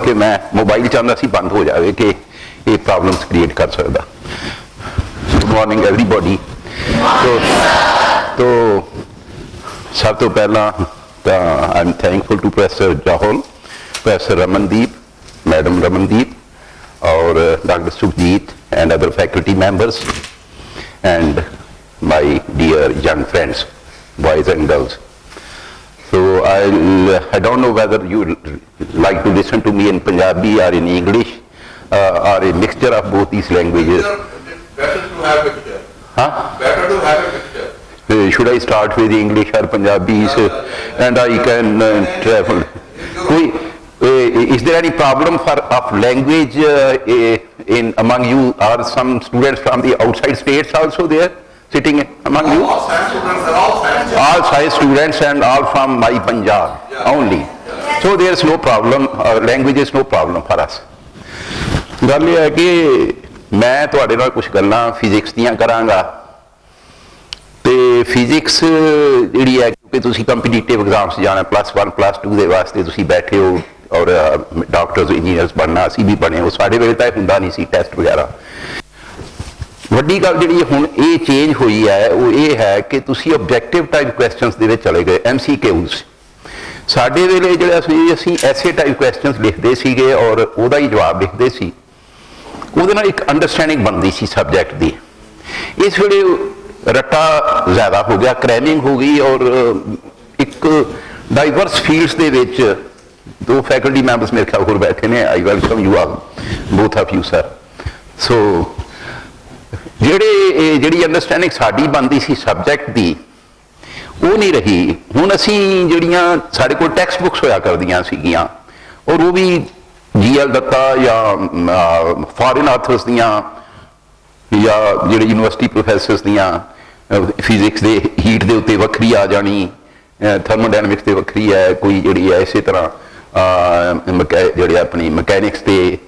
कि मैं मोबाइल चाहता सी बंद हो जाए कि ये प्रॉब्लम्स क्रिएट कर सकता। Good morning everybody. तो सब तो पहला I am thankful to professor Jahol, professor Ramandeep, madam Ramandeep और doctor Sukhjeet and other faculty members and my dear young friends, boys and girls. So I don't know whether you like to listen to me in Punjabi or in English or a mixture of both these languages. Better to have a mixture. Huh? Better to have a mixture. Should I start with English or Punjabi and I can travel? Is there any problem of language in among you? Are some students from the outside states also there sitting among you? All science students are all science. All science students and all from my Punjab only. So there is no problem. Language is no problem for us. ਗੱਲ ਇਹ ਹੈ ਕਿ ਮੈਂ ਤੁਹਾਡੇ ਨਾਲ ਕੁਝ ਗੱਲਾਂ physics ਦੀਆਂ ਕਰਾਂਗਾ ਤੇ ਫਿਜ਼ਿਕਸ ਜਿਹੜੀ ਹੈ ਕਿਉਂਕਿ ਤੁਸੀਂ ਕੰਪੀਟੀਟਿਵ ਐਗਜ਼ਾਮਸ ਜਾਣਾ +1 +2 ਦੇ ਵਾਸਤੇ ਤੁਸੀਂ ਬੈਠੇ ਹੋ ਔਰ ਡਾਕਟਰਸ ਇੰਜੀਨੀਅਰਸ ਬਣਨਾ ਅਸੀਂ ਵੀ ਬਣੇ ਉਹ ਸਾਡੇ ਵੇਲੇ ਤਾਂ ਇਹ ਹੁੰਦਾ ਨਹੀਂ ਸੀ ਟੈਸਟ ਵਗੈਰਾ। ਵੱਡੀ ਗੱਲ ਜਿਹੜੀ ਹੁਣ ਇਹ ਚੇਂਜ ਹੋਈ ਹੈ ਉਹ ਇਹ ਹੈ ਕਿ ਤੁਸੀਂ ਆਬਜੈਕਟਿਵ ਟਾਈਪ ਕੁਐਸਚਨਸ ਦੇ ਵਿੱਚ ਚਲੇ ਗਏ, MCQs। ਸਾਡੇ ਵੇਲੇ ਜਿਹੜਾ ਅਸੀਂ ਐਸੇ ਟਾਈਪ ਕੁਐਸਚਨਸ ਲਿਖਦੇ ਸੀਗੇ ਔਰ ਉਹਦਾ ਹੀ ਜਵਾਬ ਲਿਖਦੇ ਸੀ, ਉਹਦੇ ਨਾਲ ਇੱਕ ਅੰਡਰਸਟੈਂਡਿੰਗ ਬਣਦੀ ਸੀ ਸਬਜੈਕਟ ਦੀ। ਇਸ ਵੇਲੇ ਰੱਟਾ ਜ਼ਿਆਦਾ ਹੋ ਗਿਆ, ਕ੍ਰੈਮਿੰਗ ਹੋ ਗਈ ਔਰ ਇੱਕ ਡਾਈਵਰਸ ਫੀਲਡਸ ਦੇ ਵਿੱਚ ਦੋ ਫੈਕਲਟੀ ਮੈਂਬਰਸ ਮੇਰੇ ਖਿਆਲ ਹੋਰ ਬੈਠੇ ਨੇ, I welcome you all both of you sir. So ਜਿਹੜੀ ਅੰਡਰਸਟੈਂਡਿੰਗ ਸਾਡੀ ਬਣਦੀ ਸੀ ਸਬਜੈਕਟ ਦੀ ਉਹ ਨਹੀਂ ਰਹੀ। ਹੁਣ ਅਸੀਂ ਜਿਹੜੀਆਂ ਸਾਡੇ ਕੋਲ ਟੈਕਸਟ ਬੁੱਕਸ ਹੋਇਆ ਕਰਦੀਆਂ ਸੀਗੀਆਂ ਔਰ ਉਹ ਵੀ GL ਦੱਤਾ ਜਾਂ ਫੋਰਨ ਆਥਰਸ ਦੀਆਂ ਜਾਂ ਜਿਹੜੇ ਯੂਨੀਵਰਸਿਟੀ ਪ੍ਰੋਫੈਸਰਸ ਦੀਆਂ ਫਿਜ਼ਿਕਸ ਦੇ ਹੀਟ ਦੇ ਉੱਤੇ ਵੱਖਰੀ ਆ ਜਾਣੀ, ਥਰਮੋਡਾਇਨਮਿਕਸ ਤੇ ਵੱਖਰੀ ਹੈ, ਕੋਈ ਜਿਹੜੀ ਹੈ ਇਸੇ ਤਰ੍ਹਾਂ ਜਿਹੜੇ ਆਪਣੀ ਮਕੈਨਿਕਸ ਤੇ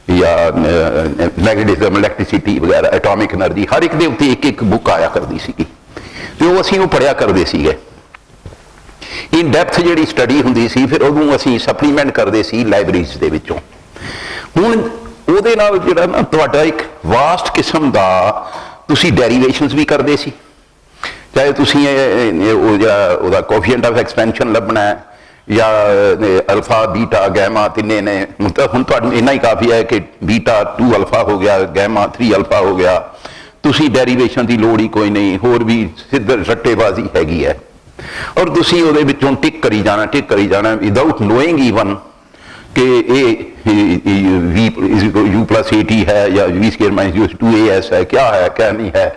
ਜਾਂ ਮੈਗਨੇਟਿਜ਼ਮ, ਇਲੈਕਟ੍ਰਿਸਿਟੀ ਵਗੈਰਾ, ਐਟੋਮਿਕ ਐਨਰਜੀ, ਹਰ ਇੱਕ ਦੇ ਉੱਤੇ ਇੱਕ ਇੱਕ ਬੁੱਕ ਆਇਆ ਕਰਦੀ ਸੀਗੀ ਤੇ ਉਹ ਅਸੀਂ ਉਹ ਪੜ੍ਹਿਆ ਕਰਦੇ ਸੀਗੇ। ਇਨ ਡੈਪਥ ਜਿਹੜੀ ਸਟੱਡੀ ਹੁੰਦੀ ਸੀ ਫਿਰ ਉਹਨੂੰ ਅਸੀਂ ਸਪਲੀਮੈਂਟ ਕਰਦੇ ਸੀ ਲਾਇਬ੍ਰੇਰੀਜ਼ ਦੇ ਵਿੱਚੋਂ। ਹੁਣ ਉਹਦੇ ਨਾਲ ਜਿਹੜਾ ਨਾ ਤੁਹਾਡਾ ਇੱਕ ਵਾਸਟ ਕਿਸਮ ਦਾ ਤੁਸੀਂ ਡੈਰੀਵੇਸ਼ਨਸ ਵੀ ਕਰਦੇ ਸੀ, ਚਾਹੇ ਤੁਸੀਂ ਉਹ ਜਿਹੜਾ ਉਹਦਾ ਕੋਫੀਸ਼ੀਐਂਟ ਆਫ ਐਕਸਪੈਂਸ਼ਨ ਲੱਭਣਾ ਹੈ ਜਾਂ ਅਲਫਾ ਬੀਟਾ ਗੈਮਾ ਤਿੰਨੇ ਨੇ। ਹੁਣ ਤੁਹਾਨੂੰ ਇੰਨਾ ਹੀ ਕਾਫੀ ਹੈ ਕਿ ਬੀਟਾ 2 ਅਲਫਾ ਹੋ ਗਿਆ, ਗੈਮਾ 3 ਅਲਫਾ ਹੋ ਗਿਆ, ਤੁਸੀਂ ਡੈਰੀਵੇਸ਼ਨ ਦੀ ਲੋੜ ਹੀ ਕੋਈ ਨਹੀਂ, ਹੋਰ ਵੀ ਸਿੱਧੇ ਰੱਟੇਬਾਜ਼ੀ ਹੈਗੀ ਹੈ ਔਰ ਤੁਸੀਂ ਉਹਦੇ ਵਿੱਚੋਂ ਟਿਕ ਕਰੀ ਜਾਣਾ ਵਿਦਾਊਟ ਨੋਇੰਗ ਈਵਨ ਕਿ ਇਹ U+AT ਹੈ ਜਾਂ V²-2AS ਹੈ, ਕਿਆ ਹੈ ਕਿਆ ਨਹੀਂ ਹੈ,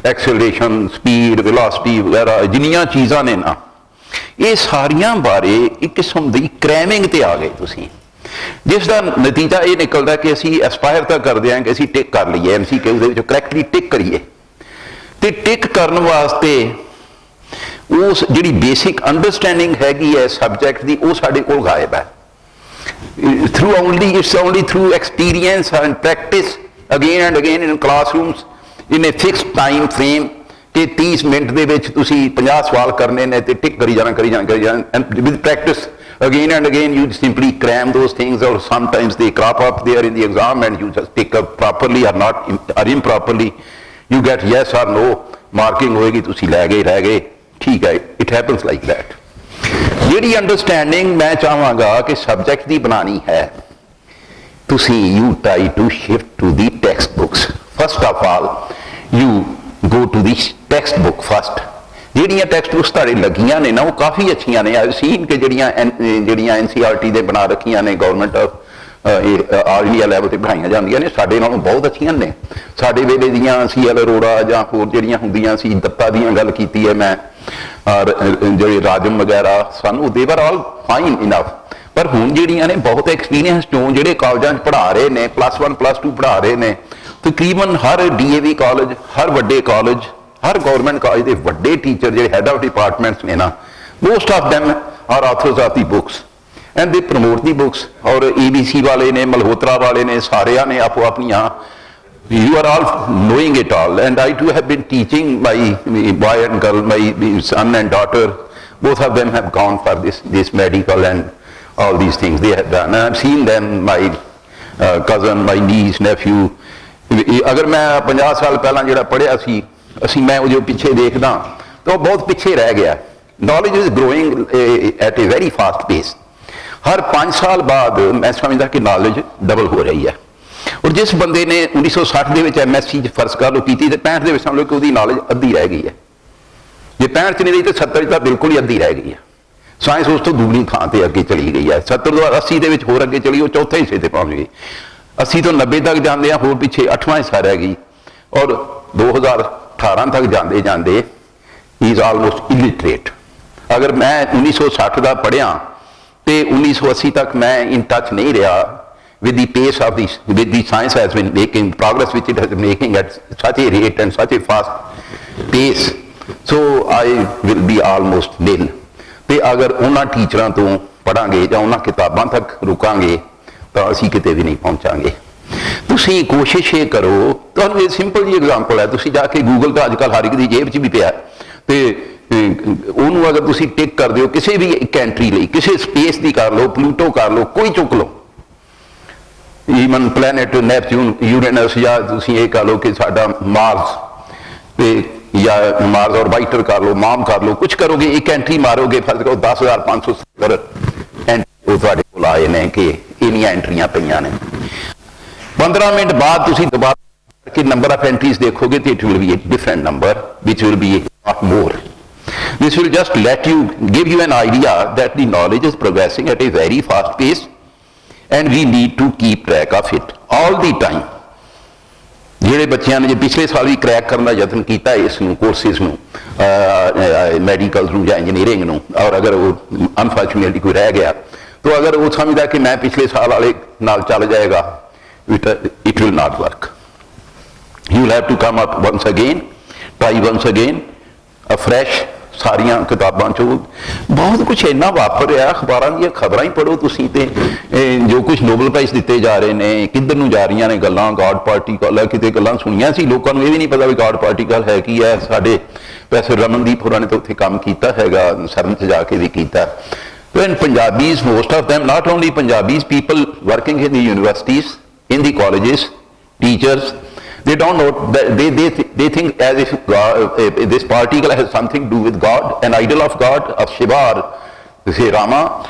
ਐਕਸਲਰੇਸ਼ਨ, ਸਪੀਡ, ਵੈਲੋਸਿਟੀ ਵਗੈਰਾ ਜਿੰਨੀਆਂ ਚੀਜ਼ਾਂ ਨੇ ਨਾ ਇਹ ਸਾਰੀਆਂ ਬਾਰੇ ਇੱਕ ਕਿਸਮ ਦੀ ਕ੍ਰੈਮਿੰਗ ਤੇ ਆ ਗਏ ਤੁਸੀਂ, ਜਿਸ ਦਾ ਨਤੀਜਾ ਇਹ ਨਿਕਲਦਾ ਕਿ ਅਸੀਂ ਐਸਪਾਇਰ ਤਾਂ ਕਰਦੇ ਹਾਂ ਕਿ ਅਸੀਂ ਟਿਕ ਕਰ ਲਈਏ, MCQ ਦੇ ਵਿੱਚ ਕਰੈਕਟਲੀ ਟਿਕ ਕਰੀਏ ਤੇ ਟਿਕ ਕਰਨ ਵਾਸਤੇ ਉਸ ਜਿਹੜੀ ਬੇਸਿਕ ਅੰਡਰਸਟੈਂਡਿੰਗ ਹੈਗੀ ਹੈ ਸਬਜੈਕਟ ਦੀ ਉਹ ਸਾਡੇ ਕੋਲ ਗਾਇਬ ਹੈ। It's only through experience and practice again and again in classrooms in a fixed time frame ਕਿ 30 ਮਿੰਟ ਦੇ ਵਿੱਚ ਤੁਸੀਂ 50 ਸਵਾਲ ਕਰਨੇ ਨੇ ਤੇ ਟਿਕ ਕਰੀ ਜਾਣਾ and with practice again and again you simply cram those things or sometimes they crop up there in the exam and you just pick up properly or improperly you get yes or no marking ਹੋਏਗੀ, ਤੁਸੀਂ ਲੈ ਗਏ ਰਹਿ ਗਏ, ਠੀਕ ਹੈ, it happens like that। ਜਿਹੜੀ understanding ਮੈਂ ਚਾਹਾਂਗਾ ਕਿ ਸਬਜੈਕਟ ਦੀ ਬਣਾਉਣੀ ਹੈ ਤੁਸੀਂ you try to shift to the textbooks first of all, you go to the text book first। ਜਿਹੜੀਆਂ ਟੈਕਸਟ ਬੁੱਕਸ ਤੁਹਾਡੇ ਲੱਗੀਆਂ ਨੇ ਨਾ ਉਹ ਕਾਫੀ ਅੱਛੀਆਂ ਨੇ, ਆਈ ਸੀਨ ਕਿ ਜਿਹੜੀਆਂ NCERT ਦੇ ਬਣਾ ਰੱਖੀਆਂ ਨੇ government of all India level ਤੇ ਬਣਾਈਆਂ ਜਾਂਦੀਆਂ ਨੇ, ਸਾਡੇ ਨਾਲੋਂ ਬਹੁਤ ਅੱਛੀਆਂ ਨੇ। ਸਾਡੇ ਵੇਲੇ ਦੀਆਂ CL ਅਰੋੜਾ ਜਾਂ ਹੋਰ ਜਿਹੜੀਆਂ ਹੁੰਦੀਆਂ ਸੀ, ਦੱਤਾ ਦੀਆਂ ਗੱਲ ਕੀਤੀ ਹੈ ਮੈਂ, ਔਰ ਜਿਹੜੇ ਰਾਜਮ ਵਗੈਰਾ ਸਾਨੂੰ ਦੇਵਰ ਆਲ ਫਾਈਨ ਇਨਫ। ਪਰ ਹੁਣ ਜਿਹੜੀਆਂ ਨੇ ਬਹੁਤ ਐਕਸਪੀਰੀਅੰਸ ਚੋਂ ਜਿਹੜੇ ਕਾਲਜਾਂ 'ਚ ਪੜ੍ਹਾ ਰਹੇ ਨੇ, +1 +2 ਪੜ੍ਹਾ ਰਹੇ ਨੇ, ਤਕਰੀਬਨ ਹਰ DAV ਕਾਲਜ, ਹਰ ਵੱਡੇ ਕਾਲਜ, ਹਰ ਗੌਰਮੈਂਟ ਕਾਲਜ ਦੇ ਵੱਡੇ ਟੀਚਰ ਜਿਹੜੇ ਹੈਡ ਆਫ ਡਿਪਾਰਟਮੈਂਟਸ ਨੇ ਨਾ, most of them are authors of the books and they promote the books. ਔਰ ABC ਵਾਲੇ ਨੇ, ਮਲਹੋਤਰਾ ਵਾਲੇ ਨੇ, ਸਾਰਿਆਂ ਨੇ ਆਪੋ ਆਪਣੀਆਂ, you are all knowing it all and I too have been teaching my boy and girl, my son and daughter, both of them have gone for this medical and all these things they have done. And I've seen them, my cousin, my niece, nephew. ਅਗਰ ਮੈਂ 50 ਸਾਲ ਪਹਿਲਾਂ ਜਿਹੜਾ ਪੜ੍ਹਿਆ ਸੀ ਮੈਂ ਉਹ ਜੋ ਪਿੱਛੇ ਦੇਖਦਾ ਤਾਂ ਉਹ ਬਹੁਤ ਪਿੱਛੇ ਰਹਿ ਗਿਆ। Knowledge is growing at a very fast ਪੇਸ। ਹਰ 5 ਸਾਲ ਬਾਅਦ ਮੈਂ ਸਮਝਦਾ ਕਿ ਨੌਲੇਜ ਡਬਲ ਹੋ ਰਹੀ ਹੈ। ਔਰ ਜਿਸ ਬੰਦੇ ਨੇ 1960 ਦੇ ਵਿੱਚ MSc 'ਚ ਫਰਜ਼ ਕਰ ਲਓ ਕੀਤੀ ਤੇ 65 ਦੇ ਵਿੱਚ ਸਮਝ ਲਓ ਕਿ ਉਹਦੀ ਨੌਲੇਜ ਅੱਧੀ ਰਹਿ ਗਈ ਹੈ। ਜੇ 65 'ਚ ਨਹੀਂ ਰਹੀ ਤਾਂ 70 'ਚ ਤਾਂ ਬਿਲਕੁਲ ਹੀ ਅੱਧੀ ਰਹਿ ਗਈ ਹੈ। ਸਾਇੰਸ ਉਸ ਤੋਂ ਦੁਗਣੀ ਥਾਂ ਤੇ ਅੱਗੇ ਚਲੀ ਗਈ ਹੈ। 70 ਤੋਂ 80 ਦੇ ਵਿੱਚ ਹੋਰ ਅੱਗੇ ਚਲੀ, ਉਹ ਚੌਥੇ ਹਿੱਸੇ ਤੇ ਪਹੁੰਚ ਗਈ। 80 ਤੋਂ 90 ਤੱਕ ਜਾਂਦੇ ਆ, ਹੋਰ ਪਿੱਛੇ 8ਵਾਂ ਹਿੱਸਾ ਰਹਿ ਗਈ। ਔਰ 2018 ਤੱਕ ਜਾਂਦੇ ਜਾਂਦੇ ਇਜ਼ ਆਲਮੋਸਟ ਇਲਿਟਰੇਟ। ਅਗਰ ਮੈਂ 1960 ਦਾ ਪੜ੍ਹਿਆ ਤੇ 1980 ਤੱਕ ਮੈਂ ਇਨ ਟੱਚ ਨਹੀਂ ਰਿਹਾ with the pace of this, with the science has been making progress, which it has been making at such a rate and such a fast pace, so I will be almost nil. ਤੇ ਅਗਰ ਉਹਨਾਂ ਟੀਚਰਾਂ ਤੋਂ ਪੜਾਂਗੇ ਜਾਂ ਉਹਨਾਂ ਕਿਤਾਬਾਂ ਤੱਕ ਰੁਕਾਂਗੇ ਤਾਂ ਅਸੀਂ ਕਿਤੇ ਵੀ ਨਹੀਂ ਪਹੁੰਚਾਂਗੇ। ਤੁਸੀਂ ਕੋਸ਼ਿਸ਼ ਇਹ ਕਰੋ, ਤੁਹਾਨੂੰ ਇਹ ਸਿੰਪਲ ਜੀ ਐਗਜ਼ਾਮਪਲ ਹੈ, ਤੁਸੀਂ ਜਾ ਕੇ ਗੂਗਲ ਤਾਂ ਅੱਜ ਕੱਲ੍ਹ ਹਰ ਇੱਕ ਦੀ ਜੇਬ 'ਚ ਵੀ ਪਿਆ ਤੇ ਉਹਨੂੰ ਅਗਰ ਤੁਸੀਂ ਟਿਕ ਕਰ ਦਿਓ ਕਿਸੇ ਵੀ ਇੱਕ ਐਂਟਰੀ ਲਈ, ਕਿਸੇ ਸਪੇਸ ਦੀ ਕਰ ਲਓ, ਪਲੂਟੋ ਕਰ ਲਓ, ਕੋਈ ਚੁੱਕ ਲਓ, ਈਵਨ ਪਲੈਨਟ ਨੈਪਚੂਨ, ਯੂਰੇਨਸ, ਜਾਂ ਤੁਸੀਂ ਇਹ ਕਰ ਲਓ ਕਿ ਸਾਡਾ ਮਾਰਸ ਤੇ ਜਾਂ ਮਾਰਸ ਔਰਬਾਈਟਰ ਕਰ ਲਓ, ਮਾਮ ਕਰ ਲਓ, ਕੁਛ ਕਰੋਗੇ, ਇੱਕ ਐਂਟਰੀ ਮਾਰੋਗੇ, ਫਰਜ਼ ਕਰੋ 10,570 ਐਂਟਰੀ ਉਹ ਤੁਹਾਡੇ ਕੋਲ ਆਏ ਨੇ ਕਿ ਇੰਨੀਆਂ ਐਂਟਰੀਆਂ ਪਈਆਂ ਨੇ। 15 ਮਿੰਟ ਬਾਅਦ ਤੁਸੀਂ ਦੁਬਾਰਾ ਕਿ ਨੰਬਰ ਆਫ ਐਂਟਰੀਜ਼ ਦੇਖੋਗੇ ਤੇ it will be a different number which will be not more. This will just give you an idea that the knowledge is progressing at a very fast pace and we need to keep track of it all the time. ਜਿਹੜੇ ਬੱਚਿਆਂ ਨੇ ਜੇ ਪਿਛਲੇ ਸਾਲ ਵੀ crack ਕਰਨ ਦਾ ਯਤਨ ਕੀਤਾ ਇਸ ਨੂੰ, ਕੋਰਸਿਸ ਨੂੰ, ਮੈਡੀਕਲ ਨੂੰ ਜਾਂ ਇੰਜੀਨੀਅਰਿੰਗ ਨੂੰ, ਔਰ ਅਗਰ ਉਹ ਅਨਫੋਰਚੂਨੇਟਲੀ ਕੋਈ ਰਹਿ ਗਿਆ ਤਾਂ ਅਗਰ ਉਹ ਸਮਝਦਾ ਕਿ ਮੈਂ ਪਿਛਲੇ ਸਾਲ ਵਾਲੇ ਨਾਲ ਚੱਲ ਜਾਏਗਾ, it will not work. You will have to come up once again, try once again, afresh. ਸਾਰੀਆਂ ਕਿਤਾਬਾਂ 'ਚੋਂ ਬਹੁਤ ਕੁਛ ਇੰਨਾ ਵਾਪਰ ਰਿਹਾ, ਅਖਬਾਰਾਂ ਦੀਆਂ ਖਬਰਾਂ ਹੀ ਪੜ੍ਹੋ ਤੁਸੀਂ ਤੇ ਜੋ ਕੁਛ ਨੋਬਲ ਪ੍ਰਾਈਜ਼ ਦਿੱਤੇ ਜਾ ਰਹੇ ਨੇ, ਕਿੱਧਰ ਨੂੰ ਜਾ ਰਹੀਆਂ ਨੇ ਗੱਲਾਂ। ਗॉड ਪਾਰਟੀਕਲ ਹੈ, ਕਿਤੇ ਗੱਲਾਂ ਸੁਣੀਆਂ ਸੀ, ਲੋਕਾਂ ਨੂੰ ਇਹ ਵੀ ਨਹੀਂ ਪਤਾ ਵੀ ਗॉड ਪਾਰਟੀਕਲ ਹੈ ਕੀ ਹੈ। ਸਾਡੇ ਪ੍ਰੋਫੈਸਰ ਰਮਨਦੀਪ ਹੋਰਾਂ ਨੇ ਤਾਂ ਉੱਥੇ ਕੰਮ ਕੀਤਾ ਹੈਗਾ, ਸਰਨ 'ਚ ਜਾ ਕੇ ਵੀ ਕੀਤਾ। And Punjabis, most of them, not only Punjabis, people working in the universities, in the colleges, teachers, they don't know that they think as if God, this particle has something to do with God, an idol of God, of Shiva, or say Rama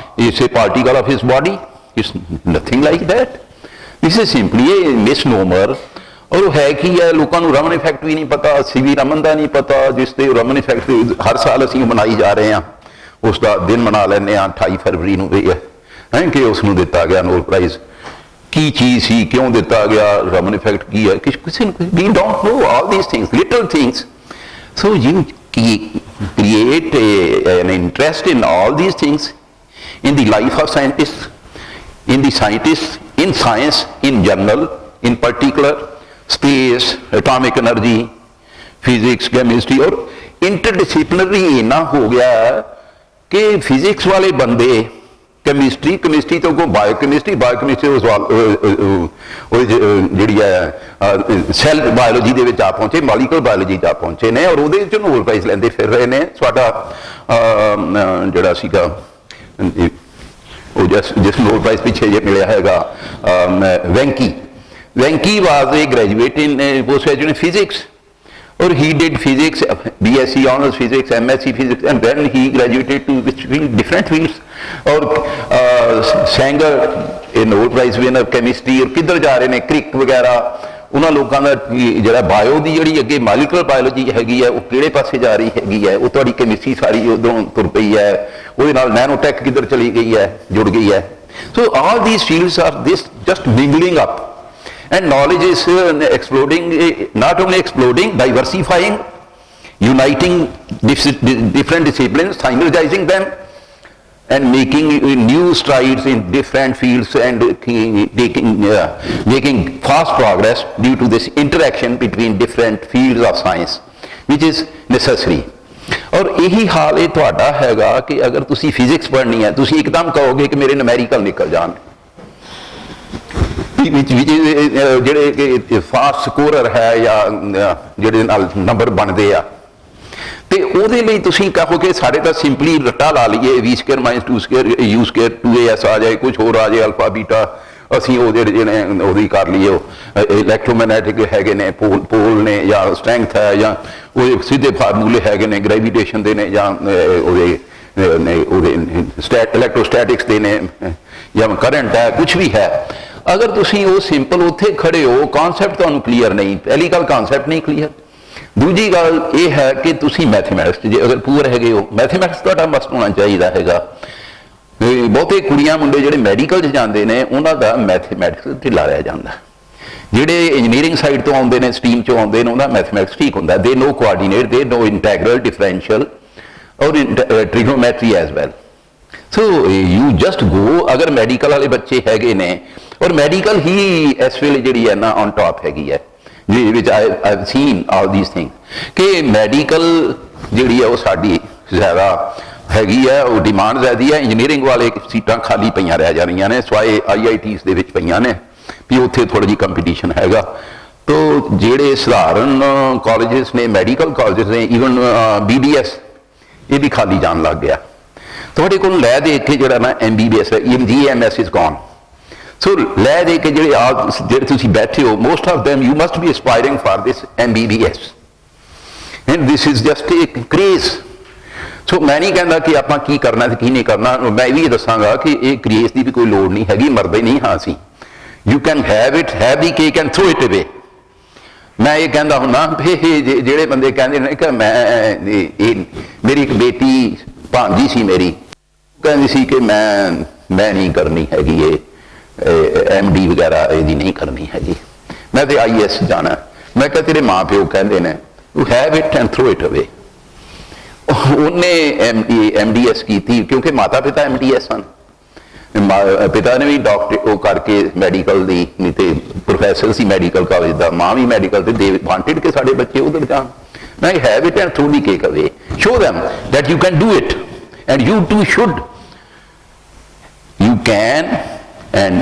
is a particle of his body. It's nothing like that. This is simply a misnomer. और वो है कि है, लोगों को Raman effect भी नहीं पता, सीवी रमन का नहीं पता, जिससे रमन इफेक्ट हर साल असीं मनाई जा रहे हैं। उसका दिन मना लें 28 फरवरी ਨੂੰ ਵੀ ਹੈ ਕਿ ਉਸ ਨੂੰ ਦਿੱਤਾ ਗਿਆ ਨੋਬਲ ਪ੍ਰਾਈਜ਼। ਕੀ ਚੀਜ਼ ਸੀ, ਕਿਉਂ ਦਿੱਤਾ ਗਿਆ, ਰਮਨ ਇਫੈਕਟ ਕੀ ਹੈ, ਕਿਸੇ ਨੂੰ ਵੀ don't know all these things, little things. So you create an interest in all these things in the life of scientists, in science in general, in particular space, atomic energy, physics, chemistry, और interdisciplinary ਇੰਨਾ ਹੋ ਗਿਆ ਕਿ physics ਵਾਲੇ ਬੰਦੇ chemistry ਤੋਂ ਕੋ biochemistry ਉਹ ਜਿਹੜੀ ਹੈ ਸੈੱਲ ਬਾਇਓਲੋਜੀ ਦੇ ਵਿੱਚ ਆ ਪਹੁੰਚੇ, ਮਾਲੀਕੂਲਰ ਬਾਇਓਲੋਜੀ 'ਚ ਆ ਪਹੁੰਚੇ ਨੇ, ਔਰ ਉਹਦੇ 'ਚ ਨੋਬਲ ਪ੍ਰਾਈਜ਼ ਲੈਂਦੇ ਫਿਰ ਰਹੇ ਨੇ। ਸਾਡਾ ਜਿਹੜਾ ਸੀਗਾ ਉਹ ਜਿਸ ਨੋਬਲ ਪ੍ਰਾਈਜ਼ ਪਿੱਛੇ ਜੇ ਮਿਲਿਆ ਹੈਗਾ Venky was a graduate in post graduate physics, or he did physics, BSc honors physics, MSc physics, and then he graduated to different fields. और Sanger, a Nobel Prize winner chemistry, और किधर जा रहे हैं, क्रिक वगैरह, उन्होंने लोगों का जो बायो की जी अगे मालिकुलर बायोलॉजी हैगी है, वो किहड़े पासे जा रही हैगी है, वो तुहाडी केमिस्ट्री सारी उधरों तुर पई है, वो नैनोटैक किधर चली गई है, जुड़ गई है। So all these fields are just mingling up. And knowledge is exploding, not only exploding, diversifying, uniting different disciplines, synergizing them, and making new strides in different fields and making fast progress due to this interaction between different fields of science, which is necessary. और यही हाल है तुहाडा हैगा कि अगर तुसी physics पढ़नी है, तुसी एकदम कहोगे कि मेरे न्यूमेरिकल निकल जान, ਜਿਹੜੇ ਫਾਸਟ ਸਕੋਰਰ ਹੈ ਜਾਂ ਜਿਹੜੇ ਨਾਲ ਨੰਬਰ ਬਣਦੇ ਆ, ਤੇ ਉਹਦੇ ਲਈ ਤੁਸੀਂ ਕਹੋ ਕਿ ਸਾਡੇ ਤਾਂ ਸਿੰਪਲੀ ਰੱਟਾ ਲਾ ਲਈਏ v² - 2² u² 2as ਆ ਜਾਏ, ਕੁਝ ਹੋਰ ਆ ਜਾਏ, ਅਲਫਾ ਬੀਟਾ, ਅਸੀਂ ਉਹ ਜਿਹੜੇ ਉਹਦੀ ਕਰ ਲਈਏ, ਉਹ ਇਲੈਕਟ੍ਰੋਮੈਗਨੈਟਿਕ ਹੈਗੇ ਨੇ, ਪੋਲ ਨੇ, ਜਾਂ ਸਟਰੈਂਥ ਹੈ, ਜਾਂ ਉਹਦੇ ਸਿੱਧੇ ਫਾਰਮੂਲੇ ਹੈਗੇ ਨੇ ਗ੍ਰੈਵੀਟੇਸ਼ਨ ਦੇ ਨੇ, ਜਾਂ ਉਹਦੇ ਇਲੈਕਟ੍ਰੋਸਟੈਟਿਕਸ ਦੇ ਨੇ, ਜਾਂ ਕਰੰਟ ਹੈ, ਕੁਝ ਵੀ ਹੈ। ਅਗਰ ਤੁਸੀਂ ਉਹ ਸਿੰਪਲ ਉੱਥੇ ਖੜੇ ਹੋ, ਕਨਸੈਪਟ ਤੁਹਾਨੂੰ ਕਲੀਅਰ ਨਹੀਂ, ਪਹਿਲੀ ਗੱਲ ਕਨਸੈਪਟ ਨਹੀਂ ਕਲੀਅਰ, ਦੂਜੀ ਗੱਲ ਇਹ ਹੈ ਕਿ ਤੁਸੀਂ ਮੈਥਮੈਟਿਕਸ ਜੇ ਅਗਰ ਪੂਰ ਹੈਗੇ ਹੋ, ਮੈਥਮੈਟਿਕਸ ਤੁਹਾਡਾ ਮਸਟ ਹੋਣਾ ਚਾਹੀਦਾ ਹੈਗਾ। ਬਹੁਤੇ ਕੁੜੀਆਂ ਮੁੰਡੇ ਜਿਹੜੇ ਮੈਡੀਕਲ 'ਚ ਜਾਂਦੇ ਨੇ ਉਹਨਾਂ ਦਾ ਮੈਥਮੈਟਿਕਸ ਢਿੱਲਾ ਰਹਿ ਜਾਂਦਾ। ਜਿਹੜੇ ਇੰਜੀਨੀਅਰਿੰਗ ਸਾਈਡ ਤੋਂ ਆਉਂਦੇ ਨੇ, ਸਟਰੀਮ 'ਚੋਂ ਆਉਂਦੇ ਨੇ, ਉਹਦਾ ਮੈਥਮੈਟਿਕਸ ਠੀਕ ਹੁੰਦਾ। ਦੇ ਨੋ ਕੋਆਰਡੀਨੇਟ, ਦੇ ਨੋ ਇੰਟੈਗਰਲ, ਡਿਫਰੈਂਸ਼ੀਅਲ ਔਰ trigonometry as well. So you just go. ਅਗਰ ਮੈਡੀਕਲ ਵਾਲੇ ਬੱਚੇ ਹੈਗੇ ਨੇ, ਔਰ ਮੈਡੀਕਲ ਹੀ ਇਸ ਵੇਲੇ ਜਿਹੜੀ ਹੈ ਨਾ ਔਨ ਟਾਪ ਹੈਗੀ ਹੈ, ਜਿਹਦੇ ਵਿੱਚ I have seen all these things, ਕਿ ਮੈਡੀਕਲ ਜਿਹੜੀ ਹੈ ਉਹ ਸਾਡੀ ਜ਼ਿਆਦਾ ਹੈਗੀ ਹੈ, ਉਹ ਡਿਮਾਂਡ ਜ਼ਿਆਦੀ ਹੈ। ਇੰਜੀਨੀਅਰਿੰਗ ਵਾਲੇ ਸੀਟਾਂ ਖਾਲੀ ਪਈਆਂ ਰਹਿ ਜਾਣੀਆਂ ਨੇ, ਸਵਾਏ IITs ਦੇ ਵਿੱਚ ਪਈਆਂ ਨੇ ਵੀ ਉੱਥੇ ਥੋੜ੍ਹੀ ਜਿਹੀ ਕੰਪੀਟੀਸ਼ਨ ਹੈਗਾ। ਤੋ ਜਿਹੜੇ ਸਧਾਰਨ ਕਾਲਜਸ ਨੇ, ਮੈਡੀਕਲ ਕਾਲਜਸ ਨੇ, ਈਵਨ BDS, ਇਹ ਵੀ ਖਾਲੀ ਜਾਣ ਲੱਗ ਗਿਆ। ਤੁਹਾਡੇ ਕੋਲ ਲੈ ਦੇ ਕੇ ਜਿਹੜਾ ਨਾ MBBS ਹੈ, GMS ਇਜ਼ ਗੋਨ। ਸੋ ਲੈ ਦੇ ਕੇ ਜਿਹੜੇ ਤੁਸੀਂ ਬੈਠੇ ਹੋ, most of them you must be aspiring for this MBBS, and this is just a craze. So ਮੈਂ ਨਹੀਂ ਕਹਿੰਦਾ ਕਿ ਆਪਾਂ ਕੀ ਕਰਨਾ ਤੇ ਕੀ ਨਹੀਂ ਕਰਨਾ, ਮੈਂ ਵੀ ਇਹ ਦੱਸਾਂਗਾ ਕਿ ਇਹ ਕ੍ਰੇਜ਼ ਦੀ ਵੀ ਕੋਈ ਲੋੜ ਨਹੀਂ ਹੈਗੀ, ਮਰਦੇ ਨਹੀਂ ਹਾਂ ਅਸੀਂ। You can have it, have the cake and throw it away. ਮੈਂ ਇਹ ਕਹਿੰਦਾ ਹੁੰਦਾ ਜਿਹੜੇ ਬੰਦੇ ਕਹਿੰਦੇ ਨੇ ਕਿ ਮੇਰੀ ਇੱਕ ਬੇਟੀ ਭਾਂਜੀ ਸੀ, ਮੇਰੀ ਕਹਿੰਦੀ ਸੀ ਕਿ ਮੈਂ ਨਹੀਂ ਕਰਨੀ ਹੈਗੀ ਇਹ MD ਵਗੈਰਾ, ਇਹਦੀ ਨਹੀਂ ਕਰਨੀ ਹੈਗੀ, ਮੈਂ ਤੇ IAS ਜਾਣਾ। ਮੈਂ ਕਿਹਾ ਤੇਰੇ ਮਾਂ ਪਿਓ ਕਹਿੰਦੇ ਨੇ, you have it and throw it away. ਉਹਨੇ MDS ਕੀਤੀ ਕਿਉਂਕਿ ਮਾਤਾ ਪਿਤਾ MDS ਸਨ, ਪਿਤਾ ਨੇ ਵੀ ਡਾਕਟਰ ਉਹ ਕਰਕੇ ਮੈਡੀਕਲ ਦੀ, ਨਹੀਂ ਤੇ ਪ੍ਰੋਫੈਸਰ ਸੀ ਮੈਡੀਕਲ ਕਾਲਜ ਦਾ, ਮਾਂ ਵੀ ਮੈਡੀਕਲ, ਤੇ ਦੇ ਵਾਂਟਡ ਕਿ ਸਾਡੇ ਬੱਚੇ ਉਧਰ ਜਾਣ। ਮੈਂ have it and throw the cake ਅਵੇ, show them that you can do it and you too should, you can, and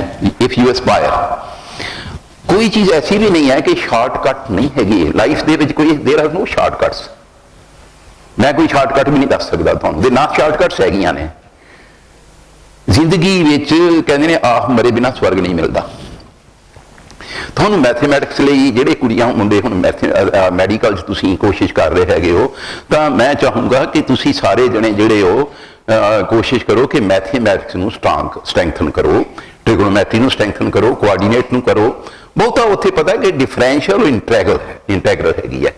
if you aspire। ਕੋਈ ਚੀਜ਼ ਐਸੀ ਵੀ ਨਹੀਂ ਹੈ ਕਿ ਸ਼ਾਰਟਕਟ ਨਹੀਂ ਹੈਗੀ ਲਾਈਫ ਦੇ ਵਿੱਚ, ਕੋਈ there are no shortcuts। ਮੈਂ ਕੋਈ ਸ਼ਾਰਟਕਟ ਵੀ ਨਹੀਂ ਦੱਸ ਸਕਦਾ ਤੁਹਾਨੂੰ, ਦੇ ਨਾ ਸ਼ਾਰਟਕਟਸ ਹੈਗੀਆਂ ਨੇ ਜ਼ਿੰਦਗੀ ਵਿੱਚ। ਕਹਿੰਦੇ ਨੇ ਆਹ ਮਰੇ ਬਿਨਾਂ ਸਵਰਗ ਨਹੀਂ ਮਿਲਦਾ। ਤੁਹਾਨੂੰ ਮੈਥਮੈਟਿਕਸ ਲਈ ਜਿਹੜੇ ਕੁੜੀਆਂ ਮੁੰਡੇ ਹੁਣ ਮੈਡੀਕਲ 'ਚ ਤੁਸੀਂ ਕੋਸ਼ਿਸ਼ ਕਰ ਰਹੇ ਹੈਗੇ ਹੋ, ਤਾਂ ਮੈਂ ਚਾਹੂੰਗਾ ਕਿ ਤੁਸੀਂ ਸਾਰੇ ਜਣੇ ਜਿਹੜੇ ਹੋ ਕੋਸ਼ਿਸ਼ ਕਰੋ ਕਿ ਮੈਥਮੈਟਿਕਸ ਨੂੰ ਸਟਰੈਂਥਨ ਕਰੋ, ਟ੍ਰਿਗੋਨੋਮੈਟਰੀ ਨੂੰ ਸਟਰੈਂਥਨ ਕਰੋ, ਕੋਆਰਡੀਨੇਟ ਨੂੰ ਕਰੋ। ਬਹੁਤਾ ਉੱਥੇ ਪਤਾ ਕਿ ਡਿਫਰੈਂਸ਼ੀਅਲ ਇੰਟੈਗਰਲ ਹੈਗੀ ਹੈ।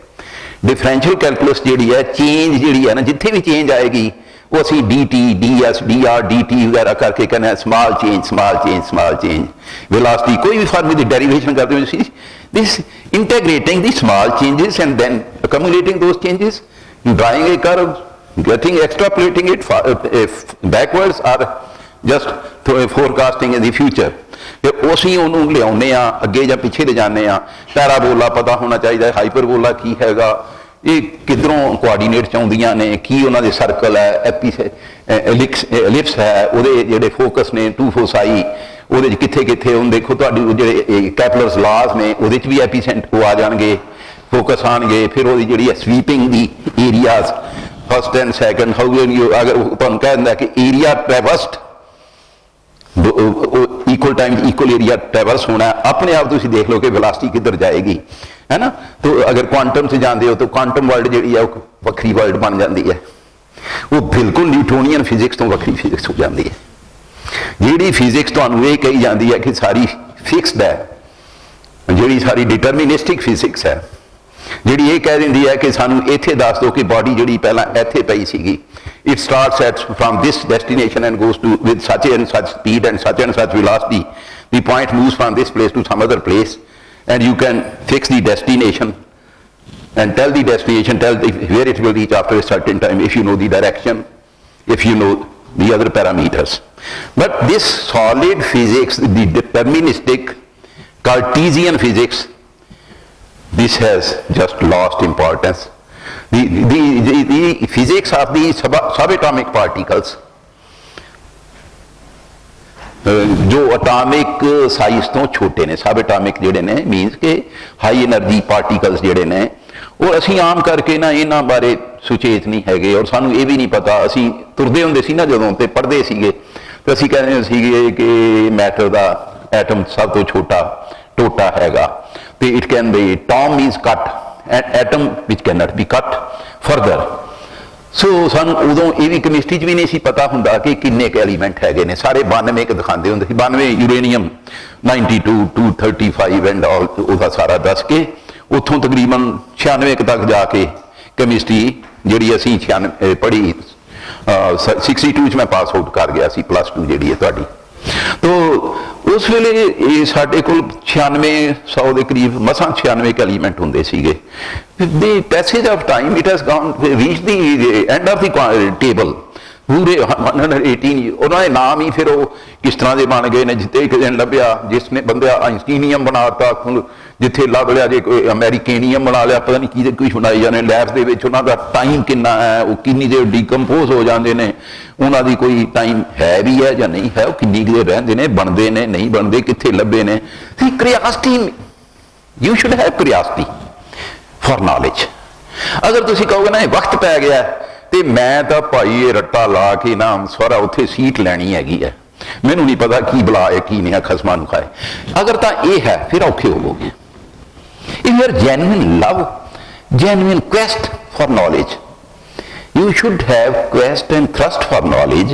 ਡਿਫਰੈਂਸ਼ੀਅਲ ਕੈਲਕੂਲਸ ਜਿਹੜੀ ਹੈ, ਚੇਂਜ ਜਿਹੜੀ ਹੈ ਨਾ, ਜਿੱਥੇ ਵੀ ਚੇਂਜ ਆਏਗੀ ਉਹ ਅਸੀਂ DT, DS, DR, DT ਵਗੈਰਾ ਕਰਕੇ ਕਹਿੰਦੇ ਸਮਾਲ ਚੇਂਜ, ਵੈਲੋਸਿਟੀ, ਕੋਈ ਵੀ ਫਾਰਮੂਲੇ ਦੀ ਡੈਰੀਵੇਸ਼ਨ ਕਰਦੇ ਹੋ ਤੁਸੀਂ, this integrating the small changes and then accumulating those changes, drawing a curve, extrapolating it backwards, or just forecasting in the future। ਤੇ ਅਸੀਂ ਉਹਨੂੰ ਲਿਆਉਂਦੇ ਆ ਅੱਗੇ ਜਾਂ ਪਿੱਛੇ ਦੇ ਜਾਂਦੇ ਆ। ਪੈਰਾਬੋਲਾ ਪਤਾ ਹੋਣਾ ਚਾਹੀਦਾ, ਹਾਈਪਰਬੋਲਾ ਕੀ ਹੈਗਾ, ਇਹ ਕਿੱਧਰੋਂ ਕੋਆਰਡੀਨੇਟ 'ਚ ਆਉਂਦੀਆਂ ਨੇ, ਕੀ ਉਹਨਾਂ ਦੇ ਸਰਕਲ ਹੈ, ਐਲਿਪਸ ਹੈ, ਉਹਦੇ ਜਿਹੜੇ ਫੋਕਸ ਨੇ, ਟੂ ਫੋਸਾਈ, ਉਹਦੇ 'ਚ ਕਿੱਥੇ ਕਿੱਥੇ ਹੁਣ ਦੇਖੋ ਤੁਹਾਡੀ ਜਿਹੜੇ ਕੈਪਲਰਸ ਲਾਜ਼ ਨੇ, ਉਹਦੇ 'ਚ ਵੀ ਐਪੀਸੈਂਟ ਉਹ ਆ ਜਾਣਗੇ, ਫੋਕਸ ਆਣਗੇ। ਫਿਰ ਉਹਦੀ ਜਿਹੜੀ ਹੈ ਸਵੀਪਿੰਗ ਦੀ ਏਰੀਆਜ਼, ਫਸਟ ਐਂਡ ਸੈਕੰਡ, ਅਗਰ ਤੁਹਾਨੂੰ ਕਹਿ ਦਿੰਦਾ ਕਿ area traversed equal time equal area traverse ਹੋਣਾ, ਆਪਣੇ ਆਪ ਤੁਸੀਂ ਦੇਖ ਲਓ ਕਿ ਵੈਲੋਸਿਟੀ ਕਿੱਧਰ ਜਾਏਗੀ, ਹੈ ਨਾ। ਤਾਂ ਅਗਰ ਕੁਆਂਟਮ 'ਚ ਜਾਂਦੇ ਹੋ ਤਾਂ ਕੁਆਂਟਮ ਵਰਲਡ ਜਿਹੜੀ ਹੈ ਉਹ ਵੱਖਰੀ ਵਰਲਡ ਬਣ ਜਾਂਦੀ ਹੈ, ਉਹ ਬਿਲਕੁਲ ਨਿਊਟੋਨੀਅਨ ਫਿਜ਼ਿਕਸ ਤੋਂ ਵੱਖਰੀ ਫਿਜ਼ਿਕਸ ਹੋ ਜਾਂਦੀ ਹੈ। ਜਿਹੜੀ ਫਿਜ਼ਿਕਸ ਤੁਹਾਨੂੰ ਇਹ ਕਹੀ ਜਾਂਦੀ ਹੈ ਕਿ ਸਾਰੀ ਫਿਕਸਡ ਹੈ, ਜਿਹੜੀ ਸਾਰੀ ਡਿਟਰਮਿਨਿਸਟਿਕ ਫਿਜ਼ਿਕਸ ਹੈ, ਜਿਹੜੀ ਇਹ ਕਹਿ ਦਿੰਦੀ ਹੈ ਕਿ ਸਾਨੂੰ ਇੱਥੇ ਦੱਸ ਦਿਓ ਕਿ ਬਾਡੀ ਜਿਹੜੀ ਪਹਿਲਾਂ ਇੱਥੇ ਪਈ ਸੀਗੀ, it starts from this destination and goes to with such and such speed and such velocity, the point moves from this place to some other place, and you can fix the destination and tell the destination, where it will reach after a certain time, if you know the direction, if you know the other parameters. But this solid physics, the deterministic Cartesian physics, this has just lost importance. The physics of the subatomic particles, जो atomic size तो छोटे ने, सब atomic ਜਿਹੜੇ ਨੇ means ਕਿ high energy particles ਜਿਹੜੇ ਨੇ, ਉਹ ਅਸੀਂ ਆਮ ਕਰਕੇ ਨਾ ਇਹਨਾਂ ਬਾਰੇ ਸੁਚੇਤ ਨਹੀਂ ਹੈਗੇ, ਔਰ ਸਾਨੂੰ ਇਹ ਵੀ ਨਹੀਂ ਪਤਾ। ਅਸੀਂ ਤੁਰਦੇ ਹੁੰਦੇ ਸੀ ਨਾ ਜਦੋਂ ਤੇ ਪੜ੍ਹਦੇ ਸੀਗੇ, ਤੇ ਅਸੀਂ ਕਹਿੰਦੇ ਸੀਗੇ ਕਿ ਮੈਟਰ ਦਾ ਐਟਮ ਸਭ ਤੋਂ ਛੋਟਾ ਟੋਟਾ ਹੈਗਾ, ਤੇ it can be tom means cut and atom which can not be cut further. So ਸਾਨੂੰ ਉਦੋਂ ਇਹ ਵੀ ਕੈਮਿਸਟਰੀ 'ਚ ਵੀ ਨਹੀਂ ਸੀ ਪਤਾ ਹੁੰਦਾ ਕਿ ਕਿੰਨੇ ਕੁ ਐਲੀਮੈਂਟ ਹੈਗੇ ਨੇ। ਸਾਰੇ 92 ਕੁ ਦਿਖਾਉਂਦੇ ਹੁੰਦੇ ਸੀ, 92 ਯੂਰੇਨੀਅਮ 92 235 ਐਂਡ ਆਲ, ਉਹਦਾ ਸਾਰਾ ਦੱਸ ਕੇ ਉੱਥੋਂ ਤਕਰੀਬਨ 96 ਕੁ ਤੱਕ ਜਾ ਕੇ ਕੈਮਿਸਟਰੀ ਜਿਹੜੀ ਅਸੀਂ 96 ਪੜ੍ਹੀ, 62 'ਚ ਮੈਂ ਪਾਸ ਆਊਟ ਕਰ ਗਿਆ ਸੀ +2 ਜਿਹੜੀ ਹੈ ਤੁਹਾਡੀ। ਤੋ ਉਸ ਵੇਲੇ ਇਹ ਸਾਡੇ ਕੋਲ 9600 ਦੇ ਕਰੀਬ ਮਸਾਂ 96 ਐਲੀਮੈਂਟ ਹੁੰਦੇ ਸੀਗੇ। the passage of time it has gone reached the end of the table ਪੂਰੇ 118। ਉਹਨਾਂ ਦੇ ਨਾਮ ਹੀ ਫਿਰ ਉਹ ਕਿਸ ਤਰ੍ਹਾਂ ਦੇ ਬਣ ਗਏ ਨੇ। ਜਿੱਥੇ ਇੱਕ ਦਿਨ ਲੱਭਿਆ ਜਿਸ ਨੇ ਬੰਦਿਆ ਆਇਨਸਟੀਨੀਅਮ ਬਣਾਤਾ, ਜਿੱਥੇ ਲੱਭ ਲਿਆ ਜੇ ਕੋਈ ਅਮਰੀਕੇਨੀਅਮ ਬਣਾ ਲਿਆ, ਪਤਾ ਨਹੀਂ ਕਿਹਦੇ ਕੁਝ ਬਣਾਈ ਜਾਂਦੇ। ਲੈਬਸ ਦੇ ਵਿੱਚ ਉਹਨਾਂ ਦਾ ਟਾਈਮ ਕਿੰਨਾ ਹੈ, ਉਹ ਕਿੰਨੀ ਦੇਰ ਡੀਕੰਪੋਜ਼ ਹੋ ਜਾਂਦੇ ਨੇ, ਉਹਨਾਂ ਦੀ ਕੋਈ ਟਾਈਮ ਹੈ ਵੀ ਹੈ ਜਾਂ ਨਹੀਂ ਹੈ, ਉਹ ਕਿੰਨੀ ਦੇਰ ਰਹਿੰਦੇ ਨੇ, ਬਣਦੇ ਨੇ ਨਹੀਂ ਬਣਦੇ, ਕਿੱਥੇ ਲੱਭੇ ਨੇ। ਕਰਿਆਸਿਟੀ, ਯੂ ਸ਼ੁੱਡ ਹੈਵ ਕਰਿਆਸਿਟੀ ਫॉर ਨॉलेज। ਅਗਰ ਤੁਸੀਂ ਕਹੋਗੇ ਨਾ ਇਹ ਵਕਤ ਪੈ ਗਿਆ ਤੇ ਮੈਂ ਤਾਂ ਭਾਈ ਇਹ ਰੱਟਾ ਲਾ ਕੇ ਨਾ ਸਾਰਾ ਉੱਥੇ ਸੀਟ ਲੈਣੀ ਹੈਗੀ ਹੈ, ਮੈਨੂੰ ਨਹੀਂ ਪਤਾ ਕੀ ਬਲਾ ਹੈ ਕੀ ਨਹੀਂ ਹੈ, ਖਸਮਾਂ ਨੂੰ ਖਾਏ, ਅਗਰ ਤਾਂ ਇਹ ਹੈ ਫਿਰ ਔਖੇ ਹੋਵੋਗੇ। If your genuine love, genuine quest for knowledge, you should have quest and thirst for knowledge,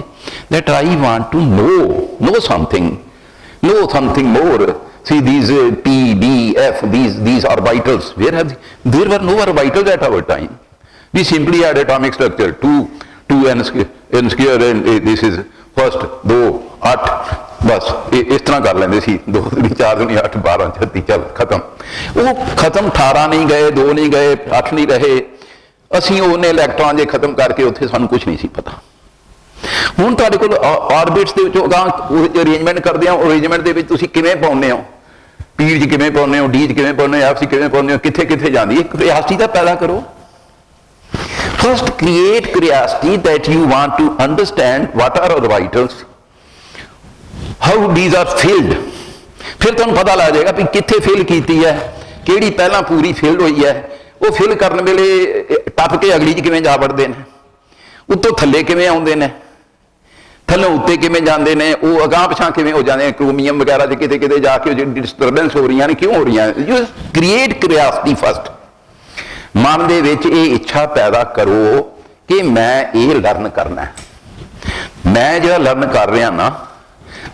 that I want to know something more. See these P, D, F, these orbitals, there were no orbitals at our time. We simply had atomic structure 2 n square and this is first 2 8 बस इस तरह कर लेंगे सी, 2 दूनी 4 दूनी 8 12 36 चल खत्म। वो खत्म 18 नहीं गए, 2 नहीं गए, 8 नहीं रहे, ਅਸੀਂ ਉਹਨੇ ਇਲੈਕਟ੍ਰੋਨ ਜੇ ਖਤਮ ਕਰਕੇ ਉੱਥੇ ਸਾਨੂੰ ਕੁਝ ਨਹੀਂ ਸੀ ਪਤਾ। ਹੁਣ ਤੁਹਾਡੇ ਕੋਲ ਆਰਬਿਟਸ ਦੇ ਵਿੱਚੋਂ ਅਗਾਂਹ ਅਰੇਂਜਮੈਂਟ ਕਰਦੇ ਆ, ਅਰੇਂਜਮੈਂਟ ਦੇ ਵਿੱਚ ਤੁਸੀਂ ਕਿਵੇਂ ਪਾਉਂਦੇ ਹੋ, ਪੀ 'ਚ ਕਿਵੇਂ ਪਾਉਂਦੇ ਹੋ, ਡੀ 'ਚ ਕਿਵੇਂ ਪਾਉਂਦੇ ਹੋ, ਐਫ 'ਚ ਕਿਵੇਂ ਪਾਉਂਦੇ ਹੋ, ਕਿੱਥੇ ਕਿੱਥੇ ਜਾਂਦੀ ਹੈ। ਕਰਿਆਸਿਟੀ ਤਾਂ ਪੈਦਾ ਕਰੋ। First create curiosity that you want to understand what are orbitals, how these are filled। ਫਿਰ ਤੁਹਾਨੂੰ ਪਤਾ ਲੱਗ ਜਾਏਗਾ ਵੀ ਕਿੱਥੇ ਫਿਲ ਕੀਤੀ ਹੈ, ਕਿਹੜੀ ਪਹਿਲਾਂ ਪੂਰੀ ਫਿਲ ਹੋਈ ਹੈ। ਉਹ ਫਿਲ ਕਰਨ ਵੇਲੇ ਟੱਪ ਕੇ ਅਗਲੀ 'ਚ ਕਿਵੇਂ ਜਾ ਵੜਦੇ ਨੇ, ਉੱਤੋਂ ਥੱਲੇ ਕਿਵੇਂ ਆਉਂਦੇ ਨੇ, ਥੱਲੋਂ ਉੱਤੇ ਕਿਵੇਂ ਜਾਂਦੇ ਨੇ, ਉਹ ਅਗਾਂਹ ਪਿਛਾਂ ਕਿਵੇਂ ਹੋ ਜਾਂਦੇ ਨੇ, ਕ੍ਰੋਮੀਅਮ ਵਗੈਰਾ 'ਚ ਕਿਤੇ ਕਿਤੇ ਜਾ ਕੇ ਜਿਹੜੀ ਡਿਸਟਰਬੈਂਸ ਹੋ ਰਹੀਆਂ ਨੇ ਕਿਉਂ ਹੋ ਰਹੀਆਂ। You create curiosity first. ਮਨ ਦੇ ਵਿੱਚ ਇਹ ਇੱਛਾ ਪੈਦਾ ਕਰੋ ਕਿ ਮੈਂ ਇਹ ਲਰਨ ਕਰਨਾ। ਮੈਂ ਜਿਹੜਾ ਲਰਨ ਕਰ ਰਿਹਾ ਨਾ,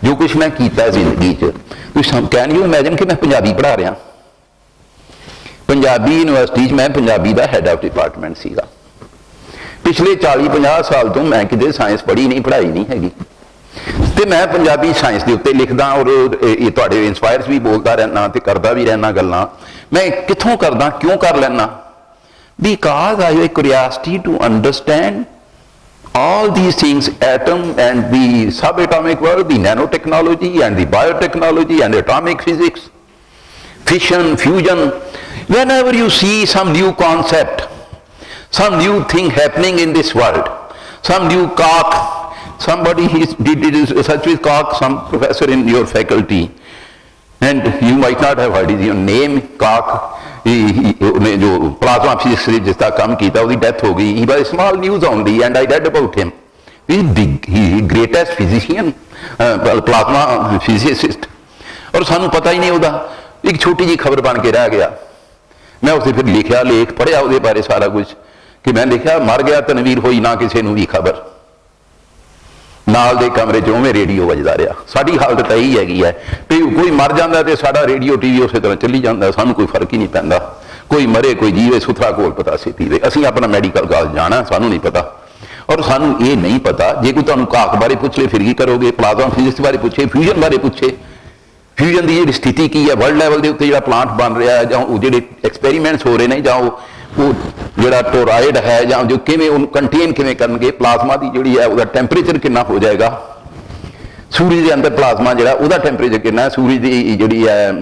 ਜੋ ਕੁਛ ਮੈਂ ਕੀਤਾ ਜ਼ਿੰਦਗੀ 'ਚ, ਤੁਸੀਂ ਕੈਨ ਯੂ ਇਮੈਜਿਨ ਕਿ ਮੈਂ ਪੰਜਾਬੀ ਪੜ੍ਹਾ ਰਿਹਾ। ਪੰਜਾਬੀ ਯੂਨੀਵਰਸਿਟੀ 'ਚ ਮੈਂ ਪੰਜਾਬੀ ਦਾ ਹੈਡ ਆਫ ਡਿਪਾਰਟਮੈਂਟ ਸੀਗਾ। ਪਿਛਲੇ 40-50 ਸਾਲ ਤੋਂ ਮੈਂ ਕਿਤੇ ਸਾਇੰਸ ਪੜ੍ਹੀ ਨਹੀਂ, ਪੜ੍ਹਾਈ ਨਹੀਂ ਹੈਗੀ, ਤੇ ਮੈਂ ਪੰਜਾਬੀ ਸਾਇੰਸ ਦੇ ਉੱਤੇ ਲਿਖਦਾ ਔਰ ਇਹ ਤੁਹਾਡੇ ਇੰਸਪਾਇਰਸ ਵੀ ਬੋਲਦਾ ਰਹਿਣਾ ਤੇ ਕਰਦਾ ਵੀ ਰਹਿਣਾ ਗੱਲਾਂ। ਮੈਂ ਕਿੱਥੋਂ ਕਰਦਾ, ਕਿਉਂ ਕਰ ਲੈਣਾ? Because I have curiosity to understand all these things, atom and the subatomic world, the nanotechnology and the biotechnology and atomic physics, fission, fusion. Whenever you see some new concept, some new thing happening in this world, some new cock, somebody did research with cock, some professor in your faculty, and you might not have heard his name, cock, ਉਹਨੇ ਜੋ plasma physics ਦੇ ਜਿਸ ਦਾ ਕੰਮ ਕੀਤਾ ਉਹਦੀ death ਹੋ ਗਈ। He was small news only and I read about him. He greatest physician, plasma physicist, ਔਰ ਸਾਨੂੰ ਪਤਾ ਹੀ ਨਹੀਂ ਉਹਦਾ। ਇੱਕ ਛੋਟੀ ਜਿਹੀ ਖਬਰ ਬਣ ਕੇ ਰਹਿ ਗਿਆ। ਮੈਂ ਉਸ 'ਤੇ ਫਿਰ ਲਿਖਿਆ, ਲੇਖ ਪੜ੍ਹਿਆ ਉਹਦੇ ਬਾਰੇ ਸਾਰਾ ਕੁਝ, ਕਿ ਮੈਂ ਲਿਖਿਆ ਮਰ ਗਿਆ ਤਨਵੀਰ ਹੋਈ ਨਾ ਕਿਸੇ ਨੂੰ ਵੀ ਖਬਰ। ਨਾਲ ਦੇ ਕਮਰੇ 'ਚ ਉਵੇਂ ਰੇਡੀਓ ਵੱਜਦਾ ਰਿਹਾ। ਸਾਡੀ ਹਾਲਤ ਤਾਂ ਇਹੀ ਹੈਗੀ ਹੈ ਵੀ ਕੋਈ ਮਰ ਜਾਂਦਾ ਤੇ ਸਾਡਾ ਰੇਡੀਓ TV ਉਸੇ ਤਰ੍ਹਾਂ ਚੱਲੀ ਜਾਂਦਾ, ਸਾਨੂੰ ਕੋਈ ਫਰਕ ਹੀ ਨਹੀਂ ਪੈਂਦਾ। ਕੋਈ ਮਰੇ ਕੋਈ ਜੀਵੇ, ਸੁਥਰਾ ਕੋਲ ਪਤਾ ਛੇਤੀ ਦੇ। ਅਸੀਂ ਆਪਣਾ ਮੈਡੀਕਲ ਕਾਲਜ ਜਾਣਾ, ਸਾਨੂੰ ਨਹੀਂ ਪਤਾ। ਔਰ ਸਾਨੂੰ ਇਹ ਨਹੀਂ ਪਤਾ, ਜੇ ਕੋਈ ਤੁਹਾਨੂੰ ਕਾਕ ਬਾਰੇ ਪੁੱਛ ਲੇ ਫਿਰ ਕੀ ਕਰੋਗੇ, ਪਲਾਜ਼ਮਾ ਫਿਜ਼ਿਕਸ ਬਾਰੇ ਪੁੱਛੇ, ਫਿਊਜ਼ਨ ਬਾਰੇ ਪੁੱਛੇ, ਫਿਊਜ਼ਨ ਦੀ ਜਿਹੜੀ ਸਥਿਤੀ ਕੀ ਹੈ ਵਰਲਡ ਲੈਵਲ ਦੇ ਉੱਤੇ, ਜਿਹੜਾ ਪਲਾਂਟ ਬਣ ਰਿਹਾ ਹੈ, ਜਾਂ ਉਹ ਜਿਹੜੇ ਐਕਸਪੈਰੀਮੈਂਟਸ ਹੋ ਰਹੇ ਨੇ, ਜਾਂ ਉਹ ਜਿਹੜਾ ਟੋਰਾਇਡ ਹੈ, ਜਾਂ ਜੋ ਕਿਵੇਂ ਉਹਨੂੰ ਕੰਟੇਨ ਕਿਵੇਂ ਕਰਨਗੇ, ਪਲਾਜ਼ਮਾ ਦੀ ਜਿਹੜੀ ਹੈ ਉਹਦਾ ਟੈਂਪਰੇਚਰ ਕਿੰਨਾ ਹੋ ਜਾਏਗਾ, ਸੂਰਜ ਦੇ ਅੰਦਰ ਪਲਾਜ਼ਮਾ ਜਿਹੜਾ ਉਹਦਾ ਟੈਂਪਰੇਚਰ ਕਿੰਨਾ ਹੈ, ਸੂਰਜ ਦੀ ਜਿਹੜੀ ਹੈ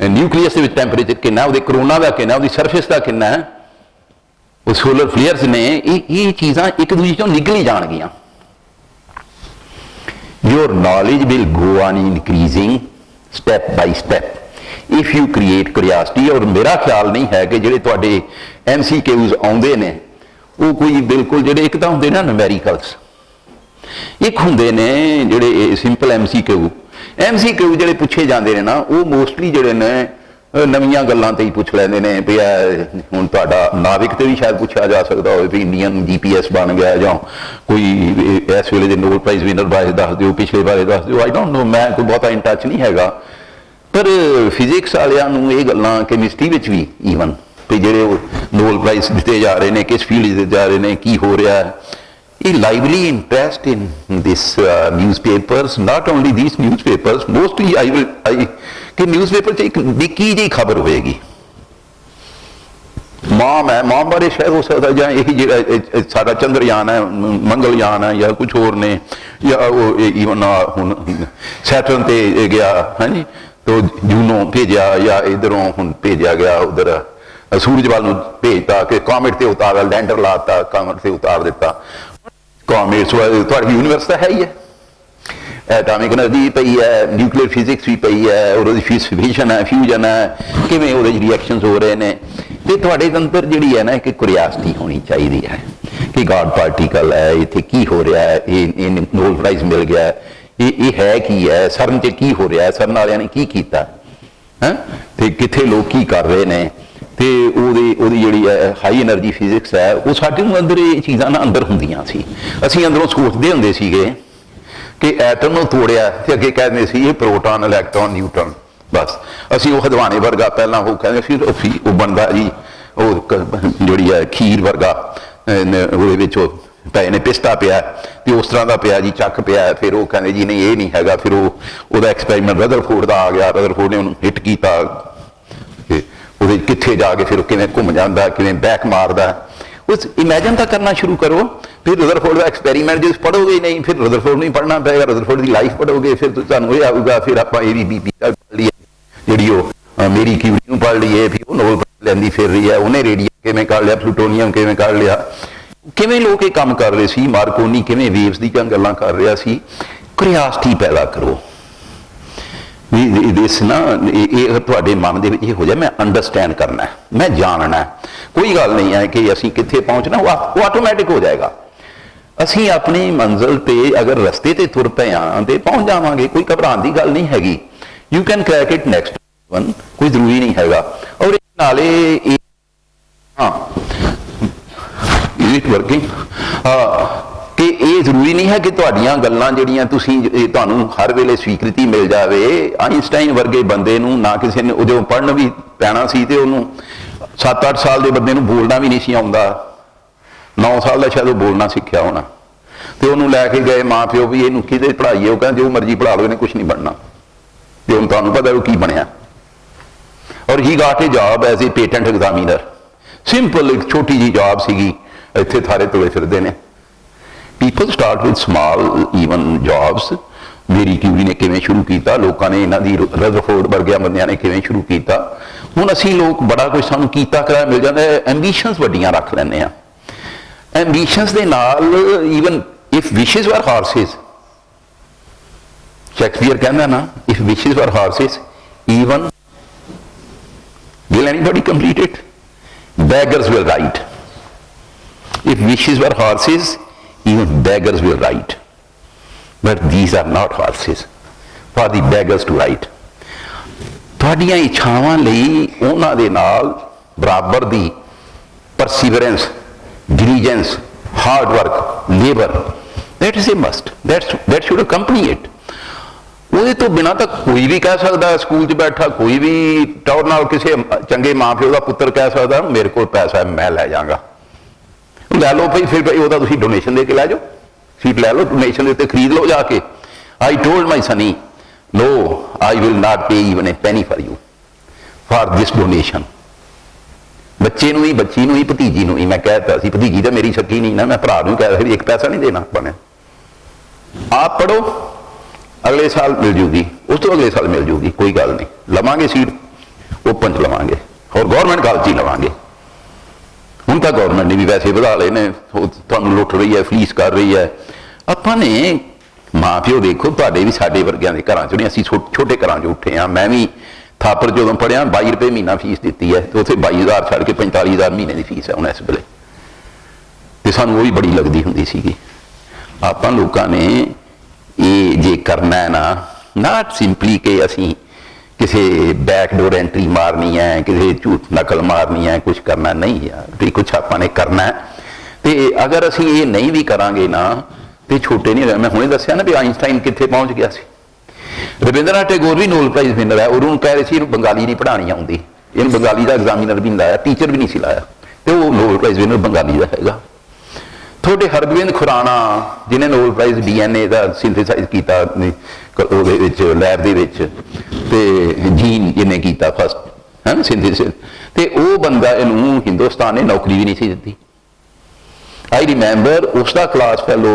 ਨਿਊਕਲੀਅਸ ਦੇ ਵਿੱਚ ਟੈਂਪਰੇਚਰ ਕਿੰਨਾ, ਉਹਦੇ ਕਰੋਨਾ ਦਾ ਕਿੰਨਾ, ਉਹਦੀ ਸਰਫੇਸ ਦਾ ਕਿੰਨਾ ਹੈ, ਉਹ ਸੋਲਰ ਫਲੇਅਰਸ ਨੇ। ਇਹ ਚੀਜ਼ਾਂ ਇੱਕ ਦੂਜੇ ਚੋਂ ਨਿਕਲ ਹੀ ਜਾਣਗੀਆਂ। Your knowledge will go on increasing step by step if you create curiosity। ਔਰ ਮੇਰਾ ਖਿਆਲ ਨਹੀਂ ਹੈ ਕਿ ਜਿਹੜੇ ਤੁਹਾਡੇ MCQs ਆਉਂਦੇ ਨੇ ਉਹ ਕੋਈ ਬਿਲਕੁਲ ਜਿਹੜੇ ਇੱਕ ਤਾਂ ਹੁੰਦੇ ਨਾ ਨੂਮੈਰੀਕਲਸ, ਇੱਕ ਹੁੰਦੇ ਨੇ ਜਿਹੜੇ ਸਿੰਪਲ MCQ ਜਿਹੜੇ ਪੁੱਛੇ ਜਾਂਦੇ ਨੇ ਨਾ, ਉਹ ਮੋਸਟਲੀ ਜਿਹੜੇ ਨੇ ਨਵੀਆਂ ਗੱਲਾਂ ਤੇ ਹੀ ਪੁੱਛ ਲੈਂਦੇ ਨੇ ਵੀ ਹੁਣ ਤੁਹਾਡਾ ਨਾਵਿਕ ਤੇ ਵੀ ਸ਼ਾਇਦ ਪੁੱਛਿਆ ਜਾ ਸਕਦਾ ਹੋਵੇ ਵੀ ਇੰਡੀਅਨ GPS ਬਣ ਗਿਆ, ਜਾਂ ਕੋਈ ਇਸ ਵੇਲੇ ਦੇ ਨੋਬਲ ਪ੍ਰਾਈਜ਼ ਵਿਨਰ ਬਾਰੇ ਦੱਸ ਦਿਓ, ਪਿਛਲੇ ਬਾਰੇ ਦੱਸ ਦਿਓ। ਆਈ ਡੋਂਟ ਨੋ, ਮੈਂ ਕੋਈ ਬਹੁਤਾ ਇਨ ਟੱਚ ਨਹੀਂ ਹੈਗਾ। ਪਰ ਫਿਜ਼ਿਕਸ ਵਾਲਿਆਂ ਨੂੰ ਇਹ ਗੱਲਾਂ, ਕੈਮਿਸਟਰੀ ਵਿੱਚ ਵੀ ਈਵਨ, ਵੀ ਜਿਹੜੇ ਨੋਬਲ ਪ੍ਰਾਈਜ਼ ਦਿੱਤੇ ਜਾ ਰਹੇ ਨੇ ਕਿਸ ਫੀਲਡ 'ਚ ਦਿੱਤੇ ਜਾ ਰਹੇ ਨੇ, ਕੀ ਹੋ ਰਿਹਾ ਹੈ, a lively interest in this newspapers, not only these newspapers, mostly कि newspaper च एक निक्की जी खबर होएगी, मां बारे शायद हो सकता, या यही जो सारा चंद्रयान है, मंगलयान है, या कुछ होर ने, या ईवन हुण सैटर्न ते गया है जी, तो जूनो भेजा, या इधरों हुण भेजा गया उधर सूरज वाल भेजता कि कॉमेट से उतार, लैंडर लाता, कॉमेट से उतार दिता। कॉमेट थोड़ी यूनिवर्स है ही है, एटॉमिक एनर्जी पई है, न्यूक्लियर फिजिक्स भी पई है, और फिशन है, फ्यूजन है, किवें उहदे रिएक्शनस हो रहे हैं। तो तुहाडे अंदर जिहड़ी है ना एक क्यूरियोसिटी होनी चाहिए है कि गॉड पार्टिकल है, इत्थे की हो रहा है, ये नोबल प्राइज मिल गया है, ये है की है, सरन च की हो रहा है, सरन वालियां ने की कीता है, ते कित्थे लोग की कर रहे हैं, ते ਉਹਦੀ ਜਿਹੜੀ ਹਾਈ એનર્ਜੀ ਫਿਜ਼ਿਕਸ ਹੈ ਉਹ ਸਾਡੇ ਨੂੰ ਅੰਦਰ ਇਹ ਚੀਜ਼ਾਂ ਨਾ ਅੰਦਰ ਹੁੰਦੀਆਂ ਸੀ। ਅਸੀਂ ਅੰਦਰੋਂ ਸੋਚਦੇ ਹੁੰਦੇ ਸੀਗੇ ਕਿ ਐਟਮ ਨੂੰ ਤੋੜਿਆ ਤੇ ਅੱਗੇ ਕਹਿੰਦੇ ਸੀ ਇਹ ਪ੍ਰੋਟਾਨ, ਇਲੈਕਟ੍ਰੋਨ, ਨਿਊਟਰਨ, ਬਸ ਅਸੀਂ ਉਹ ਹਦਵਾਣੇ ਵਰਗਾ ਪਹਿਲਾਂ ਉਹ ਕਹਿੰਦੇ ਸੀ ਉਹ ਬਣਦਾ ਜੀ, ਉਹ ਜਿਹੜੀ ਹੈ ਖੀਰ ਵਰਗਾ, ਉਹਦੇ ਵਿੱਚ ਉਹ ਪਏ ਨੇ ਪਿਸਤਾ ਪਿਆ ਤੇ ਉਸ ਤਰ੍ਹਾਂ ਦਾ ਪਿਆ ਜੀ, ਚੱਕ ਪਿਆ। ਫਿਰ ਉਹ ਕਹਿੰਦੇ ਜੀ ਨਹੀਂ ਇਹ ਨਹੀਂ ਹੈਗਾ। ਫਿਰ ਉਹਦਾ ਐਕਸਪੈਰੀਮੈਂਟ ਰਦਰਫੋਰਡ ਦਾ ਆ ਗਿਆ, ਰਦਰਫੋਰਡ ਨੇ ਉਹਨੂੰ ਹਿੱਟ ਕੀਤਾ, ਉਹਦੇ ਕਿੱਥੇ ਜਾ ਕੇ ਫਿਰ ਕਿਵੇਂ ਘੁੰਮ ਜਾਂਦਾ, ਕਿਵੇਂ ਬੈਕ ਮਾਰਦਾ, ਉਸ ਇਮੈਜਨ ਤਾਂ ਕਰਨਾ ਸ਼ੁਰੂ ਕਰੋ। ਫਿਰ ਰਦਰਫੋਰਡ ਦਾ ਐਕਸਪੈਰੀਮੈਂਟ ਜੇ ਪੜ੍ਹੋਗੇ ਹੀ ਨਹੀਂ, ਫਿਰ ਰਦਰਫੋਰਡ ਨੂੰ ਹੀ ਪੜ੍ਹਨਾ ਪਏਗਾ, ਰਦਰਫੋਰਡ ਦੀ ਲਾਈਫ ਪੜ੍ਹੋਗੇ, ਫਿਰ ਤੁਹਾਨੂੰ ਇਹ ਆਊਗਾ। ਫਿਰ ਆਪਾਂ ABB ਪੜ੍ਹ ਲਈਏ, ਜਿਹੜੀ ਉਹ ਮੇਰੀ ਕਿਊਰੀ ਨੂੰ ਪੜ੍ਹ ਲਈਏ, ਫਿਰ ਉਹ ਨੋਬਲ ਪ੍ਰਾਈਜ਼ ਲੈਂਦੀ ਫਿਰ ਰਹੀ ਹੈ, ਉਹਨੇ ਰੇਡੀਅਮ ਕਿਵੇਂ ਕੱਢ ਲਿਆ, ਪਲੂਟੋਨੀਅਮ ਕਿਵੇਂ ਕੱਢ ਲਿਆ, ਕਿਵੇਂ ਲੋਕ ਇਹ ਕੰਮ ਕਰ ਰਹੇ ਸੀ, ਮਾਰਕੋਨੀ ਕਿਵੇਂ ਵੇਵਸ ਦੀਆਂ ਗੱਲਾਂ ਕਰ ਰਿਹਾ ਸੀ। ਕਿਉਰਿਓਸਿਟੀ ਪੈਦਾ ਕਰੋ। ਇਸ ਨਾ ਇਹ ਤੁਹਾਡੇ ਮਨ ਦੇ ਵਿੱਚ ਇਹ ਹੋ ਜਾਏ ਮੈਂ ਅੰਡਰਸਟੈਂਡ ਕਰਨਾ, ਮੈਂ ਜਾਣਨਾ। ਕੋਈ ਗੱਲ ਨਹੀਂ ਹੈ ਕਿ ਅਸੀਂ ਕਿੱਥੇ ਪਹੁੰਚਣਾ, ਉਹ ਆਟੋਮੈਟਿਕ ਹੋ ਜਾਏਗਾ। ਅਸੀਂ ਆਪਣੀ ਮੰਜ਼ਿਲ ਤੇ ਅਗਰ ਰਸਤੇ ਤੇ ਤੁਰ ਪਏ ਹਾਂ ਤੇ ਪਹੁੰਚ ਜਾਵਾਂਗੇ, ਕੋਈ ਘਬਰਾਉਣ ਦੀ ਗੱਲ ਨਹੀਂ ਹੈਗੀ। You can crack it next one, ਕੋਈ ਜ਼ਰੂਰੀ ਨਹੀਂ ਹੈਗਾ। ਔਰ ਨਾਲੇ ਹਾਂ ਇਟ ਵਰਕਿੰਗ ਕਿ ਇਹ ਜ਼ਰੂਰੀ ਨਹੀਂ ਹੈ ਕਿ ਤੁਹਾਡੀਆਂ ਗੱਲਾਂ ਜਿਹੜੀਆਂ ਤੁਹਾਨੂੰ ਹਰ ਵੇਲੇ ਸਵੀਕ੍ਰਿਤੀ ਮਿਲ ਜਾਵੇ। ਆਇਨਸਟਾਈਨ ਵਰਗੇ ਬੰਦੇ ਨੂੰ ਨਾ ਕਿਸੇ ਨੇ ਉਦੋਂ ਪੜ੍ਹਨ ਵੀ ਪੈਣਾ ਸੀ, ਤੇ ਉਹਨੂੰ 7-8 ਸਾਲ ਦੇ ਬੰਦੇ ਨੂੰ ਬੋਲਣਾ ਵੀ ਨਹੀਂ ਸੀ ਆਉਂਦਾ, 9 ਸਾਲ ਦਾ ਸ਼ਾਇਦ ਉਹ ਬੋਲਣਾ ਸਿੱਖਿਆ ਹੋਣਾ, ਤੇ ਉਹਨੂੰ ਲੈ ਕੇ ਗਏ ਮਾਂ ਪਿਓ ਵੀ ਇਹਨੂੰ ਕਿਤੇ ਪੜ੍ਹਾਈਏ। ਉਹ ਕਹਿੰਦੇ ਜੋ ਮਰਜ਼ੀ ਪੜ੍ਹਾ ਲਓ, ਇਹਨੇ ਕੁਛ ਨਹੀਂ ਬਣਨਾ। ਤੇ ਹੁਣ ਤੁਹਾਨੂੰ ਪਤਾ ਉਹ ਕੀ ਬਣਿਆ। ਔਰ he got a job as a patent examiner, simple ਇੱਕ ਛੋਟੀ ਜਿਹੀ ਜੌਬ ਸੀਗੀ, ਇੱਥੇ ਥਾਰੇ ਤੁਰੇ ਫਿਰਦੇ ਨੇ। People start with small even jobs। ਮੇਰੀ ਕਿਊਰੀ ਨੇ ਕਿਵੇਂ ਸ਼ੁਰੂ ਕੀਤਾ, ਲੋਕਾਂ ਨੇ ਇਹਨਾਂ ਦੀ ਰਦਰਫੋਰਡ ਵਰਗਿਆਂ ਬੰਦਿਆਂ ਨੇ ਕਿਵੇਂ ਸ਼ੁਰੂ ਕੀਤਾ। ਹੁਣ ਅਸੀਂ ਲੋਕ ਬੜਾ ਕੁਝ ਸਾਨੂੰ ਕੀਤਾ ਕਰਾਇਆ ਮਿਲ ਜਾਂਦਾ, ਐਂਬੀਸ਼ਨਸ ਵੱਡੀਆਂ ਰੱਖ ਲੈਂਦੇ ਹਾਂ। ਐਂਬੀਸ਼ਨਸ ਦੇ ਨਾਲ ਈਵਨ ਇਫ ਵਿਸ਼ੇਸ ਵਰ ਹਾਰਸਿਸ, ਸ਼ੇਕਸਪੀਅਰ ਕਹਿੰਦਾ ਨਾ ਇਫ ਵਿਸ਼ੇਸ ਵਰ ਹਾਰਸਿਸ even will anybody complete it? Beggars will ride. If wishes were horses, even beggars will ride. But these are not horses for the beggars to ride. ਤੁਹਾਡੀਆਂ ਇੱਛਾਵਾਂ ਲਈ ਉਹਨਾਂ ਦੇ ਨਾਲ ਬਰਾਬਰ ਦੀ perseverance, diligence, hard work, labor, that is a must. That should accompany it. ਉਹਦੇ ਤੋਂ ਬਿਨਾਂ ਤਾਂ ਕੋਈ ਵੀ ਕਹਿ ਸਕਦਾ, ਸਕੂਲ 'ਚ ਬੈਠਾ ਕੋਈ ਵੀ ਟੌਰ ਨਾਲ ਕਿਸੇ ਚੰਗੇ ਮਾਂ ਪਿਓ ਦਾ ਪੁੱਤਰ ਕਹਿ ਸਕਦਾ ਮੇਰੇ ਕੋਲ ਪੈਸਾ ਹੈ ਮੈਂ ਲੈ ਜਾਵਾਂਗਾ। ਲੈ ਲਓ ਭਾਈ, ਫਿਰ ਭਾਈ ਉਹਦਾ ਤੁਸੀਂ ਡੋਨੇਸ਼ਨ ਦੇ ਕੇ ਲੈ ਜਾਓ, ਸੀਟ ਲੈ ਲਓ, ਡੋਨੇਸ਼ਨ ਦੇ ਉੱਤੇ ਖਰੀਦ ਲਓ ਜਾ ਕੇ। I told my sonny no I will not pay even a penny for you for this donation. ਬੱਚੇ ਨੂੰ ਹੀ, ਬੱਚੀ ਨੂੰ ਹੀ, ਭਤੀਜੀ ਨੂੰ ਹੀ ਮੈਂ ਕਹਿ ਦਿੱਤਾ ਸੀ। ਭਤੀਜੀ ਤਾਂ ਮੇਰੀ ਸੱਕੀ ਨਹੀਂ ਨਾ, ਮੈਂ ਭਰਾ ਨੂੰ ਕਹਿ ਰਿਹਾ ਇੱਕ ਪੈਸਾ ਨਹੀਂ ਦੇਣਾ ਆਪਾਂ ਨੇ। ਆਪ ਪੜ੍ਹੋ, ਅਗਲੇ ਸਾਲ ਮਿਲ ਜੂਗੀ, ਉਸ ਤੋਂ ਅਗਲੇ ਸਾਲ ਮਿਲ ਜੂਗੀ, ਕੋਈ ਗੱਲ ਨਹੀਂ। ਲਵਾਂਗੇ ਸੀਟ ਓਪਨ 'ਚ ਲਵਾਂਗੇ, ਔਰ ਗੌਰਮੈਂਟ ਕਾਲਜ ਹੀ ਲਵਾਂਗੇ। ਹੁਣ ਤਾਂ ਗੌਰਮੈਂਟ ਨੇ ਵੀ ਵੈਸੇ ਵਧਾ ਲਏ ਨੇ, ਤੁਹਾਨੂੰ ਲੁੱਟ ਰਹੀ ਹੈ, ਫਲੀਸ ਕਰ ਰਹੀ ਹੈ। ਆਪਾਂ ਨੇ ਮਾਂ ਪਿਓ ਦੇਖੋ, ਤੁਹਾਡੇ ਵੀ ਸਾਡੇ ਵਰਗਿਆਂ ਦੇ ਘਰਾਂ 'ਚ ਨਹੀਂ, ਅਸੀਂ ਛੋਟੇ ਘਰਾਂ 'ਚ ਉੱਠੇ ਹਾਂ। ਮੈਂ ਵੀ ਥਾਪਰ ਜਦੋਂ ਪੜ੍ਹਿਆ 22 ਰੁਪਏ ਮਹੀਨਾ ਫੀਸ ਦਿੱਤੀ ਹੈ, ਤੇ ਉੱਥੇ 22,000 ਛੱਡ ਕੇ 45,000 ਮਹੀਨੇ ਦੀ ਫੀਸ ਹੈ ਹੁਣ ਇਸ ਵੇਲੇ। ਤੇ ਸਾਨੂੰ ਉਹ ਵੀ ਬੜੀ ਲੱਗਦੀ ਹੁੰਦੀ ਸੀਗੀ। ਆਪਾਂ ਲੋਕਾਂ ਨੇ ਇਹ ਜੇ ਕਰਨਾ ਹੈ ਨਾ, ਨਾਟ ਸਿੰਪਲੀ ਕਿ ਅਸੀਂ ਕਿਸੇ ਬੈਕਡੋਰ ਐਂਟਰੀ ਮਾਰਨੀ ਹੈ, ਕਿਸੇ ਝੂਠ ਨਕਲ ਮਾਰਨੀ ਹੈ, ਕੁਝ ਕਰਨਾ ਨਹੀਂ ਯਾਰ, ਵੀ ਕੁਛ ਆਪਾਂ ਨੇ ਕਰਨਾ ਹੈ। ਤੇ ਅਗਰ ਅਸੀਂ ਇਹ ਨਹੀਂ ਵੀ ਕਰਾਂਗੇ ਨਾ ਤੇ ਛੋਟੇ ਨਹੀਂ ਹੋਇਆ। ਮੈਂ ਹੁਣੇ ਦੱਸਿਆ ਨਾ ਵੀ ਆਇਨਸਟਾਈਨ ਕਿੱਥੇ ਪਹੁੰਚ ਗਿਆ ਸੀ। ਰਵਿੰਦਰਨਾਥ ਟੈਗੋਰ ਵੀ ਨੋਬਲ ਪ੍ਰਾਈਜ਼ ਵਿਨਰ ਹੈ। ਉਹਨੂੰ ਕਹਿ ਰਹੇ ਸੀ ਇਹਨੂੰ ਬੰਗਾਲੀ ਨਹੀਂ ਪੜ੍ਹਾਉਣੀ ਆਉਂਦੀ, ਇਹਨੂੰ ਬੰਗਾਲੀ ਦਾ ਐਗਜ਼ਾਮੀਨਰ ਵੀ ਨਹੀਂ ਲਾਇਆ, ਟੀਚਰ ਵੀ ਨਹੀਂ ਸੀ ਲਾਇਆ, ਤੇ ਉਹ ਨੋਬਲ ਪ੍ਰਾਈਜ਼ ਵਿਨਰ ਬੰਗਾਲੀ ਦਾ ਹੈਗਾ। ਤੁਹਾਡੇ ਹਰਗੋਬਿੰਦ ਖੁਰਾਣਾ ਜਿਹਨੇ ਨੋਬਲ ਪ੍ਰਾਈਜ਼ DNA ਦਾ ਸਿੰਥੇਸਾਈਜ਼ ਕੀਤਾ ਉਹਦੇ ਵਿੱਚ ਲੈਬ ਦੇ ਵਿੱਚ, ਤੇ ਜੀਨ ਇਹਨੇ ਕੀਤਾ ਫਸਟ ਹੈ ਨਾ ਸਿੰਥੇਸਿਸ, ਤੇ ਉਹ ਬੰਦਾ ਇਹਨੂੰ ਹਿੰਦੁਸਤਾਨ ਨੇ ਨੌਕਰੀ ਵੀ ਨਹੀਂ ਸੀ ਦਿੱਤੀ। ਆਈ ਰਿਮੈਂਬਰ ਉਸ ਦਾ ਕਲਾਸ ਫੈਲੋ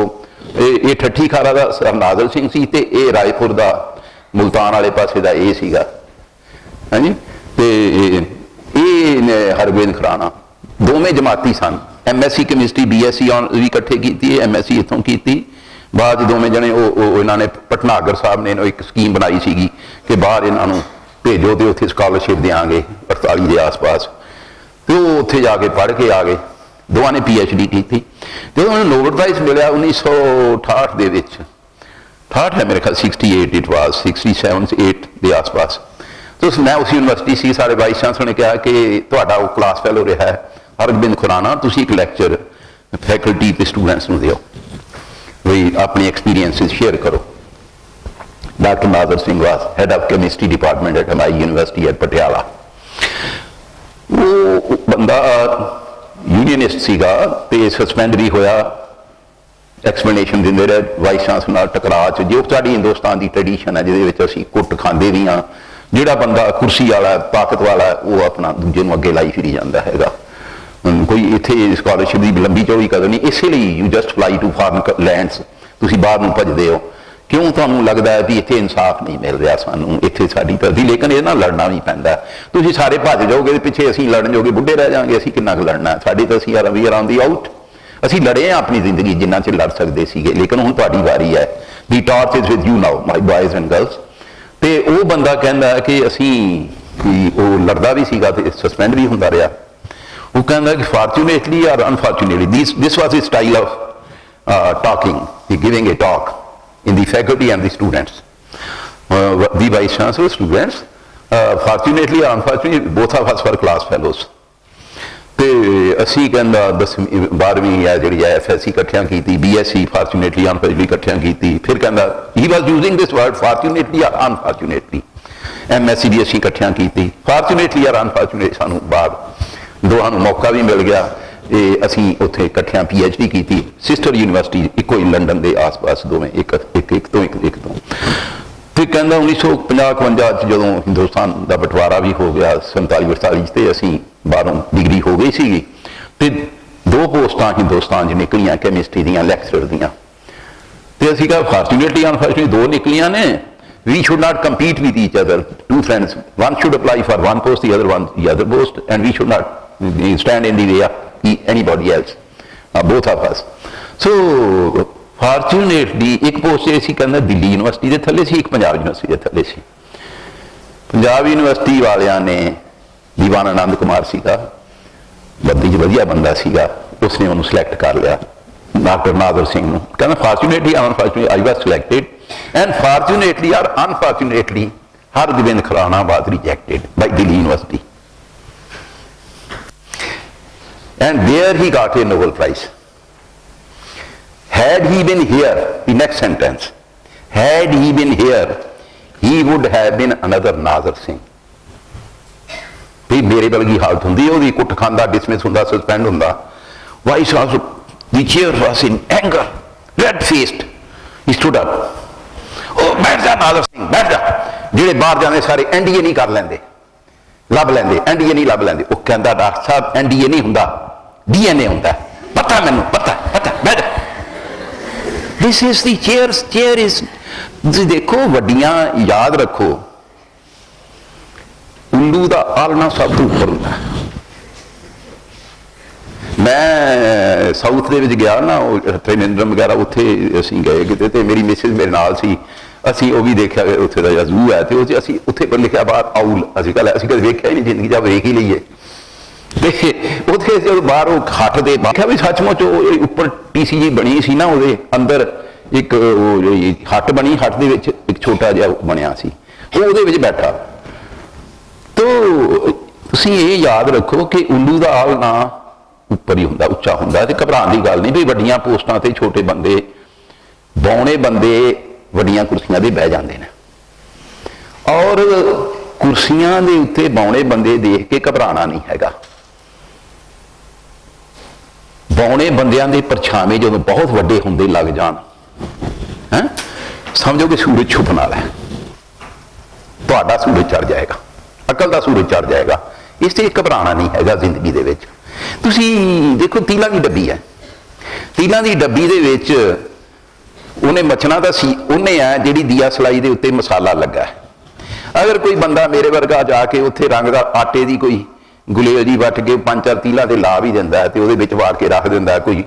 ਇਹ ਠੱਠੀ ਖਾਰਾ ਦਾ ਸਰ ਨਾਜ਼ਰ ਸਿੰਘ ਸੀ, ਤੇ ਇਹ ਰਾਏਪੁਰ ਦਾ ਮੁਲਤਾਨ ਵਾਲੇ ਪਾਸੇ ਦਾ ਇਹ ਸੀਗਾ, ਹਾਂਜੀ। ਤੇ ਇਹ ਹਰਗੋਬਿੰਦ ਖੁਰਾਣਾ ਦੋਵੇਂ ਜਮਾਤੀ ਸਨ। MSc ਕੈਮਿਸਟਰੀ BSc ਵੀ ਇਕੱਠੇ ਕੀਤੀ, MSc ਇੱਥੋਂ ਕੀਤੀ। ਬਾਅਦ ਦੋਵੇਂ ਜਣੇ ਉਹ ਇਹਨਾਂ ਨੇ ਭਟਨਾਗਰ ਸਾਹਿਬ ਨੇ ਇੱਕ ਸਕੀਮ ਬਣਾਈ ਸੀਗੀ ਕਿ ਬਾਹਰ ਇਹਨਾਂ ਨੂੰ ਭੇਜੋ ਤੇ ਉੱਥੇ ਸਕਾਲਰਸ਼ਿਪ ਦੇਵਾਂਗੇ 48 ਦੇ ਆਸ-ਪਾਸ, ਤੇ ਉਹ ਉੱਥੇ ਜਾ ਕੇ ਪੜ੍ਹ ਕੇ ਆ ਗਏ। ਦੋਵਾਂ ਨੇ PhD ਕੀਤੀ। ਜਦੋਂ ਉਹਨੂੰ ਨੋਬਲ ਪ੍ਰਾਈਜ਼ ਮਿਲਿਆ 1968 ਦੇ ਵਿੱਚ, 68 ਹੈ ਮੇਰੇ ਖਿਆਲ, 68 ਇਟ ਵਾਜ਼ 67-8 ਦੇ ਆਸ-ਪਾਸ। ਤੇ ਮੈਂ ਉਸ ਯੂਨੀਵਰਸਿਟੀ ਸੀ, ਸਾਡੇ ਵਾਈਸ ਚਾਂਸਲਰ ਨੇ ਕਿਹਾ ਕਿ ਤੁਹਾਡਾ ਉਹ ਕਲਾਸ ਫੈਲੋ ਰਿਹਾ ਹੈ ਹਰਗੋਬਿੰਦ ਖੁਰਾਣਾ, ਤੁਸੀਂ ਇੱਕ ਲੈਕਚਰ ਫੈਕਲਟੀ ਤੇ ਸਟੂਡੈਂਟਸ ਨੂੰ ਦਿਓ, ਵੀ ਆਪਣੀ ਐਕਸਪੀਰੀਅੰਸਿਸ ਸ਼ੇਅਰ ਕਰੋ। Doctor Nazar Singh was head of chemistry department at ਹਮਾਈ ਯੂਨੀਵਰਸਿਟੀ ਐਟ ਪਟਿਆਲਾ। ਉਹ ਬੰਦਾ ਯੂਨੀਅਨਿਸਟ ਸੀਗਾ ਤੇ ਸਸਪੈਂਡ ਵੀ ਹੋਇਆ। ਐਕਸਪਲੇਨੇਸ਼ਨ ਦਿੰਦੇ ਰਹੇ ਵਾਈਸ ਚਾਂਸਲਰ ਨਾਲ ਟਕਰਾਅ 'ਚ, ਜੋ ਸਾਡੀ ਹਿੰਦੁਸਤਾਨ ਦੀ ਟ੍ਰੈਡੀਸ਼ਨ ਹੈ ਜਿਹਦੇ ਵਿੱਚ ਅਸੀਂ ਕੁੱਟ ਖਾਂਦੇ ਵੀ ਹਾਂ। ਜਿਹੜਾ ਬੰਦਾ ਕੁਰਸੀ ਵਾਲਾ ਤਾਕਤ ਵਾਲਾ ਉਹ ਆਪਣਾ ਦੂਜੇ ਨੂੰ ਅੱਗੇ ਲਾਈ ਫਿਰੀ ਜਾਂਦਾ ਹੈਗਾ। ਕੋਈ ਇੱਥੇ ਸਕਾਲਰਸ਼ਿਪ ਦੀ ਲੰਬੀ ਚੌੜੀ ਕਦਰ ਨਹੀਂ। ਇਸੇ ਲਈ you just fly to foreign lands, ਤੁਸੀਂ ਬਾਹਰ ਨੂੰ ਭੱਜਦੇ ਹੋ ਕਿਉਂ? ਤੁਹਾਨੂੰ ਲੱਗਦਾ ਹੈ ਵੀ ਇੱਥੇ ਇਨਸਾਫ ਨਹੀਂ ਮਿਲ ਰਿਹਾ ਸਾਨੂੰ, ਇੱਥੇ ਸਾਡੀ ਤਰਦੀ। ਲੇਕਿਨ ਇਹਦੇ ਨਾਲ ਲੜਨਾ ਵੀ ਪੈਂਦਾ। ਤੁਸੀਂ ਸਾਰੇ ਭੱਜ ਜਾਓਗੇ, ਪਿੱਛੇ ਅਸੀਂ ਲੜਨ ਜੋਗੇ ਬੁੱਢੇ ਰਹਿ ਜਾਵਾਂਗੇ। ਅਸੀਂ ਕਿੰਨਾ ਕੁ ਲੜਨਾ? ਸਾਡੀ ਤਾਂ ਅਸੀਂ ਵੀ ਅਰਾਊਂਡ ਦੀ ਆਊਟ। ਅਸੀਂ ਲੜੇ ਹਾਂ ਆਪਣੀ ਜ਼ਿੰਦਗੀ ਜਿੰਨਾ ਚਿਰ ਲੜ ਸਕਦੇ ਸੀਗੇ, ਲੇਕਿਨ ਹੁਣ ਤੁਹਾਡੀ ਵਾਰੀ ਹੈ। ਦੀ torch is with you now my ਬॉयਜ਼ and girls. ਤੇ ਉਹ ਬੰਦਾ ਕਹਿੰਦਾ ਕਿ ਅਸੀਂ, ਉਹ ਲੜਦਾ ਵੀ ਸੀਗਾ ਤੇ ਸਸਪੈਂਡ ਵੀ ਹੁੰਦਾ ਰਿਹਾ। ਉਹ ਕਹਿੰਦਾ ਕਿ fortunately or unfortunately this was his style of talking, giving a talk in the faculty and the students, the vice chancellor, students, fortunately or unfortunately both of us were class fellows। ਤੇ ਅਸੀਂ ਕਹਿੰਦਾ 10ਵੀਂ 12ਵੀਂ ਆ ਜਿਹੜੀ ਹੈ FSc ਇਕੱਠਿਆਂ ਕੀਤੀ, BSc fortunately unfortunately ਇਕੱਠਿਆਂ ਕੀਤੀ। ਫਿਰ ਕਹਿੰਦਾ he was using this word fortunately or unfortunately। MSc ਵੀ ਅਸੀਂ ਇਕੱਠਿਆਂ ਕੀਤੀ, fortunately or unfortunately ਸਾਨੂੰ ਬਾਅਦ ਦੋਹਾਂ ਨੂੰ ਮੌਕਾ ਵੀ ਮਿਲ ਗਿਆ। ਅਸੀਂ ਉੱਥੇ ਇਕੱਠਿਆਂ PhD ਕੀਤੀ, ਸਿਸਟਰ ਯੂਨੀਵਰਸਿਟੀ ਇੱਕੋ ਹੀ ਲੰਡਨ ਦੇ ਆਸ-ਪਾਸ ਦੋਵੇਂ, ਇੱਕ ਤੋਂ। ਤੇ ਕਹਿੰਦਾ 1950-51 'ਚ ਜਦੋਂ ਹਿੰਦੁਸਤਾਨ ਦਾ ਬਟਵਾਰਾ ਵੀ ਹੋ ਗਿਆ 47-48 'ਤੇ ਅਸੀਂ ਬਾਹਰੋਂ ਡਿਗਰੀ ਹੋ ਗਈ ਸੀਗੀ, ਤੇ 2 ਪੋਸਟਾਂ ਹਿੰਦੁਸਤਾਨ 'ਚ ਨਿਕਲੀਆਂ ਕੈਮਿਸਟਰੀ ਦੀਆਂ, ਲੈਕਚਰਰ ਦੀਆਂ। ਤੇ ਅਸੀਂ ਕਿਹਾ ਫਾਰਚੂਨੇਟਲੀ ਅਨਫਾਰਚੂਨੇਟਲੀ 2 ਨਿਕਲੀਆਂ ਨੇ, we should not compete with each other, 2 friends, one should apply for one post, the other one the other post, and we should not stand in the way of anybody else, both of us। So fortunately ਇੱਕ post ਸੀ ਕਹਿੰਦਾ Delhi university ਦੇ ਥੱਲੇ ਸੀ, ਇੱਕ Punjab university ਦੇ ਥੱਲੇ ਸੀ। Punjab university ਵਾਲਿਆਂ ਨੇ ਦੀਵਾਨ ਆਨੰਦ ਕੁਮਾਰ ਸੀਗਾ, ਬੱਦੀ 'ਚ ਵਧੀਆ ਬੰਦਾ ਸੀਗਾ, ਉਸਨੇ ਉਹਨੂੰ ਸਿਲੈਕਟ ਕਰ ਲਿਆ, ਡਾਕਟਰ ਨਾਜ਼ਰ ਸਿੰਘ ਨੂੰ। ਕਹਿੰਦਾ ਫਾਰਚੂਨੇਟਲੀ ਅਨਫਾਰਚੂਨੇਟਲੀ ਆਈ ਵਾਸ selected, and fortunately or unfortunately Hargobind Khurana was rejected by Delhi university, and there he got a Nobel Prize। Had he been here, the next sentence, had he been here, he would have been another Nazar Singh। ਵੀ ਮੇਰੇ ਵਰਗੀ ਹਾਲਤ ਹੁੰਦੀ, ਉਹਦੀ ਕੁੱਟ ਖਾਂਦਾ, dismiss ਹੁੰਦਾ, suspend ਹੁੰਦਾ। Vice chancellor ਦੀ chair ਵਾਸ ਇਨ anger, red faced, ਹੀ stood up. ਉਹ ਬੈਠ ਜਾ ਨਾਜ਼ਰ ਸਿੰਘ, ਬੈਠ ਜਾ। ਜਿਹੜੇ ਬਾਹਰ ਜਾਂਦੇ ਸਾਰੇ NDA ਨਹੀਂ ਕਰ ਲੈਂਦੇ, ਲੱਭ ਲੈਂਦੇ, NDA ਨਹੀਂ ਲੱਭ ਲੈਂਦੇ। ਉਹ ਕਹਿੰਦਾ ਡਾਕਟਰ ਸਾਹਿਬ NDA ਨਹੀਂ ਹੁੰਦਾ, DNA ਹੁੰਦਾ, ਪਤਾ ਮੈਨੂੰ, ਪਤਾ ਬੈਠ। This is the chair is. ਤੁਸੀਂ ਦੇਖੋ ਵੱਡੀਆਂ ਯਾਦ ਰੱਖੋ, ਉੱਲੂ ਦਾ ਆਲਣਾ ਸਭ ਤੋਂ ਉੱਪਰ ਹੁੰਦਾ। ਮੈਂ ਸਾਊਥ ਦੇ ਵਿੱਚ ਗਿਆ ਨਾ, ਉਹ ਟ੍ਰਿਨਿਡਮ ਵਗੈਰਾ, ਉੱਥੇ ਅਸੀਂ ਗਏ ਕਿਤੇ, ਤੇ ਮੇਰੀ ਮਿਸਿਸ ਮੇਰੇ ਨਾਲ ਸੀ। ਅਸੀਂ ਉਹ ਵੀ ਦੇਖਿਆ ਉੱਥੇ ਦਾ ਜ਼ੂ ਹੈ, ਤੇ ਉਹ ਅਸੀਂ ਉੱਥੇ ਪਰ ਲਿਖਿਆ ਬਾਹਰ ਆਊਲ। ਅਸੀਂ ਕਦੇ ਵੇਖਿਆ ਹੀ ਨਹੀਂ ਜ਼ਿੰਦਗੀ 'ਚ, ਵੇਖ ਹੀ ਲਈਏ। ਤੇ ਉੱਥੇ ਜਦੋਂ ਬਾਹਰ ਉਹ ਹੱਟ ਦੇ ਦੇਖਿਆ ਵੀ ਸੱਚਮੁੱਚ ਉਹ ਉੱਪਰ ਟੀਸੀ ਜੀ ਬਣੀ ਸੀ ਨਾ, ਉਹਦੇ ਅੰਦਰ ਇੱਕ ਉਹ ਜਿਹੜੀ ਹੱਟ ਬਣੀ, ਹੱਟ ਦੇ ਵਿੱਚ ਇੱਕ ਛੋਟਾ ਜਿਹਾ ਬਣਿਆ ਸੀ, ਉਹ ਉਹਦੇ ਵਿੱਚ ਬੈਠਾ। ਤੋ ਤੁਸੀਂ ਇਹ ਯਾਦ ਰੱਖੋ ਕਿ ਉੱਲੂ ਦਾ ਆਲ ਨਾ ਉੱਪਰ ਹੀ ਹੁੰਦਾ, ਉੱਚਾ ਹੁੰਦਾ, ਤੇ ਘਬਰਾਉਣ ਦੀ ਗੱਲ ਨਹੀਂ ਵੀ ਵੱਡੀਆਂ ਪੋਸਟਾਂ ਤੇ ਛੋਟੇ ਬੰਦੇ, ਬੌਣੇ ਬੰਦੇ ਵੱਡੀਆਂ ਕੁਰਸੀਆਂ ਤੇ ਬਹਿ ਜਾਂਦੇ ਨੇ, ਔਰ ਕੁਰਸੀਆਂ ਦੇ ਉੱਤੇ ਬੌਣੇ ਬੰਦੇ ਦੇਖ ਕੇ ਘਬਰਾਉਣਾ ਨਹੀਂ ਹੈਗਾ। ਬੌਣੇ ਬੰਦਿਆਂ ਦੇ ਪਰਛਾਵੇਂ ਜਦੋਂ ਬਹੁਤ ਵੱਡੇ ਹੁੰਦੇ ਲੱਗ ਜਾਣ, ਹੈਂ, ਸਮਝੋ ਕਿ ਸੂਰਜ ਛੁਪਣ ਵਾਲਾ ਹੈ, ਤੁਹਾਡਾ ਸੂਰਜ ਚੜ ਜਾਏਗਾ, ਅਕਲ ਦਾ ਸੂਰਜ ਚੜ ਜਾਏਗਾ। ਇਸ ਤੇ ਘਬਰਾਉਣਾ ਨਹੀਂ ਹੈਗਾ ਜ਼ਿੰਦਗੀ ਦੇ ਵਿੱਚ। ਤੁਸੀਂ ਦੇਖੋ ਤੀਲਾਂ ਦੀ ਡੱਬੀ ਹੈ, ਤੀਲਾਂ ਦੀ ਡੱਬੀ ਦੇ ਵਿੱਚ ਉਹਨੇ ਮੱਛਣਾ ਤਾਂ ਸੀ, ਉਹਨੇ ਆ ਜਿਹੜੀ ਦੀਆ ਸਲਾਈ ਦੇ ਉੱਤੇ ਮਸਾਲਾ ਲੱਗਾ ਹੈ। ਅਗਰ ਕੋਈ ਬੰਦਾ ਮੇਰੇ ਵਰਗਾ ਜਾ ਕੇ ਉੱਥੇ ਰੰਗ ਦਾ ਆਟੇ ਦੀ ਕੋਈ ਗੁਲੇਲ ਜੀ ਵੱਟ ਕੇ 5-4 ਤੀਲਾਂ ਤੇ ਲਾ ਵੀ ਦਿੰਦਾ ਤੇ ਉਹਦੇ ਵਿੱਚ ਵਾੜ ਕੇ ਰੱਖ ਦਿੰਦਾ, ਕੋਈ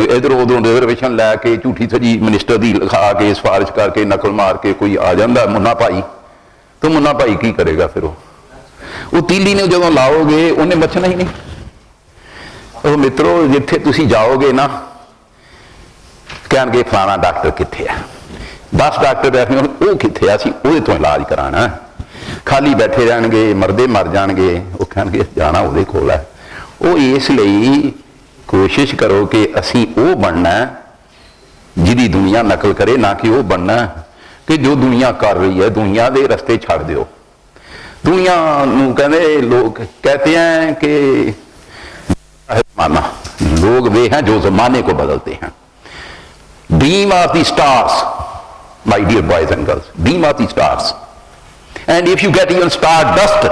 ਇਧਰੋਂ ਉਧਰੋਂ ਰਿਜ਼ਰਵੇਸ਼ਨ ਲੈ ਕੇ ਝੂਠੀ ਸਜੀ ਮਿਨਿਸਟਰ ਦੀ ਲਿਖਾ ਕੇ ਸਿਫਾਰਿਸ਼ ਕਰਕੇ ਨਕਲ ਮਾਰ ਕੇ ਕੋਈ ਆ ਜਾਂਦਾ ਮੁੰਨਾ ਭਾਈ, ਤਾਂ ਮੁੰਨਾ ਭਾਈ ਕੀ ਕਰੇਗਾ ਫਿਰ? ਉਹ ਤੀਲੀ ਨੇ ਜਦੋਂ ਲਾਓਗੇ ਉਹਨੇ ਮੱਛਣਾ ਹੀ ਨਹੀਂ। ਉਹ ਮਿੱਤਰੋ, ਜਿੱਥੇ ਤੁਸੀਂ ਜਾਓਗੇ ਨਾ ਕਹਿਣਗੇ ਫਲਾਣਾ ਡਾਕਟਰ ਕਿੱਥੇ ਆ, 10 ਡਾਕਟਰ ਬੈਠੇ ਹੋਣ, ਉਹ ਕਿੱਥੇ ਆ, ਅਸੀਂ ਉਹਦੇ ਤੋਂ ਇਲਾਜ ਕਰਾਣਾ। ਖਾਲੀ ਬੈਠੇ ਰਹਿਣਗੇ, ਮਰਦੇ ਮਰ ਜਾਣਗੇ, ਉਹ ਕਹਿਣਗੇ ਜਾਣਾ ਉਹਦੇ ਕੋਲ ਹੈ। ਉਹ ਇਸ ਲਈ ਕੋਸ਼ਿਸ਼ ਕਰੋ ਕਿ ਅਸੀਂ ਉਹ ਬਣਨਾ ਜਿਹਦੀ ਦੁਨੀਆ ਨਕਲ ਕਰੇ, ਨਾ ਕਿ ਉਹ ਬਣਨਾ ਕਿ ਜੋ ਦੁਨੀਆ ਕਰ ਰਹੀ ਹੈ। ਦੁਨੀਆ ਦੇ ਰਸਤੇ ਛੱਡ ਦਿਓ। ਦੁਨੀਆ ਨੂੰ ਕਹਿੰਦੇ ਲੋग कहते हैं कि जमाना, लोग वे हैं जो जमाने को बदलते हैं। Dream of the stars, my dear boys and girls, dream of the stars, and if you get even star dust,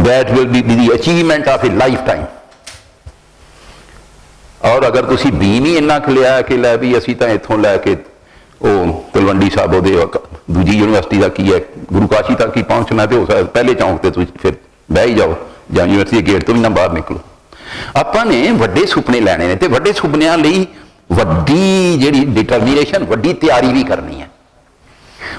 that will be the achievement of a lifetime। और अगर तुसी बीम ही इन्ना खलिया कि लै भी असी तो इत्थों लैके ਉਹ ਤਲਵੰਡੀ ਸਾਹਿਬ ਉਹਦੇ ਦੂਜੀ ਯੂਨੀਵਰਸਿਟੀ ਦਾ ਕੀ ਹੈ, ਗੁਰੂ ਕਾਸ਼ੀ ਤੱਕ ਹੀ ਪਹੁੰਚਣਾ, ਤੇ ਉਸ ਪਹਿਲੇ ਚੌਂਕ ਤੇ ਤੁਸੀਂ ਫਿਰ ਬਹਿ ਹੀ ਜਾਓ, ਜਾਂ ਯੂਨੀਵਰਸਿਟੀ ਦੇ ਗੇਟ ਤੋਂ ਵੀ ਨਾ ਬਾਹਰ ਨਿਕਲੋ। ਆਪਾਂ ਨੇ ਵੱਡੇ ਸੁਪਨੇ ਲੈਣੇ ਨੇ, ਤੇ ਵੱਡੇ ਸੁਪਨਿਆਂ ਲਈ ਵੱਡੀ ਜਿਹੜੀ ਡਿਟਰਮੀਨੇਸ਼ਨ, ਵੱਡੀ ਤਿਆਰੀ ਵੀ ਕਰਨੀ ਹੈ।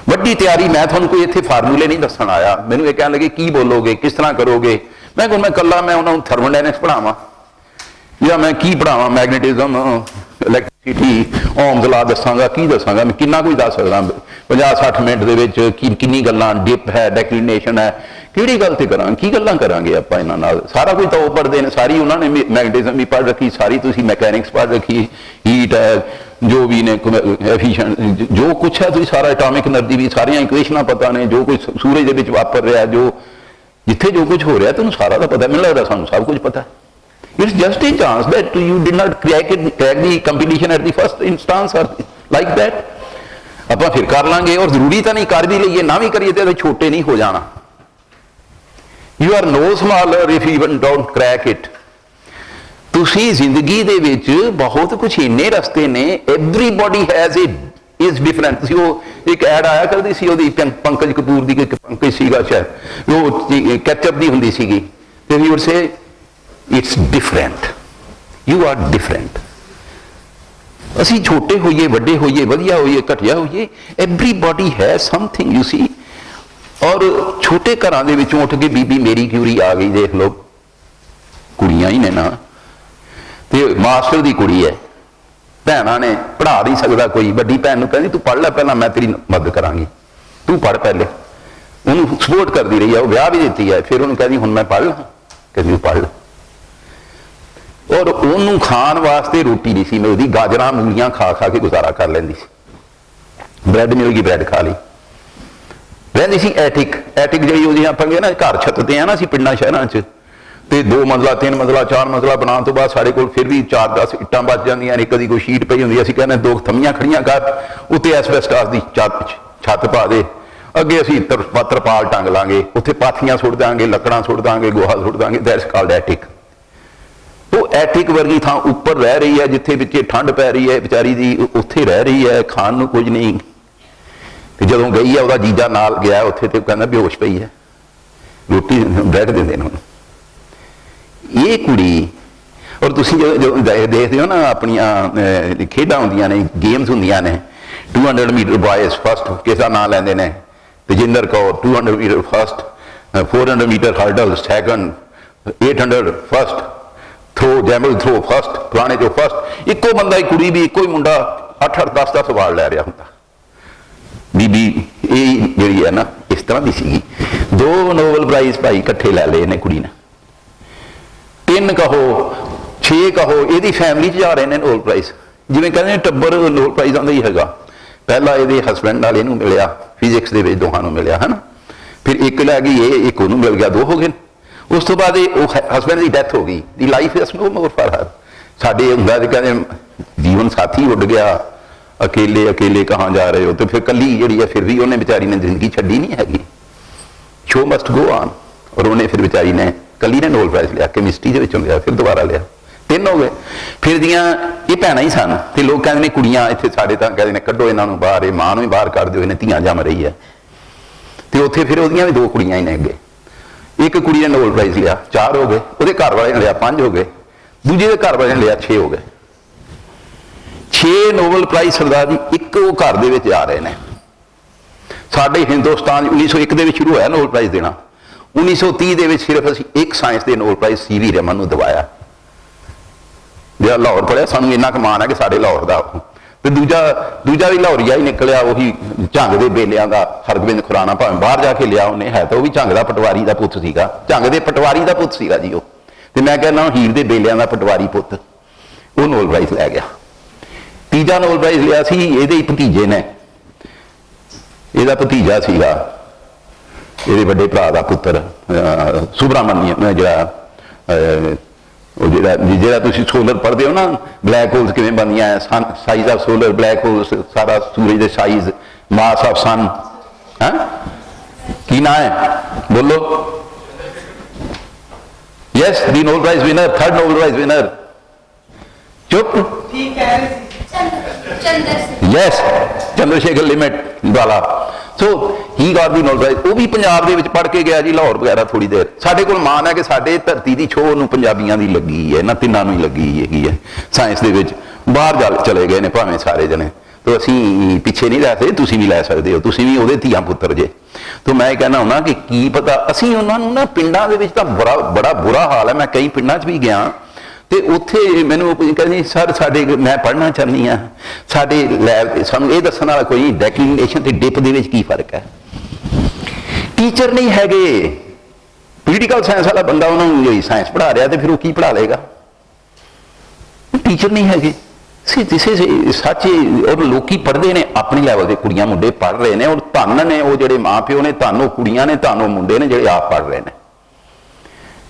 ਵੱਡੀ ਤਿਆਰੀ, ਮੈਂ ਤੁਹਾਨੂੰ ਕੋਈ ਇੱਥੇ ਫਾਰਮੂਲੇ ਨਹੀਂ ਦੱਸਣ ਆਇਆ। ਮੈਨੂੰ ਇਹ ਕਹਿਣ ਲੱਗੇ ਕੀ ਬੋਲੋਗੇ, ਕਿਸ ਤਰ੍ਹਾਂ ਕਰੋਗੇ। ਮੈਂ ਕਿਹਾ ਮੈਂ ਇਕੱਲਾ ਮੈਂ ਉਹਨਾਂ ਨੂੰ ਥਰਮੋਡਾਇਨੈਮਿਕਸ ਪੜ੍ਹਾਵਾਂ ਜਾਂ ਮੈਂ ਕੀ ਪੜ੍ਹਾਵਾਂ, ਮੈਗਨੇਟਿਜ਼ਮ, ਇਲੈਕਟ੍ਰਿਸਿਟੀ, ਓਮਸ ਲਾ ਦੱਸਾਂਗਾ, ਕੀ ਦੱਸਾਂਗਾ, ਮੈਂ ਕਿੰਨਾ ਕੁਝ ਦੱਸ ਸਕਦਾ 50-60 ਮਿੰਟ ਦੇ ਵਿੱਚ। ਕਿੰਨੀ ਗੱਲਾਂ, ਡਿਪ ਹੈ, ਡੈਕਲੀਨੇਸ਼ਨ ਹੈ, ਕਿਹੜੀ ਗੱਲ ਤੇ ਕਰਾਂਗੇ, ਕੀ ਗੱਲਾਂ ਕਰਾਂਗੇ ਆਪਾਂ ਇਹਨਾਂ ਨਾਲ। ਸਾਰਾ ਕੁਝ ਤਾਂ ਉਹ ਪੜ੍ਹਦੇ ਨੇ, ਸਾਰੀ ਉਹਨਾਂ ਨੇ ਮੈਗਨੇਟਿਜ਼ਮ ਵੀ ਪੜ੍ਹ ਰੱਖੀ, ਸਾਰੀ ਤੁਸੀਂ ਮੈਕੈਨਿਕਸ ਪੜ੍ਹ ਰੱਖੀ, ਹੀਟ ਹੈ, ਜੋ ਵੀ ਨੇ ਐਫੀਸ਼ੀਐਂਟ, ਜੋ ਕੁਛ ਹੈ ਤੁਸੀਂ ਸਾਰਾ, ਐਟੋਮਿਕ ਐਨਰਜੀ ਵੀ, ਸਾਰੀਆਂ ਇਕੁਏਸ਼ਨਾਂ ਪਤਾ ਨੇ, ਜੋ ਕੁਝ ਸੂਰਜ ਦੇ ਵਿੱਚ ਵਾਪਰ ਰਿਹਾ, ਜੋ ਜਿੱਥੇ ਜੋ ਕੁਝ ਹੋ ਰਿਹਾ ਤੁਹਾਨੂੰ ਸਾਰਾ ਦਾ ਪਤਾ। ਮੈਨੂੰ ਲੱਗਦਾ ਸਾਨੂੰ ਸਭ ਕੁਝ ਪਤਾ। It's just a chance that you did not crack the competition at the first instance or like that। ਆਪਾਂ ਫਿਰ ਕਰ ਲਾਂਗੇ, ਔਰ ਜ਼ਰੂਰੀ ਤਾਂ ਨਹੀਂ ਕਰ ਵੀ ਲਈਏ, ਨਾ ਵੀ ਕਰੀਏ ਤੇ ਛੋਟੇ ਨਹੀਂ ਹੋ ਜਾਣਾ। You are no smaller if you don't crack it। ਤੁਸੀਂ ਜ਼ਿੰਦਗੀ ਦੇ ਵਿੱਚ ਬਹੁਤ ਕੁਝ ਇੰਨੇ ਰਸਤੇ ਨੇ, everybody has is different। ਤੁਸੀਂ ਉਹ ਇੱਕ ਐਡ ਆਇਆ ਕਰਦੀ ਸੀ ਉਹਦੀ, ਪੰਕਜ ਕਪੂਰ ਦੀ, ਪੰਕਜ ਸੀਗਾ ਸ਼ਾਇਦ, ਉਹ ਕੈਚਅਪ ਦੀ ਹੁੰਦੀ ਸੀਗੀ, ਤੇ he would say it's different, you are different। ਅਸੀਂ ਛੋਟੇ ਹੋਈਏ, ਵੱਡੇ ਹੋਈਏ, ਵਧੀਆ ਹੋਈਏ, ਘਟੀਆ ਹੋਈਏ, everybody has something, you see। ਔਰ ਛੋਟੇ ਘਰਾਂ ਦੇ ਵਿੱਚੋਂ ਉੱਠ ਕੇ ਬੀਬੀ ਮੇਰੀ ਕਿਊਰੀ ਆ ਗਈ, ਦੇਖ ਲਓ, ਕੁੜੀਆਂ ਹੀ ਨੇ ਨਾ, ਤੇ ਮਾਸਟਰ ਦੀ ਕੁੜੀ ਹੈ, ਭੈਣਾਂ ਨੇ, ਪੜ੍ਹਾ ਨਹੀਂ ਸਕਦਾ ਕੋਈ, ਵੱਡੀ ਭੈਣ ਨੂੰ ਕਹਿੰਦੀ ਤੂੰ ਪੜ੍ਹ ਲੈ ਪਹਿਲਾਂ, ਮੈਂ ਤੇਰੀ ਮਦਦ ਕਰਾਂਗੀ, ਤੂੰ ਪੜ੍ਹ ਪਹਿਲੇ। ਉਹਨੂੰ ਸਪੋਰਟ ਕਰਦੀ ਰਹੀ ਹੈ, ਉਹ ਵਿਆਹ ਵੀ ਦਿੱਤੀ ਹੈ, ਫਿਰ ਉਹਨੂੰ ਕਹਿੰਦੀ ਹੁਣ ਮੈਂ ਪੜ੍ਹ ਲਾਂ, ਕਹਿੰਦੀ ਪੜ੍ਹ ਲੈ। ਔਰ ਉਹਨੂੰ ਖਾਣ ਵਾਸਤੇ ਰੋਟੀ ਨਹੀਂ ਸੀ ਮਿਲਦੀ, ਗਾਜਰਾਂ ਮੂਲੀਆਂ ਖਾ ਖਾ ਕੇ ਗੁਜ਼ਾਰਾ ਕਰ ਲੈਂਦੀ ਸੀ। ਬ੍ਰੈਡ ਮਿਲ ਗਈ, ਬ੍ਰੈਡ ਖਾ ਲਈ। ਰਹਿੰਦੀ ਸੀ ਐਟਿਕ, ਐਟਿਕ ਜਿਹੜੀ ਉਹਦੀ ਆਪਾਂ ਕਹਿੰਦੇ ਨਾ ਘਰ ਛੱਤ ਤੇ ਆ ਨਾ ਅਸੀਂ ਪਿੰਡਾਂ ਸ਼ਹਿਰਾਂ 'ਚ, ਤੇ 2 ਮੰਜ਼ਲਾ 3 ਮੰਜ਼ਲਾ 4 ਮੰਜ਼ਲਾ ਬਣਾਉਣ ਤੋਂ ਬਾਅਦ ਸਾਡੇ ਕੋਲ ਫਿਰ ਵੀ 4-10 ਇੱਟਾਂ ਬਚ ਜਾਂਦੀਆਂ ਨੇ, ਕਦੀ ਕੋਈ ਸ਼ੀਟ ਪਈ ਹੁੰਦੀ, ਅਸੀਂ ਕਹਿੰਦੇ 2 ਥੰਮੀਆਂ ਖੜੀਆਂ ਕਰ, ਉੱਤੇ ਐਸਬੈਸਟਾਸ ਦੀ ਛੱਤ ਪਾ ਦੇ, ਅੱਗੇ ਅਸੀਂ ਤਰਪਾਲ ਟੰਗ ਲਾਂਗੇ, ਉੱਥੇ ਪਾਥੀਆਂ ਸੁੱਟ ਦਾਂਗੇ, ਲੱਕੜਾਂ ਸੁੱਟ ਦਾਂਗੇ, ਗੋਹਾ ਸੁੱਟ ਦਾਂਗੇ, ਦੈਟਸ ਕਾਲਡ ਐਟਿਕ। ਉਹ ਐਟਿਕ ਵਰਗੀ ਥਾਂ ਉੱਪਰ ਰਹਿ ਰਹੀ ਹੈ, ਜਿੱਥੇ ਵਿੱਚੇ ਠੰਡ ਪੈ ਰਹੀ ਹੈ ਵਿਚਾਰੀ ਦੀ, ਉੱਥੇ ਰਹਿ ਰਹੀ ਹੈ, ਖਾਣ ਨੂੰ ਕੁਝ ਨਹੀਂ। ਤੇ ਜਦੋਂ ਗਈ ਹੈ, ਉਹਦਾ ਜੀਜਾ ਨਾਲ ਗਿਆ ਉੱਥੇ, ਤੇ ਉਹ ਕਹਿੰਦਾ ਬੇਹੋਸ਼ ਪਈ ਹੈ, ਰੋਟੀ ਬ੍ਰੈਡ ਦਿੰਦੇ ਨੇ ਉਹਨੂੰ। ਇਹ ਕੁੜੀ, ਔਰ ਤੁਸੀਂ ਜਦੋਂ ਦੇਖਦੇ ਹੋ ਨਾ ਆਪਣੀਆਂ ਖੇਡਾਂ ਹੁੰਦੀਆਂ ਨੇ, ਗੇਮਸ ਹੁੰਦੀਆਂ ਨੇ, 200 ਮੀਟਰ ਬॉयਜ਼ ਫਸਟ, ਕਿਸ ਦਾ ਨਾਂ ਲੈਂਦੇ ਨੇ, Tejinder Kaur 200 meter first, 400 meter hurdle second, 800 first throw, जैमल थ्रो फर्स्ट, फलाने चो फर्स्ट। इको बंदा ही कुड़ी भी, इको ही मुंडा 8-8 10-10 अवार्ड लै रहा होंदा। बीबी ये जी है ना इस तरह की सी। 2 नोबल प्राइज भाई इकट्ठे लै ले ने कुड़ी ने, 3 कहो 6 कहो, यदी फैमिली च जा रहे हैं नोबल प्राइज। जिवें कहते टब्बर नोबल प्राइजां दा ही हैगा। पहला ये हसबैंड नाल इहनूं मिलिया, फिजिक्स दे विच दोहां नूं मिलिया है ना, फिर एक लै गई ये, एक उहनूं मिल गया, 2 हो गए। उस तो बाद हसबैंड की डैथ हो गई, the life is no more for her. साडे हुंदा ते कहते जीवन साथी उड़ गया, अकेले अकेले कहाँ जा रहे हो, तो फिर कली जी है, फिर भी उन्हें बेचारी ने जिंदगी छड्डी नहीं हैगी। Show must go on. और उन्हें फिर बेचारी ने कली ने नोबल प्राइज लिया, कैमिस्ट्री के विचों लिया, फिर दोबारा लिया, 3 हो गए। फिर दियाँ ये भैन ही सन, तो लोग कहते हैं कुड़ियाँ इतने साढ़े तो कहते हैं कड्डो इन्हों बाहर, मां भी बाहर कर दो, इन्हें धियां जम रही है। तो उत्थे फिर वह भी 2 कुड़ियां ही ने अगे। एक कुड़ी ने नोबल प्राइज लिया, 4 हो गए, वो घर वाले ने लिया 5 हो गए, दूजे के घर वाले ने लिया 6 हो गए। 6 नोबल प्राइज सरदार जी एक वो घर दे विच आ रहे हैं। साडे हिंदुस्तान 1901 के शुरू होया नोबल प्राइज देना, 1930 के सिर्फ असीं एक साइंस के नोबल प्राइज CV रमन नूं दवाया। जो लाहौर पढ़िया सानूं इन्ना क मान है कि साडे लाहौर का। तो दूजा भी लाहौरिया ही निकलिया, वही झंग के बेलियां का हरगोबिंद खुराना, भावें बाहर जाके लिया उन्हें, है तो वह भी झंग का पटवारी का पुत सीगा, झंग के पटवारी का पुत सीगा जी वो। तो मैं कहना हीर के बेलियां का पटवारी पुत, वो नोबल प्राइज लै गया। तीजा नोबल प्राइज लिया सी ये भतीजे ने, यदा भतीजा सीगा ये बड़े भरा का पुत्र सुब्रामण्यम, जो तुम सोलर पढ़ते हो ना, ब्लैक होल्स किवें बनदियां है, sun size of solar, black holes सारा सूरज के साइज, मास ऑफ सन है की ना है बोलो। Yes the Nobel prize winner, 3rd Nobel prize winner. चुप यस चंद्रशेखर लिमिट वाला। So he got the Nobel prize. वो भी पंजाब दे विच पढ़ के गया जी, लाहौर वगैरह थोड़ी देर। साडे कोल मान है कि साडे धरती की छोह नूं पंजाबियां दी लगी है ना, तिन्नां नूं ही लगी हैगी है साइंस दे विच। बाहर चले गए ने भावें सारे जने, तो असीं पिछे नहीं लै सकदे, तुसीं भी लै सकदे हो, तुसीं भी उहदे धीआं पुत्तर जे। तो मैं कहना हुंदा कि की पता असीं उन्हां नूं ना पिंडां दे विच तां बड़ा बुरा हाल है। मैं कई पिंडां च भी गया तो उत्थे मैनूं कहंदे सर साडे, मैं पढ़ना चाहनी हाँ, साडे लैब सानूं ये दस्सण वाला कोई डेक्लिनेशन ते डिप दे विच की फर्क है। टीचर नहीं हैगे, पोलीटिकल साइंस वाला बंदा उन्होंने साइंस पढ़ा रहा तो फिर वो की पढ़ा लेगा। टीचर नहीं हैगे सच। और लोग पढ़ते हैं अपने लैवल के, कुड़ियां मुंडे पढ़ रहे हैं, और धन ने वो जो माँ प्यो ने, धन वो कुड़ियां ने, धन वो मुंडे ने जो आप पढ़ रहे हैं।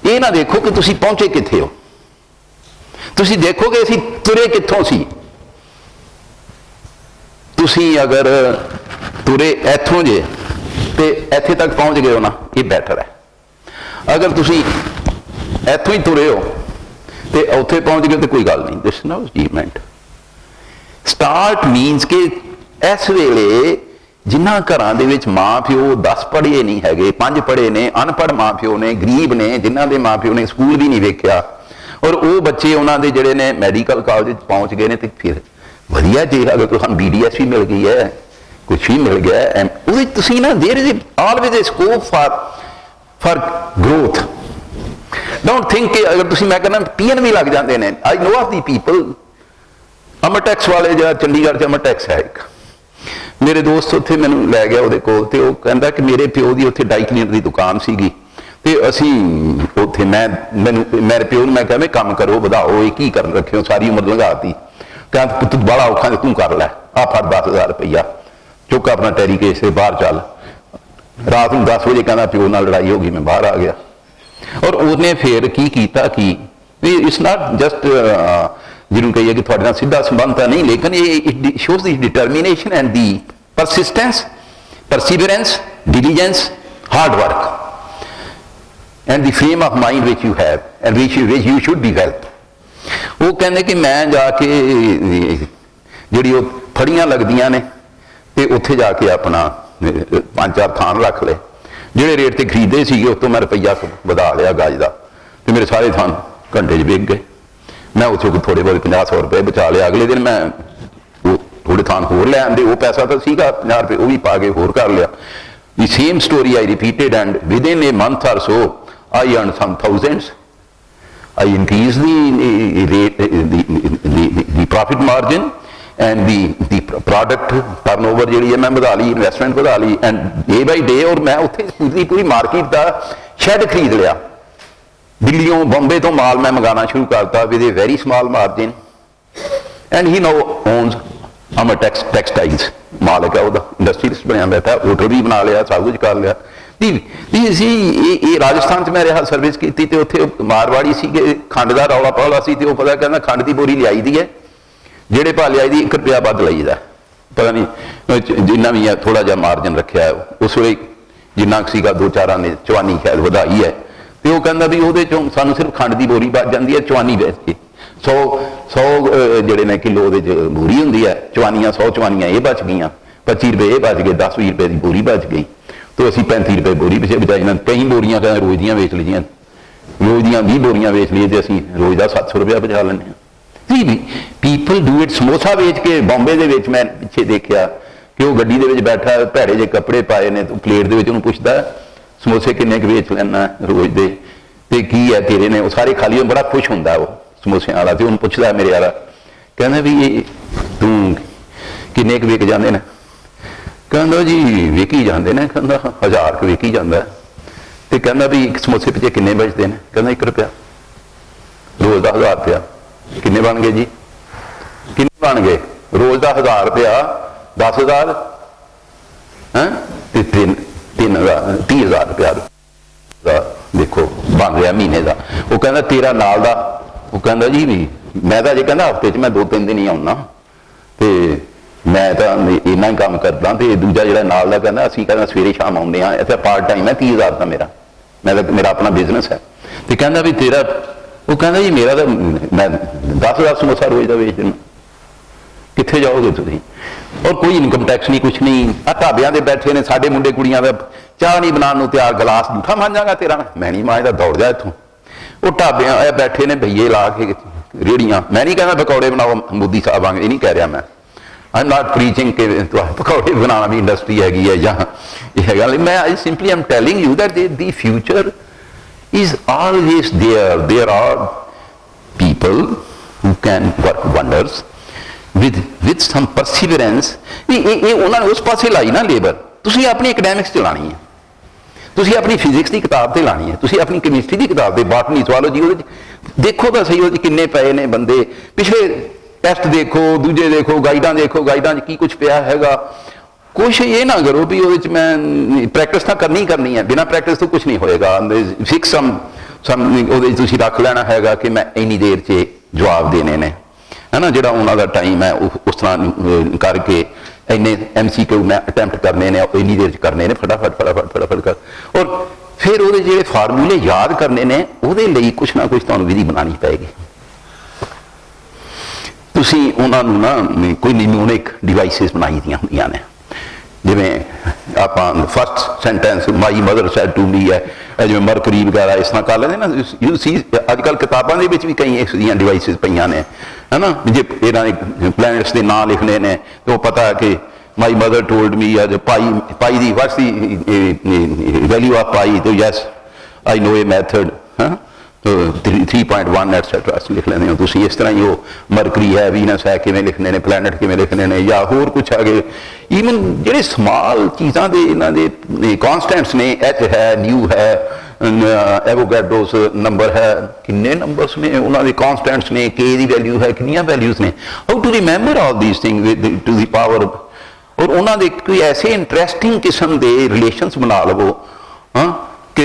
ये ना देखो कि तुसीं पहुंचे कित्थे हो, तुसीं देखो कि असीं तुरे कित्थों सी। तुसीं अगर तुरे इत्थों जे तो इत्थे तक पहुंच गए हो ना, ये बैटर है। अगर तुसीं इत्थों ही तुरे हो तो उत्थे पहुंच गए तो कोई गल नहीं, दिस नो अचीवमेंट। स्टार्ट मीनस कि इस वेले जिन्हां घरां दे विच माँ प्यो 10 पढ़े नहीं हैगे, 5 पढ़े ने, अनपढ़ माँ प्यो ने, गरीब ने, जिन्हां दे माँ प्यो ने स्कूल भी नहीं वेख्या, और वो बच्चे उन्होंने जिहड़े ने मैडिकल कॉलेज पहुंच गए ने, तो फिर वधिया जे अगर तुहानूं BDS भी मिल गई है, कुछ भी मिल गया है, उहदे तुसीं ना there is always a scope for growth. Don't think कि अगर तुसीं, मैं कहना PN भी लग जाते हैं। I know of the people, अमरटैक्स वाले जो चंडीगढ़ च अमरटैक्स है एक, मेरे दोस्त उत्थे मैनूं लै गया उहदे कोल, ते ओह कहंदा कि मेरे प्यो की उत्थे डाई क्लीनर की दुकान सीगी, तो असी उत्थे मेरे प्यो मैं कहा काम करो वधाओ, ये की कर रखे हो, सारी उम्र लंघाती, कहता पुत्त बड़ा औखा तू कर लै, आ फड़ 10,000 रुपया, चुक अपना टैरी केस से बाहर चल। रात में 10 बजे कहना प्यो नाल लड़ाई हो गई, मैं बाहर आ गया। और उन्हें फिर की कीता कि इट्स नॉट जस्ट जिन्होंने कहिए कि थोड़े नाल सीधा संबंध तो नहीं, लेकिन ये it shows the determination and the persistence, perseverance, diligence, hard work and the frame of mind which you have and which you should develop। वो कहने कि मैं जाके जिहड़ी वो फड़ियां लगदियां ने ते उत्थे जाके अपना 5-4 थान रख ले, जिहड़े रेट ते खरीदे सीगे उस तो मैं रुपया वधा लिया गज का, तो मेरे सारे थान घंटे च विक गए। मैं उत्थों थोड़े बहुत 50-100 रुपए बचा लिया। अगले दिन मैं वो थोड़े थान होर लै आंदे, वो पैसा तो सीगा 50 रुपए, वो भी पा के होर कर लिया। The same story I repeated, and within a month or so, I earned some thousands. I increased the rate, the profit margin, and the product turnover ਜਿਹੜੀ ਹੈ ਮੈਂ ਵਧਾ ਲਈ, ਇਨਵੈਸਟਮੈਂਟ ਵਧਾ ਲਈ, and day by day, ਔਰ ਮੈਂ ਉੱਥੇ ਪੂਰੀ ਮਾਰਕੀਟ ਦਾ ਸ਼ੈੱਡ ਖਰੀਦ ਲਿਆ। ਦਿੱਲੀੋਂ ਬੰਬੇ ਤੋਂ ਮਾਲ ਮੈਂ ਮੰਗਾਉਣਾ ਸ਼ੁਰੂ ਕਰਤਾ with a very small margin, and he now owns Amar textiles, ਮਾਲਕ ਹੈ ਉਹਦਾ, ਇੰਡਸਟਰੀਲਿਸਟ ਬਣਿਆ ਬੈਠਾ, ਹੋਟਲ ਵੀ ਬਣਾ ਲਿਆ, ਸਭ ਕੁਝ ਕਰ ਲਿਆ। ਇਹ ਰਾਜਸਥਾਨ 'ਚ ਮੈਂ ਰਿਹਾ, ਸਰਵਿਸ ਕੀਤੀ, ਤੇ ਉੱਥੇ ਮਾਰਵਾੜੀ ਸੀਗੇ, ਖੰਡ ਦਾ ਰੌਲਾ ਪੌਲਾ ਸੀ, ਤੇ ਉਹ ਪਤਾ ਕਹਿੰਦਾ ਖੰਡ ਦੀ ਬੋਰੀ ਲਿਆਈ ਦੀ ਹੈ, ਜਿਹੜੇ ਭਾ ਲਿਆਈ ਦੀ 1 ਰੁਪਇਆ ਵੱਧ ਲਈਦਾ, ਪਤਾ ਨਹੀਂ ਜਿੰਨਾ ਵੀ ਹੈ ਥੋੜਾ ਜਿਹਾ ਮਾਰਜਨ ਰੱਖਿਆ। ਉਸ ਵੇਲੇ ਜਿੰਨਾ ਸੀਗਾ 2-4 ਨੇ ਚਵਾਨੀ ਖੈਰ ਵਧਾਈ ਹੈ, ਤੇ ਉਹ ਕਹਿੰਦਾ ਵੀ ਉਹਦੇ ਚੋਂ ਸਾਨੂੰ ਸਿਰਫ ਖੰਡ ਦੀ ਬੋਰੀ ਬਚ ਜਾਂਦੀ ਹੈ, ਚਵਾਨੀ ਵੇਚ ਕੇ 100 ਜਿਹੜੇ ਨੇ ਕਿਲੋ ਉਹਦੇ 'ਚ ਬੋਰੀ ਹੁੰਦੀ ਹੈ, ਚਵਾਨੀਆਂ 100 ਚਵਾਨੀਆਂ ਇਹ ਬਚ ਗਈਆਂ, 25 ਰੁਪਏ ਇਹ ਬਚ ਗਏ, 10-20 ਰੁਪਏ ਦੀ ਬੋਰੀ ਬਚ ਗਈ, ਤੇ ਅਸੀਂ 35 ਰੁਪਏ ਬੋਰੀ ਪਿੱਛੇ ਬਚਾਈ ਨਾ। ਕਈ ਬੋਰੀਆਂ ਕਹਿੰਦੇ ਰੋਜ਼ ਦੀਆਂ ਵੇਚ ਲਈਆਂ, ਰੋਜ਼ ਦੀਆਂ 20 ਬੋਰੀਆਂ ਵੇਚ ਲਈਏ, ਤੇ ਅਸੀਂ ਰੋਜ਼ ਦਾ 700 ਰੁਪਇਆ ਬਚਾ ਲੈਂਦੇ ਹਾਂ। People do it. ਸਮੋਸਾ ਵੇਚ ਕੇ ਬੰਬੇ ਦੇ ਵਿੱਚ ਮੈਂ ਪਿੱਛੇ ਦੇਖਿਆ ਕਿ ਉਹ ਗੱਡੀ ਦੇ ਵਿੱਚ ਬੈਠਾ, ਭੈੜੇ ਜਿਹੇ ਕੱਪੜੇ ਪਾਏ ਨੇ, ਪਲੇਟ ਦੇ ਵਿੱਚ ਉਹਨੂੰ ਪੁੱਛਦਾ ਸਮੋਸੇ ਕਿੰਨੇ ਕੁ ਵੇਚ ਲੈਣਾ ਰੋਜ਼ ਦੇ, ਤੇ ਕੀ ਹੈ ਤੇਰੇ ਨੇ, ਉਹ ਸਾਰੇ ਖਾਲੀ, ਬੜਾ ਖੁਸ਼ ਹੁੰਦਾ ਉਹ ਸਮੋਸਿਆਂ ਵਾਲਾ, ਤੇ ਉਹਨੂੰ ਪੁੱਛਦਾ ਮੇਰੇ ਵਾਲਾ, ਕਹਿੰਦਾ ਵੀ ਤੂੰ ਕਿੰਨੇ ਕੁ ਵਿਕ ਜਾਂਦੇ ਨੇ? ਕਹਿੰਦਾ ਜੀ ਵਿਕੀ ਜਾਂਦੇ ਨੇ, ਕਹਿੰਦਾ 1000 ਕੁ ਵਿਕੀ ਜਾਂਦਾ, ਤੇ ਕਹਿੰਦਾ ਵੀ ਇੱਕ ਸਮੋਸੇ ਪਿੱਛੇ ਕਿੰਨੇ ਬਚਦੇ ਨੇ? ਕਹਿੰਦਾ 1 ਰੁਪਇਆ, ਰੋਜ਼ ਦਾ 1000 ਰੁਪਇਆ, ਕਿੰਨੇ ਬਣ ਗਏ ਜੀ? ਕਿੰਨੇ ਬਣ ਗਏ? ਰੋਜ਼ ਦਾ 1000 ਰੁਪਇਆ 10,000 ਹੈ, ਤੇ 30,000 ਰੁਪਇਆ ਦੇਖੋ ਬਣ ਰਿਹਾ ਮਹੀਨੇ ਦਾ। ਉਹ ਕਹਿੰਦਾ ਤੇਰਾ ਨਾਲ ਦਾ, ਉਹ ਕਹਿੰਦਾ ਜੀ ਵੀ ਮੈਂ ਤਾਂ ਜੇ ਕਹਿੰਦਾ ਹਫ਼ਤੇ 'ਚ ਮੈਂ 2-3 ਦਿਨ ਹੀ ਆਉਣਾ, ਤੇ ਮੈਂ ਤਾਂ ਇੰਨਾ ਹੀ ਕੰਮ ਕਰਦਾ, ਤੇ ਦੂਜਾ ਜਿਹੜਾ ਨਾਲ ਦਾ ਕਹਿੰਦਾ ਅਸੀਂ ਕਹਿੰਦਾ ਸਵੇਰੇ ਸ਼ਾਮ ਆਉਂਦੇ ਹਾਂ, ਇੱਥੇ ਪਾਰਟ ਟਾਈਮ ਹੈ, 30,000 ਦਾ ਮੇਰਾ ਮੇਰਾ ਆਪਣਾ ਬਿਜ਼ਨਸ ਹੈ। ਤੇ ਕਹਿੰਦਾ ਵੀ ਤੇਰਾ, ਉਹ ਕਹਿੰਦਾ ਜੀ ਮੇਰਾ ਤਾਂ ਮੈਂ 10,000 ਸਮੋਸਾ ਰੋਜ਼ ਦਾ ਵੇਚ ਦਿੰਦਾ, ਕਿੱਥੇ ਜਾਓਗੇ ਤੁਸੀਂ? ਔਰ ਕੋਈ ਇਨਕਮ ਟੈਕਸ ਨਹੀਂ, ਕੁਛ ਨਹੀਂ। ਆ ਢਾਬਿਆਂ ਦੇ ਬੈਠੇ ਨੇ ਸਾਡੇ ਮੁੰਡੇ ਕੁੜੀਆਂ ਦਾ, ਚਾਹ ਨਹੀਂ ਬਣਾਉਣ ਨੂੰ ਤਿਆਰ, ਗਲਾਸ ਝੂਠਾ ਮਾਂਜਾਂਗਾ ਤੇਰਾ, ਮੈਂ ਨਹੀਂ ਮਾਂਜਦਾ, ਦੌੜ ਜਾ ਇੱਥੋਂ। ਉਹ ਢਾਬਿਆਂ ਇਹ ਬੈਠੇ ਨੇ ਭਈਏ ਲਾ ਕੇ ਰੇੜੀਆਂ, ਮੈਂ ਨਹੀਂ ਕਹਿੰਦਾ ਪਕੌੜੇ ਬਣਾਓ ਮੋਦੀ ਸਾਹਿਬ ਵਾਂਗ, ਇਹ ਨਹੀਂ ਕਹਿ ਰਿਹਾ ਮੈਂ, ਆਈ ਨਾਟ ਪ੍ਰੀਚਿੰਗ ਕਿ ਪਕੌੜੇ ਬਣਾਉਣਾ ਵੀ ਇੰਡਸਟਰੀ ਹੈਗੀ ਹੈ ਜਾਂ ਇਹ ਹੈਗਾ। ਮੈਂ I simply am telling you that the future is always there. There are people who can work wonders with some perseverance. ਇਹ ਉਹਨਾਂ ਨੇ ਉਸ ਪਾਸੇ ਲਾਈ ਨਾ ਲੇਬਰ। ਤੁਸੀਂ ਆਪਣੀ ਐਕੈਡੈਮਿਕਸ ਚਲਾਣੀ ਹੈ, ਤੁਸੀਂ ਆਪਣੀ ਫਿਜ਼ਿਕਸ ਦੀ ਕਿਤਾਬ ਤੇ ਲਾਣੀ ਹੈ, ਤੁਸੀਂ ਆਪਣੀ ਕੈਮਿਸਟਰੀ ਦੀ ਕਿਤਾਬ ਤੇ, ਬਾਟਨੀ ਜ਼ੂਆਲੋਜੀ, ਉਹਦੇ 'ਚ ਦੇਖੋ ਤਾਂ ਸਹੀ ਉਹਦੇ 'ਚ ਕਿੰਨੇ ਪਏ ਨੇ ਬੰਦੇ, ਪਿਛਲੇ ਟੈਸਟ ਦੇਖੋ, ਦੂਜੇ ਦੇਖੋ, ਗਾਈਡਾਂ ਦੇਖੋ, ਗਾਈਡਾਂ 'ਚ ਕੀ ਕੁਛ ਪਿਆ ਹੈਗਾ। ਕੁਛ ਇਹ ਨਾ ਕਰੋ ਵੀ ਉਹਦੇ 'ਚ ਮੈਂ ਪ੍ਰੈਕਟਿਸ ਤਾਂ ਕਰਨੀ ਹੈ, ਬਿਨਾਂ ਪ੍ਰੈਕਟਿਸ ਤੋਂ ਕੁਛ ਨਹੀਂ ਹੋਏਗਾ। ਫਿਕਸ ਸਮ ਉਹਦੇ 'ਚ ਤੁਸੀਂ ਰੱਖ ਲੈਣਾ ਹੈਗਾ ਕਿ ਮੈਂ ਇੰਨੀ ਦੇਰ 'ਚ ਜਵਾਬ ਦੇਣੇ ਨੇ, ਹੈ ਨਾ, ਜਿਹੜਾ ਉਹਨਾਂ ਦਾ ਟਾਈਮ ਹੈ ਉਸ ਤਰ੍ਹਾਂ ਕਰਕੇ ਇੰਨੇ MCQ ਮੈਂ ਅਟੈਂਪਟ ਕਰਨੇ ਨੇ, ਇੰਨੀ ਦੇਰ 'ਚ ਕਰਨੇ ਨੇ, ਫਟਾਫਟ ਕਰ। ਔਰ ਫਿਰ ਉਹਦੇ ਜਿਹੜੇ ਫਾਰਮੂਲੇ ਯਾਦ ਕਰਨੇ ਨੇ, ਉਹਦੇ ਲਈ ਕੁਛ ਨਾ ਕੁਛ ਤੁਹਾਨੂੰ ਵਿਧੀ ਬਣਾਉਣੀ ਪਏਗੀ। ਤੁਸੀਂ ਉਹਨਾਂ ਨੂੰ ਨਾ ਕੋਈ ਨਿਮੋਨਿਕ ਡਿਵਾਈਸਿਸ ਬਣਾਈ ਦੀਆਂ ਹੁੰਦੀਆਂ ਨੇ, ਜਿਵੇਂ ਆਪਾਂ first sentence my mother said to me ਹੈ, ਜਿਵੇਂ ਮਰਕਰੀ ਵਗੈਰਾ ਇਸ ਤਰ੍ਹਾਂ ਕਰ ਲੈਂਦੇ ਨਾ। ਯੂ ਸੀ ਅੱਜ ਕੱਲ੍ਹ ਕਿਤਾਬਾਂ ਦੇ ਵਿੱਚ ਵੀ ਕਈ ਇਸ ਦੀਆਂ ਡਿਵਾਈਸਿਸ ਪਈਆਂ ਨੇ, ਹੈ ਨਾ, ਜੇ ਇਹਨਾਂ ਦੇ ਪਲੈਨਟਸ ਦੇ ਨਾਂ ਲਿਖਣੇ ਨੇ, ਤੇ ਉਹ ਪਤਾ ਕਿ ਮਾਈ ਮਦਰ ਟੋਲਡ ਮੀ ਅੱਜ ਪਾਈ ਦੀ ਵਾਟਸ ਦੀ ਵੈਲਿਊ ਆਫ ਪਾਈ, ਤੇ yes I no A method, ਹਾਂ 3.1 ਐਟਸੈਟਰਾ ਲਿਖ ਲੈਂਦੇ ਹੋ ਤੁਸੀਂ। ਇਸ ਤਰ੍ਹਾਂ ਹੀ ਉਹ ਮਰਕਰੀ ਹੈ, ਵੀਨਸ ਹੈ, ਕਿਵੇਂ ਲਿਖਣੇ ਨੇ, ਪਲੈਨਟ ਕਿਵੇਂ ਲਿਖਣੇ ਨੇ, ਜਾਂ ਹੋਰ ਕੁਛ ਹੈਗੇ। ਈਵਨ ਜਿਹੜੇ ਸਮਾਲ ਚੀਜ਼ਾਂ ਦੇ ਇਹਨਾਂ ਦੇ ਕੌਨਸਟੈਂਟਸ ਨੇ, ਐਚ ਹੈ, ਨਿਊ ਹੈ, ਐਵੋਗੈਡਰੋਸ ਨੰਬਰ ਹੈ, ਕਿੰਨੇ ਨੰਬਰਸ ਨੇ ਉਹਨਾਂ ਦੇ ਕੌਨਸਟੈਂਟਸ ਨੇ, ਕੇ ਦੀ ਵੈਲਿਊ ਹੈ, ਕਿੰਨੀਆਂ ਵੈਲਿਊਜ਼ ਨੇ, how to remember all these thing to the power. ਔਰ ਉਹਨਾਂ ਦੇ ਕੋਈ ਐਸੇ ਇੰਟਰਸਟਿੰਗ ਕਿਸਮ ਦੇ ਰਿਲੇਸ਼ਨਸ ਬਣਾ ਲਵੋ, ਹਾਂ, ਕਿ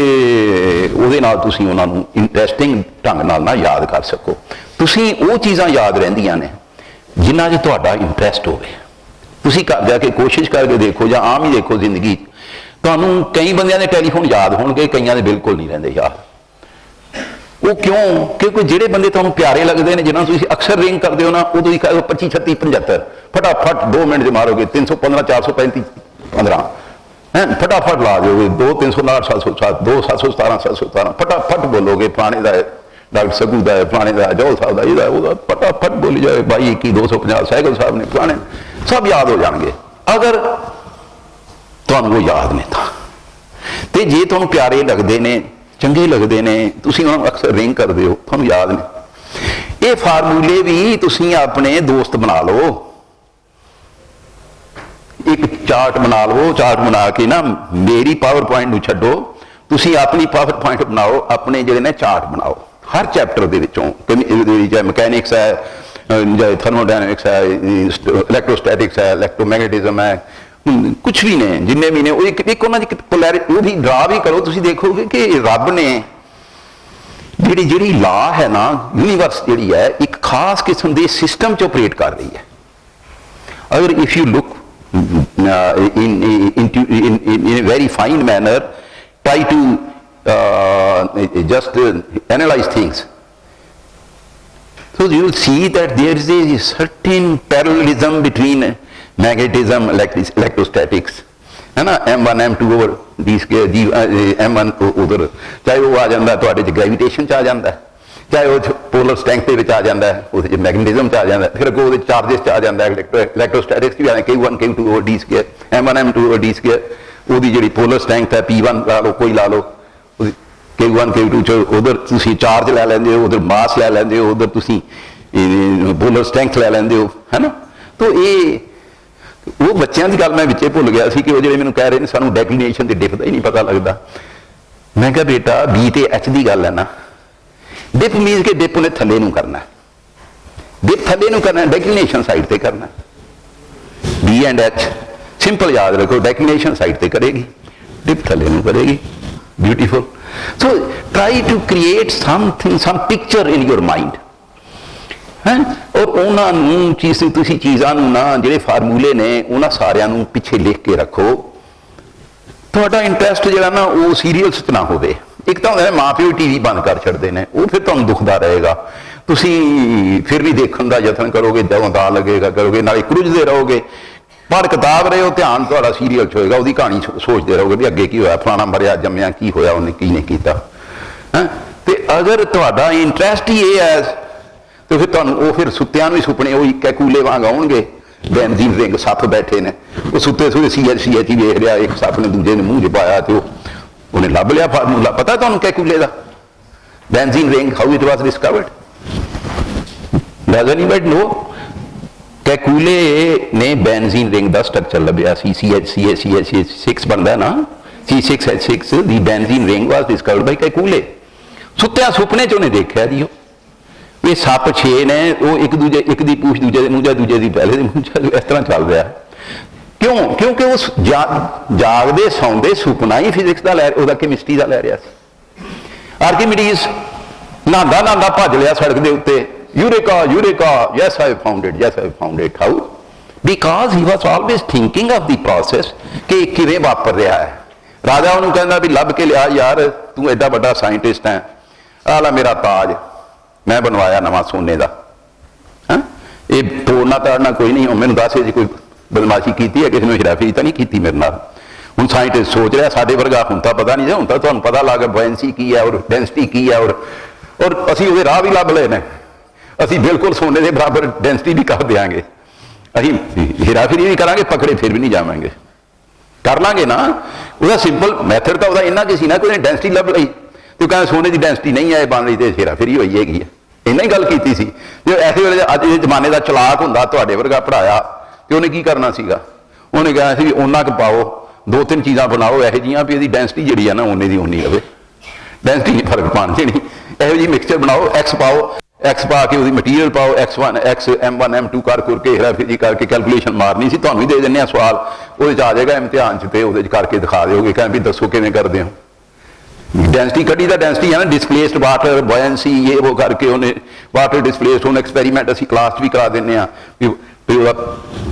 ਉਹਦੇ ਨਾਲ ਤੁਸੀਂ ਉਹਨਾਂ ਨੂੰ ਇੰਟਰਸਟਿੰਗ ਢੰਗ ਨਾਲ ਨਾ ਯਾਦ ਕਰ ਸਕੋ। ਤੁਸੀਂ ਉਹ ਚੀਜ਼ਾਂ ਯਾਦ ਰਹਿੰਦੀਆਂ ਨੇ ਜਿਨ੍ਹਾਂ 'ਚ ਤੁਹਾਡਾ ਇੰਟਰਸਟ ਹੋਵੇ। ਤੁਸੀਂ ਘਰ ਜਾ ਕੇ ਕੋਸ਼ਿਸ਼ ਕਰਕੇ ਦੇਖੋ, ਜਾਂ ਆਮ ਹੀ ਦੇਖੋ ਜ਼ਿੰਦਗੀ 'ਚ, ਤੁਹਾਨੂੰ ਕਈ ਬੰਦਿਆਂ ਦੇ ਟੈਲੀਫੋਨ ਯਾਦ ਹੋਣਗੇ, ਕਈਆਂ ਦੇ ਬਿਲਕੁਲ ਨਹੀਂ ਰਹਿੰਦੇ ਯਾਦ। ਉਹ ਕਿਉਂ? ਕਿਉਂਕਿ ਜਿਹੜੇ ਬੰਦੇ ਤੁਹਾਨੂੰ ਪਿਆਰੇ ਲੱਗਦੇ ਨੇ, ਜਿਹਨਾਂ ਨੂੰ ਤੁਸੀਂ ਅਕਸਰ ਰਿੰਗ ਕਰਦੇ ਹੋ ਨਾ, ਉਹ ਤੁਸੀਂ ਕਹਿ 25 36 75 ਫਟਾਫਟ 2 ਮਿੰਟ 'ਚ ਮਾਰੋਗੇ, 315 435 15 ਹੈ, ਫਟਾਫਟ ਲਾ ਦਿਓਗੇ, 2 309 707 2 717 717 ਫਟਾਫਟ ਬੋਲੋਗੇ। ਫਲਾਣੇ ਦਾ ਡਾਕਟਰ ਸਗੂ ਦਾ ਹੈ, ਫਲਾਣੇ ਦਾ ਜੋਲ ਸਾਹਿਬ ਦਾ, ਇਹਦਾ ਉਹਦਾ, ਫਟਾਫਟ ਬੋਲੀ ਜਾਏ। 22 21 250 ਸਹਿਗਲ ਸਾਹਿਬ ਨੇ, ਫਲਾਣੇ, ਸਭ ਯਾਦ ਹੋ ਜਾਣਗੇ ਅਗਰ ਤੁਹਾਨੂੰ ਉਹ ਯਾਦ ਨਹੀਂ ਤਾਂ। ਤੇ ਜੇ ਤੁਹਾਨੂੰ ਪਿਆਰੇ ਲੱਗਦੇ ਨੇ, ਚੰਗੇ ਲੱਗਦੇ ਨੇ, ਤੁਸੀਂ ਉਹਨਾਂ ਨੂੰ ਅਕਸਰ ਰਿੰਗ ਕਰਦੇ ਹੋ, ਤੁਹਾਨੂੰ ਯਾਦ ਨੇ। ਇਹ ਫਾਰਮੂਲੇ ਵੀ ਤੁਸੀਂ ਆਪਣੇ ਦੋਸਤ ਬਣਾ ਲਓ, ਇੱਕ ਚਾਰਟ ਬਣਾ ਲਓ, ਚਾਰਟ ਬਣਾ ਕੇ ਨਾ ਮੇਰੀ ਪਾਵਰ ਪੁਆਇੰਟ ਨੂੰ ਛੱਡੋ, ਤੁਸੀਂ ਆਪਣੀ ਪਾਵਰ ਪੁਆਇੰਟ ਬਣਾਓ, ਆਪਣੇ ਜਿਹੜੇ ਨੇ ਚਾਰਟ ਬਣਾਓ ਹਰ ਚੈਪਟਰ ਦੇ ਵਿੱਚੋਂ, ਚਾਹੇ ਮਕੈਨਿਕਸ ਹੈ, ਚਾਹੇ ਥਰਮੋਡਾਇਨਿਕਸ ਹੈ, ਇਲੈਕਟ੍ਰੋਸਟੈਟਿਕਸ ਹੈ, ਇਲੈਕਟ੍ਰੋਮੈਗਨੇਟਿਜ਼ਮ ਹੈ, ਕੁਛ ਵੀ ਨੇ, ਜਿੰਨੇ ਵੀ ਨੇ, ਉਹ ਇੱਕ ਉਹਨਾਂ ਦੀ ਪੋਲੈਰਿਟੀ ਉਹਦੀ ਡਰਾ ਵੀ ਕਰੋ, ਤੁਸੀਂ ਦੇਖੋਗੇ ਕਿ ਰੱਬ ਨੇ ਜਿਹੜੀ ਲਾ ਹੈ ਨਾ, ਯੂਨੀਵਰਸ ਜਿਹੜੀ ਹੈ ਇੱਕ ਖਾਸ ਕਿਸਮ ਦੇ ਸਿਸਟਮ 'ਚ ਆਪਰੇਟ ਕਰ ਰਹੀ ਹੈ। ਅਗਰ if you look in a very fine manner, try to just analyze things, so you will see that there is a certain parallelism between magnetism, electrostatics, है ना, m1 m2 over d square m1 उधर चाहे वो आ जाता है ਤੁਹਾਡੇ 'ਚ gravitation 'ਚ ਆ ਜਾਂਦਾ, ਚਾਹੇ ਉਹ ਪੋਲਰ ਸਟ੍ਰੈਂਥ ਦੇ ਵਿੱਚ ਆ ਜਾਂਦਾ, ਉਹਦੇ 'ਚ ਮੈਗਨੇਟਿਜ਼ਮ 'ਚ ਆ ਜਾਂਦਾ, ਫਿਰ ਅੱਗੋਂ ਉਹਦੇ ਚਾਰਜਸ 'ਚ ਆ ਜਾਂਦਾ, ਇਲੈਕਟ੍ਰੋਸਟੈਟਿਕਸ 'ਚ ਵੀ ਆਉਂਦਾ Q1 Q2 over d square, m1 m2 over d square, ਉਹਦੀ ਜਿਹੜੀ ਪੋਲਰ ਸਟ੍ਰੈਂਥ ਹੈ P1 ਲਾ ਲਓ, ਕੋਈ ਲਾ ਲਓ, ਉਹਦੀ Q1 Q2 'ਚ ਉਧਰ ਤੁਸੀਂ ਚਾਰਜ ਲੈ ਲੈਂਦੇ ਹੋ, ਉਧਰ ਮਾਸ ਲੈ ਲੈਂਦੇ ਹੋ, ਉਧਰ ਤੁਸੀਂ ਪੋਲਰ ਸਟ੍ਰੈਂਥ ਲੈ ਲੈਂਦੇ ਹੋ, ਹੈ ਨਾ। ਤਾਂ ਇਹ ਉਹ ਬੱਚਿਆਂ ਦੀ ਗੱਲ ਮੈਂ ਵਿੱਚੇ ਭੁੱਲ ਗਿਆ ਸੀ ਕਿ ਉਹ ਜਿਹੜੇ ਮੈਨੂੰ ਕਹਿ ਰਹੇ ਨੇ ਸਾਨੂੰ ਡੈਕਲੀਨੇਸ਼ਨ ਤੇ ਡਿਪ ਦਾ ਹੀ ਨਹੀਂ ਪਤਾ ਲੱਗਦਾ। ਮੈਂ ਕਿਹਾ ਬੇਟਾ B ਤੇ H ਦੀ ਗੱਲ ਹੈ ਨਾ, ਡਿਪ ਮੀਨਸ ਕਿ ਡਿਪ ਉਹਨੇ ਥੱਲੇ ਨੂੰ ਕਰਨਾ, ਡਿਪ ਥੱਲੇ ਨੂੰ ਕਰਨਾ, ਡੈਕਲੀਨੇਸ਼ਨ ਸਾਈਡ ਤੇ ਕਰਨਾ। B ਐਂਡ H ਸਿੰਪਲ ਯਾਦ ਰੱਖੋ, ਡੈਕਲੀਨੇਸ਼ਨ ਸਾਈਡ ਤੇ ਕਰੇਗੀ, ਡਿਪ ਥੱਲੇ ਨੂੰ ਕਰੇਗੀ। Beautiful. So try to create something, some picture in your mind, ਹੈ। ਔਰ ਉਹਨਾਂ ਨੂੰ ਤੁਸੀਂ ਚੀਜ਼ਾਂ ਨੂੰ ਨਾ, ਜਿਹੜੇ ਫਾਰਮੂਲੇ ਨੇ ਉਹਨਾਂ ਸਾਰਿਆਂ ਨੂੰ ਪਿੱਛੇ ਲਿਖ ਕੇ ਰੱਖੋ। ਤੁਹਾਡਾ ਇੰਟਰਸਟ ਜਿਹੜਾ ਨਾ ਉਹ ਸੀਰੀਅਲਸ 'ਚ ਨਾ ਹੋਵੇ। ਇੱਕ ਤਾਂ ਹੁੰਦਾ ਮਾਂ ਪਿਓ TV ਬੰਦ ਕਰ ਛੱਡਦੇ ਨੇ, ਉਹ ਫਿਰ ਤੁਹਾਨੂੰ ਦੁਖਦਾ ਰਹੇਗਾ, ਤੁਸੀਂ ਫਿਰ ਵੀ ਦੇਖਣ ਦਾ ਯਤਨ ਕਰੋਗੇ, ਜਦੋਂ ਦਾ ਲੱਗੇਗਾ ਕਰੋਗੇ, ਨਾਲੇ ਕੁਰਝਦੇ ਰਹੋਗੇ। ਪਰ ਕਿਤਾਬ ਰਹੇ ਹੋ, ਧਿਆਨ ਤੁਹਾਡਾ ਸੀਰੀਅਲ 'ਚ ਹੋਏਗਾ, ਉਹਦੀ ਕਹਾਣੀ ਸੋਚਦੇ ਰਹੋਗੇ ਵੀ ਅੱਗੇ ਕੀ ਹੋਇਆ, ਫਲਾਣਾ ਮਰਿਆ ਜੰਮਿਆ, ਕੀ ਹੋਇਆ, ਉਹਨੇ ਕੀ ਨਹੀਂ ਕੀਤਾ, ਹੈ। ਤੇ ਅਗਰ ਤੁਹਾਡਾ ਇੰਟਰਸਟ ਹੀ ਇਹ ਹੈ ਤੇ ਫਿਰ ਤੁਹਾਨੂੰ ਉਹ ਫਿਰ ਸੁੱਤਿਆਂ ਨੂੰ ਹੀ ਸੁਪਨੇ ਉਹ ਕੈਕੂਲੇ ਵਾਂਗ ਆਉਣਗੇ। ਬੈਨਜ਼ੀਨ ਰਿੰਗ ਸੱਪ ਬੈਠੇ ਨੇ, ਉਹ ਸੁੱਤੇ ਸੁੱਤੇ CH ਹੀ ਵੇਖ ਰਿਹਾ, ਇੱਕ ਸੱਪ ਨੇ ਦੂਜੇ ਨੇ ਮੂੰਹ 'ਚ ਪਾਇਆ ਤੇ ਉਹਨੇ ਲੱਭ ਲਿਆ ਫਾਰਮੂਲਾ। ਪਤਾ ਤੁਹਾਨੂੰ ਕੈਕੂਲੇ ਦਾ, benzene ring, how it was discovered? Does anybody know? Kekule ਨੇ ਬੈਨਜ਼ੀਨ ਰਿੰਗ ਦਾ ਸਟਰਕਚਰ ਲੱਭਿਆ ਸੀ। CH6 ਬਣਦਾ ਨਾ, C6H6, ਦੀ ਬੈਨਜ਼ੀਨ ਰਿੰਗ ਵਾਸ ਡਿਸਕਵਰਡ ਬਾਈ ਕੈਕੂਲੇ। ਸੁੱਤਿਆਂ ਸੁਪਨੇ 'ਚ ਉਹਨੇ ਦੇਖਿਆ ਜੀ ਇਹ ਸੱਪ 6 ਨੇ, ਉਹ ਇੱਕ ਦੀ ਪੂਛ ਦੂਜੇ ਦੇ ਮੂੰਹ 'ਚ, ਦੂਜੇ ਦੀ ਪਹਿਲੇ ਦੇ ਮੂੰਹ 'ਚ, ਇਸ ਤਰ੍ਹਾਂ ਚੱਲ ਰਿਹਾ। ਕਿਉਂ? ਕਿਉਂਕਿ ਉਹ ਜਾਗਦੇ ਸੌਂਦੇ ਸੁਪਨਾ ਹੀ ਫਿਜ਼ਿਕਸ ਦਾ ਲੈ, ਉਹਦਾ ਕੈਮਿਸਟਰੀ ਦਾ ਲੈ ਰਿਹਾ ਸੀ। ਆਰਕੀਮੀਡੀਜ਼ ਨਹਾਉਂਦਾ ਨਹਾਉਂਦਾ ਭੱਜ ਲਿਆ ਸੜਕ ਦੇ ਉੱਤੇ, eureka eureka, yes I found it, yes I found it. How? Because he was always thinking of the process ਕਿ ਕਿਵੇਂ ਵਾਪਰ ਰਿਹਾ ਹੈ। ਰਾਜਾ ਉਹਨੂੰ ਕਹਿੰਦਾ ਵੀ ਲੱਭ ਕੇ ਲਿਆ ਯਾਰ, ਤੂੰ ਐਡਾ ਵੱਡਾ ਸਾਇੰਟਿਸਟ ਹੈ, ਆਹ ਲੈ ਮੇਰਾ ਤਾਜ ਮੈਂ ਬਣਵਾਇਆ ਨਵਾਂ ਸੋਨੇ ਦਾ, ਹਾਂ। ਇਹ ਤੋੜਨਾ ਤਾੜਨਾ ਕੋਈ ਨਹੀਂ। ਮੈਨੂੰ ਦੱਸ ਜੀ ਕੋਈ ਬਦਮਾਸ਼ੀ ਕੀਤੀ ਹੈ, ਕਿਸੇ ਨੂੰ ਹਿਰਾਫੀ ਤਾਂ ਨਹੀਂ ਕੀਤੀ ਮੇਰੇ ਨਾਲ? ਹੁਣ ਸਾਇੰਟਿਸਟ ਸੋਚ ਰਿਹਾ, ਸਾਡੇ ਵਰਗਾ ਹੁਣ ਤਾਂ ਪਤਾ ਨਹੀਂ, ਹੁਣ ਤਾਂ ਤੁਹਾਨੂੰ ਪਤਾ ਲੱਗ ਗਿਆ ਬੋਇੰਸੀ ਕੀ ਹੈ ਔਰ ਡੈਂਸਿਟੀ ਕੀ ਹੈ, ਔਰ ਅਸੀਂ ਉਹਦੇ ਰਾਹ ਵੀ ਲੱਭ ਲਏ ਨੇ। ਅਸੀਂ ਬਿਲਕੁਲ ਸੋਨੇ ਦੇ ਬਰਾਬਰ ਡੈਂਸਿਟੀ ਵੀ ਕਰ ਦਿਆਂਗੇ, ਅਸੀਂ ਹਿਰਾਫੇਰੀ ਵੀ ਕਰਾਂਗੇ, ਪਕੜੇ ਫਿਰ ਵੀ ਨਹੀਂ ਜਾਵਾਂਗੇ, ਕਰ ਲਾਂਗੇ ਨਾ। ਉਹਦਾ ਸਿੰਪਲ ਮੈਥਡ ਤਾਂ ਉਹਦਾ ਇੰਨਾ ਕਿ ਸੀ ਨਾ ਕਿ ਉਹਨੇ ਡੈਂਸਿਟੀ ਲੱਭ ਲਈ ਤੇ ਉਹ ਕਹਿੰਦਾ ਸੋਨੇ ਦੀ ਡੈਂਸਿਟੀ ਨਹੀਂ ਹੈ ਬਣ ਰਹੀ, ਤੇ ਹੇਰਾਫੇਰੀ ਹੋਈ ਹੈਗੀ ਹੈ। ਇੰਨਾ ਹੀ ਗੱਲ ਕੀਤੀ ਸੀ। ਜੇ ਐਸੇ ਵੇਲੇ ਅੱਜ ਦੇ ਜ਼ਮਾਨੇ ਦਾ ਚਲਾਕ ਹੁੰਦਾ ਤੁਹਾਡੇ ਵਰਗਾ ਪੜ੍ਹਾਇਆ ਤੇ ਉਹਨੇ ਕੀ ਕਰਨਾ ਸੀਗਾ? ਉਹਨੇ ਕਿਹਾ ਸੀ ਵੀ ਉਹਨਾਂ ਕੁ ਪਾਓ, 2-3 ਚੀਜ਼ਾਂ ਬਣਾਓ ਇਹੋ ਜਿਹੀਆਂ ਵੀ ਇਹਦੀ ਡੈਂਸਿਟੀ ਜਿਹੜੀ ਆ ਨਾ ਉਹਨੇ ਦੀ ਉਨੀ ਰਵੇ, ਡੈਂਸਿਟੀ ਨਹੀਂ ਫਰਕ ਪਾਉਣ ਦੇਣੀ। ਇਹੋ ਜਿਹੀ ਮਿਕਸਚਰ ਬਣਾਓ, X ਪਾਓ, X ਪਾ ਕੇ ਉਹਦੀ ਮਟੀਰੀਅਲ ਪਾਓ, X M1 M2 ਕਰਕੇ ਹੇਰਾਫੇਰੀ ਕਰਕੇ ਕੈਲਕੂਲੇਸ਼ਨ ਮਾਰਨੀ ਸੀ। ਤੁਹਾਨੂੰ ਵੀ ਦੇ ਦਿੰਦੇ ਆ ਸਵਾਲ, ਉਹਦੇ 'ਚ ਆ ਜਾਏਗਾ ਇਮਤਿਹਾਨ 'ਚ ਤੇ ਉਹਦੇ 'ਚ ਕਰਕੇ ਦਿਖਾ ਦਿਓਗੇ, ਕਹਿੰਦੇ ਵੀ ਦੱਸੋ ਕਿਵੇਂ ਕਰਦੇ ਹੋ। ਡੈਂਸਿਟੀ ਕੱਢੀ ਦਾ ਡੈਂਸਿਟੀ ਹੈ ਨਾ, ਡਿਸਪਲੇਸਡ ਵਾਟਰ, ਬੋਇੰਸੀ, ਇਹ ਉਹ ਕਰਕੇ ਉਹਨੇ ਵਾਟਰ ਡਿਸਪਲੇਸਡ। ਹੁਣ ਐਕਸਪੈਰੀਮੈਂਟ ਅਸੀਂ ਕਲਾਸ 'ਚ ਵੀ ਕਰਾ ਦਿੰਦੇ ਹਾਂ ਵੀ ਉਹਦਾ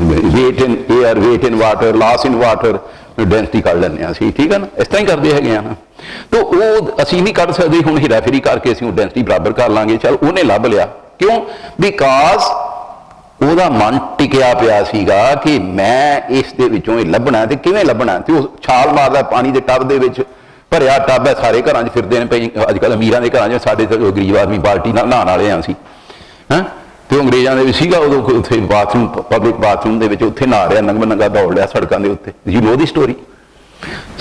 ਵੇਟ ਇਨ ਏਅਰ, ਵੇਟ ਇਨ ਵਾਟਰ, ਲਾਸ ਇਨ ਵਾਟਰ, ਡੈਂਸਿਟੀ ਕੱਢ ਲੈਂਦੇ ਹਾਂ ਅਸੀਂ, ਠੀਕ ਹੈ ਨਾ। ਇਸ ਤਰ੍ਹਾਂ ਹੀ ਕਰਦੇ ਹੈਗੇ ਆ ਨਾ। ਤਾਂ ਉਹ ਅਸੀਂ ਨਹੀਂ ਕੱਢ ਸਕਦੇ, ਹੁਣ ਹੀਰਾਫੇਰੀ ਕਰਕੇ ਅਸੀਂ ਉਹ ਡੈਂਸਿਟੀ ਬਰਾਬਰ ਕਰ ਲਾਂਗੇ। ਚੱਲ ਉਹਨੇ ਲੱਭ ਲਿਆ, ਕਿਉਂ? ਬਿਕਾਜ਼ ਉਹਦਾ ਮਨ ਟਿਕਿਆ ਪਿਆ ਸੀਗਾ ਕਿ ਮੈਂ ਇਸ ਦੇ ਵਿੱਚੋਂ ਇਹ ਲੱਭਣਾ, ਤੇ ਕਿਵੇਂ ਲੱਭਣਾ। ਤੇ ਉਹ ਛਾਲ ਮਾਰਦਾ ਪਾਣੀ ਦੇ ਟੱਬ ਦੇ ਵਿੱਚ, ਭਰਿਆ ਟੱਬ ਹੈ, ਸਾਰੇ ਘਰਾਂ 'ਚ ਫਿਰਦੇ ਨੇ ਪਈ। ਅੱਜ ਕੱਲ੍ਹ ਅਮੀਰਾਂ ਦੇ ਘਰਾਂ 'ਚ, ਸਾਡੇ ਤਾਂ ਗਰੀਬ ਆਦਮੀ ਬਾਲਟੀ ਨਾਲ ਨਹਾਉਣ ਵਾਲੇ ਹਾਂ ਅਸੀਂ, ਹੈਂ। ਤੇ ਅੰਗਰੇਜ਼ਾਂ ਦੇ ਵਿੱਚ ਸੀਗਾ ਉਦੋਂ ਉੱਥੇ ਬਾਥਰੂਮ, ਪਬਲਿਕ ਬਾਥਰੂਮ ਦੇ ਵਿੱਚ ਉੱਥੇ ਨਹਾ ਰਿਹਾ, ਨੰਗਾ ਦੌੜ ਲਿਆ ਸੜਕਾਂ ਦੇ ਉੱਤੇ। You know the story.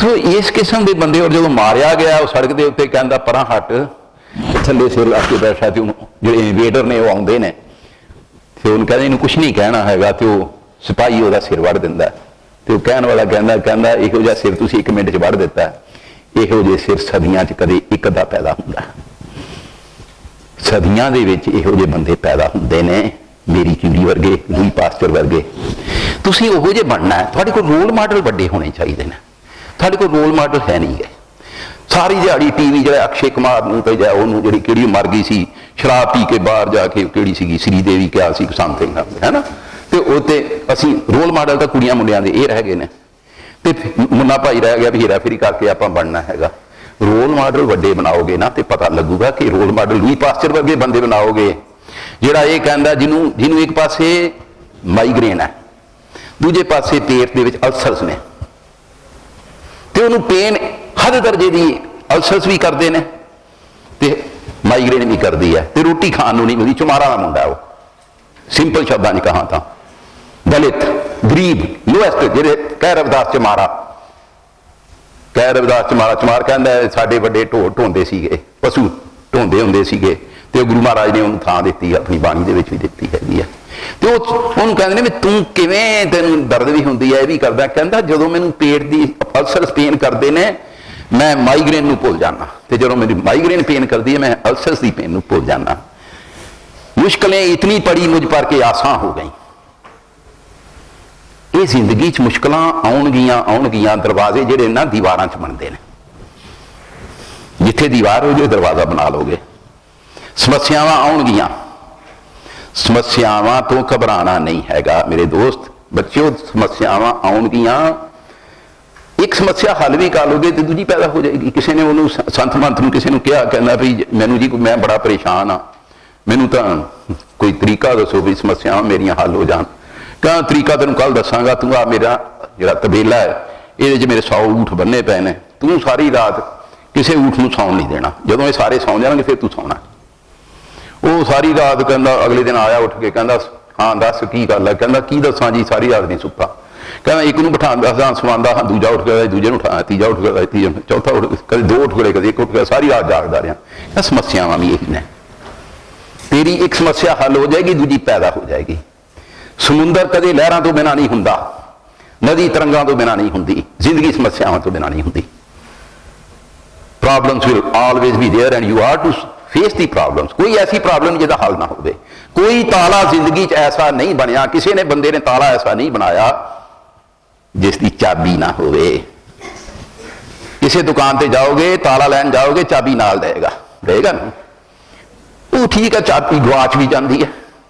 ਸੋ ਇਸ ਕਿਸਮ ਦੇ ਬੰਦੇ, ਔਰ ਜਦੋਂ ਮਾਰਿਆ ਗਿਆ ਉਹ ਸੜਕ ਦੇ ਉੱਤੇ ਕਹਿੰਦਾ ਪਰਾਂ ਹਟ, ਥੱਲੇ ਸਿਰ ਲਾ ਕੇ ਬੈਠਾ, ਤੇ ਉਹਨੂੰ ਜਿਹੜੇ ਇਨਵੇਡਰ ਨੇ ਉਹ ਆਉਂਦੇ ਨੇ ਤੇ ਉਹਨੂੰ ਕਹਿੰਦੇ ਇਹਨੂੰ ਕੁਛ ਨਹੀਂ ਕਹਿਣਾ ਹੈਗਾ, ਤੇ ਉਹ ਸਿਪਾਹੀ ਉਹਦਾ ਸਿਰ ਵੱਢ ਦਿੰਦਾ, ਤੇ ਉਹ ਕਹਿਣ ਵਾਲਾ ਕਹਿੰਦਾ ਇਹੋ ਜਿਹਾ ਸਿਰ ਤੁਸੀਂ 1 ਮਿੰਟ 'ਚ ਵੱਢ ਦਿੱਤਾ, ਇਹੋ ਜਿਹੇ ਸਿਰ ਸਦੀਆਂ 'ਚ ਕਦੇ ਇੱਕ ਦਾ ਪੈਦਾ ਹੁੰਦਾ, ਸਦੀਆਂ ਦੇ ਵਿੱਚ ਇਹੋ ਜਿਹੇ ਬੰਦੇ ਪੈਦਾ ਹੁੰਦੇ ਨੇ, ਮੇਰੀ ਕਿਊਰੀ ਵਰਗੇ, ਲੂਈ ਪਾਸਚਰ ਵਰਗੇ। ਤੁਸੀਂ ਉਹੋ ਜਿਹੇ ਬਣਨਾ ਹੈ। ਤੁਹਾਡੇ ਕੋਲ ਰੋਲ ਮਾਡਲ ਵੱਡੇ ਹੋਣੇ ਚਾਹੀਦੇ ਨੇ, ਤੁਹਾਡੇ ਕੋਲ ਰੋਲ ਮਾਡਲ ਹੈ ਨਹੀਂ ਗੇ। ਸਾਰੀ ਦਿਹਾੜੀ ਟੀਵੀ ਜਿਹੜਾ ਅਕਸ਼ੇ ਕੁਮਾਰ ਨੂੰ ਤੇ ਜਾਂ ਉਹਨੂੰ ਜਿਹੜੀ ਕਿਹੜੀ ਮਰ ਗਈ ਸੀ ਸ਼ਰਾਬ ਪੀ ਕੇ ਬਾਹਰ ਜਾ ਕੇ, ਕਿਹੜੀ ਸੀਗੀ ਸ੍ਰੀ ਦੇਵੀ ਕਿਹਾ ਸੀ ਸਮਥਿੰਗ ਹੈ ਨਾ, ਤੇ ਉਹ ਤੇ ਅਸੀਂ ਰੋਲ ਮਾਡਲ ਤਾਂ ਕੁੜੀਆਂ ਮੁੰਡਿਆਂ ਦੇ ਇਹ ਰਹਿ ਗਏ ਨੇ, ਤੇ ਮੁੰਨਾ ਭਾਈ ਰਹਿ ਗਿਆ ਵੀ ਹੇਰਾ ਫੇਰੀ ਕਰਕੇ ਆਪਾਂ ਬਣਨਾ ਹੈਗਾ। ਰੋਲ ਮਾਡਲ ਵੱਡੇ ਬਣਾਓਗੇ ਨਾ ਤੇ ਪਤਾ ਲੱਗੂਗਾ ਕਿ ਰੋਲ ਮਾਡਲ ਲੂਈ ਪਾਸਚਰ ਵਰਗੇ ਬੰਦੇ ਬਣਾਓਗੇ, ਜਿਹੜਾ ਇਹ ਕਹਿੰਦਾ ਜਿਹਨੂੰ ਇੱਕ ਪਾਸੇ ਮਾਈਗ੍ਰੇਨ ਹੈ, ਦੂਜੇ ਪਾਸੇ ਪੇਟ ਦੇ ਵਿੱਚ ਅਲਸਰਸ ਨੇ, ਤੇ ਉਹਨੂੰ ਪੇਨ ਹੱਦ ਦਰਜੇ ਦੀ ਅਲਸਰਸ ਵੀ ਕਰਦੇ ਨੇ ਤੇ ਮਾਈਗ੍ਰੇਨ ਵੀ ਕਰਦੀ ਹੈ, ਤੇ ਰੋਟੀ ਖਾਣ ਨੂੰ ਨਹੀਂ ਮਿਲਦੀ। ਚੁਮਾਰਾ ਦਾ ਮੁੰਡਾ ਉਹ, ਸਿੰਪਲ ਸ਼ਬਦਾਂ 'ਚ ਕਹਾਂ ਤਾਂ ਦਲਿਤ, ਗਰੀਬ, ਲੋਐਸਟ, ਜਿਹੜੇ ਕਹਿ ਰਵਿਦਾਸ ਚਮਾਰ ਕਹਿੰਦਾ ਸਾਡੇ ਵੱਡੇ ਢੋਂਦੇ ਸੀਗੇ, ਪਸ਼ੂ ਢੋਂਦੇ ਹੁੰਦੇ ਸੀਗੇ, ਤੇ ਗੁਰੂ ਮਹਾਰਾਜ ਨੇ ਉਹਨੂੰ ਥਾਂ ਦਿੱਤੀ, ਆਪਣੀ ਬਾਣੀ ਦੇ ਵਿੱਚ ਵੀ ਦਿੱਤੀ ਹੈਗੀ ਹੈ। ਤੇ ਉਹਨੂੰ ਕਹਿੰਦੇ ਨੇ ਵੀ ਤੂੰ ਕਿਵੇਂ, ਤੈਨੂੰ ਦਰਦ ਵੀ ਹੁੰਦੀ ਹੈ, ਇਹ ਵੀ ਕਰਦਾ, ਕਹਿੰਦਾ ਜਦੋਂ ਮੈਨੂੰ ਪੇਟ ਦੀ ਅਲਸਰ ਪੇਨ ਕਰਦੇ ਨੇ ਮੈਂ ਮਾਈਗ੍ਰੇਨ ਨੂੰ ਭੁੱਲ ਜਾਣਾ, ਤੇ ਜਦੋਂ ਮੇਰੀ ਮਾਈਗ੍ਰੇਨ ਪੇਨ ਕਰਦੀ ਹੈ ਮੈਂ ਅਲਸਰਸ ਦੀ ਪੇਨ ਨੂੰ ਭੁੱਲ ਜਾਣਾ। ਮੁਸ਼ਕਿलें इतनी पड़ी मुझ पर के आसान हो गई। ਇਹ ਜ਼ਿੰਦਗੀ 'ਚ ਮੁਸ਼ਕਲਾਂ ਆਉਣਗੀਆਂ, ਦਰਵਾਜ਼ੇ ਜਿਹੜੇ ਨਾ ਦੀਵਾਰਾਂ 'ਚ ਬਣਦੇ ਨੇ, ਜਿੱਥੇ ਦੀਵਾਰ ਹੋ ਜਾਏ ਦਰਵਾਜ਼ਾ ਬਣਾ ਲਓਗੇ। ਸਮੱਸਿਆਵਾਂ ਆਉਣਗੀਆਂ, ਸਮੱਸਿਆਵਾਂ ਤੋਂ ਘਬਰਾਣਾ ਨਹੀਂ ਹੈਗਾ ਮੇਰੇ ਦੋਸਤ ਬੱਚਿਓ, ਸਮੱਸਿਆਵਾਂ ਆਉਣਗੀਆਂ। ਇੱਕ ਸਮੱਸਿਆ ਹੱਲ ਵੀ ਕਰ ਲੋਗੇ ਤੇ ਦੂਜੀ ਪੈਦਾ ਹੋ ਜਾਏਗੀ। ਕਿਸੇ ਨੇ ਉਹਨੂੰ ਸੰਤ ਮੰਤ ਨੂੰ ਕਿਸੇ ਨੂੰ ਕਿਹਾ, ਕਹਿੰਦਾ ਵੀ ਮੈਨੂੰ ਜੀ ਮੈਂ ਬੜਾ ਪਰੇਸ਼ਾਨ ਆ, ਮੈਨੂੰ ਤਾਂ ਕੋਈ ਤਰੀਕਾ ਦੱਸੋ ਵੀ ਸਮੱਸਿਆਵਾਂ ਮੇਰੀਆਂ ਹੱਲ ਹੋ ਜਾਣ। ਕਹਿੰਦਾ ਤਰੀਕਾ ਤੈਨੂੰ ਕੱਲ ਦੱਸਾਂਗਾ, ਤੂੰ ਆ ਮੇਰਾ ਜਿਹੜਾ ਤਬੇਲਾ ਹੈ ਇਹਦੇ 'ਚ ਮੇਰੇ 100 ਊਠ ਬੰਨੇ ਪਏ ਨੇ, ਤੂੰ ਸਾਰੀ ਰਾਤ ਕਿਸੇ ਊਠ ਨੂੰ ਸੌਣ ਨਹੀਂ ਦੇਣਾ, ਜਦੋਂ ਇਹ ਸਾਰੇ ਸੌਂ ਜਾਣਗੇ ਫਿਰ ਤੂੰ ਸੌਣਾ। ਉਹ ਸਾਰੀ ਰਾਤ ਕਹਿੰਦਾ, ਅਗਲੇ ਦਿਨ ਆਇਆ ਉੱਠ ਕੇ, ਕਹਿੰਦਾ ਹਾਂ ਦੱਸ ਕੀ ਗੱਲ ਹੈ। ਕਹਿੰਦਾ ਕੀ ਦੱਸਾਂ ਜੀ, ਸਾਰੀ ਰਾਤ ਨਹੀਂ ਸੁੱਤਾ। ਕਹਿੰਦਾ ਇੱਕ ਨੂੰ ਬਿਠਾਉਂਦਾ ਸਾਂ, ਸਵਾਉਂਦਾ ਹਾਂ, ਦੂਜਾ ਉੱਠ ਗਿਆ, ਦੂਜੇ ਨੂੰ ਉਠਾਇਆ, ਤੀਜਾ ਉੱਠ ਗਿਆ, ਤੀਜਾ, ਚੌਥਾ ਉੱਠ, ਕਦੇ 2 ਉੱਠ ਗਏ, ਕਦੇ 1 ਉੱਠ ਗਿਆ, ਸਾਰੀ ਰਾਤ ਜਾਗਦਾ ਰਿਹਾ। ਇਹ ਸਮੱਸਿਆਵਾਂ ਵੀ ਇਹੀ ਨੇ। ਤੇਰੀ ਇੱਕ ਸਮੱਸਿਆ ਹੱਲ ਹੋ ਜਾਏਗੀ, ਦੂਜੀ ਪੈਦਾ ਹੋ ਜਾਏਗੀ। ਸਮੁੰਦਰ ਕਦੇ ਲਹਿਰਾਂ ਤੋਂ ਬਿਨਾਂ ਨਹੀਂ ਹੁੰਦਾ, ਨਦੀ ਤਰੰਗਾਂ ਤੋਂ ਬਿਨਾਂ ਨਹੀਂ ਹੁੰਦੀ, ਜ਼ਿੰਦਗੀ ਸਮੱਸਿਆਵਾਂ ਤੋਂ ਬਿਨਾਂ ਨਹੀਂ ਹੁੰਦੀ। Problems will always be there and you are to face the problems. ਕੋਈ ਐਸੀ ਪ੍ਰੋਬਲਮ ਜਿਹਦਾ ਹੱਲ ਨਾ ਹੋਵੇ। ਕੋਈ ਤਾਲਾ ਜ਼ਿੰਦਗੀ 'ਚ ਐਸਾ ਨਹੀਂ ਬਣਿਆ, ਕਿਸੇ ਨੇ ਬੰਦੇ ਨੇ ਤਾਲਾ ਐਸਾ ਨਹੀਂ ਬਣਾਇਆ ਜਿਸ ਦੀ ਚਾਬੀ ਨਾ ਹੋਵੇ। ਕਿਸੇ ਦੁਕਾਨ ਤੇ ਜਾਓਗੇ, ਤਾਲਾ ਲੈਣ ਜਾਓਗੇ, ਚਾਬੀ ਨਾਲ ਦੇਗਾ ਨਾ, ਉਹ ਠੀਕ ਹੈ, ਚਾਬੀ ਗਵਾਚ ਵੀ ਜਾਂਦੀ ਹੈ,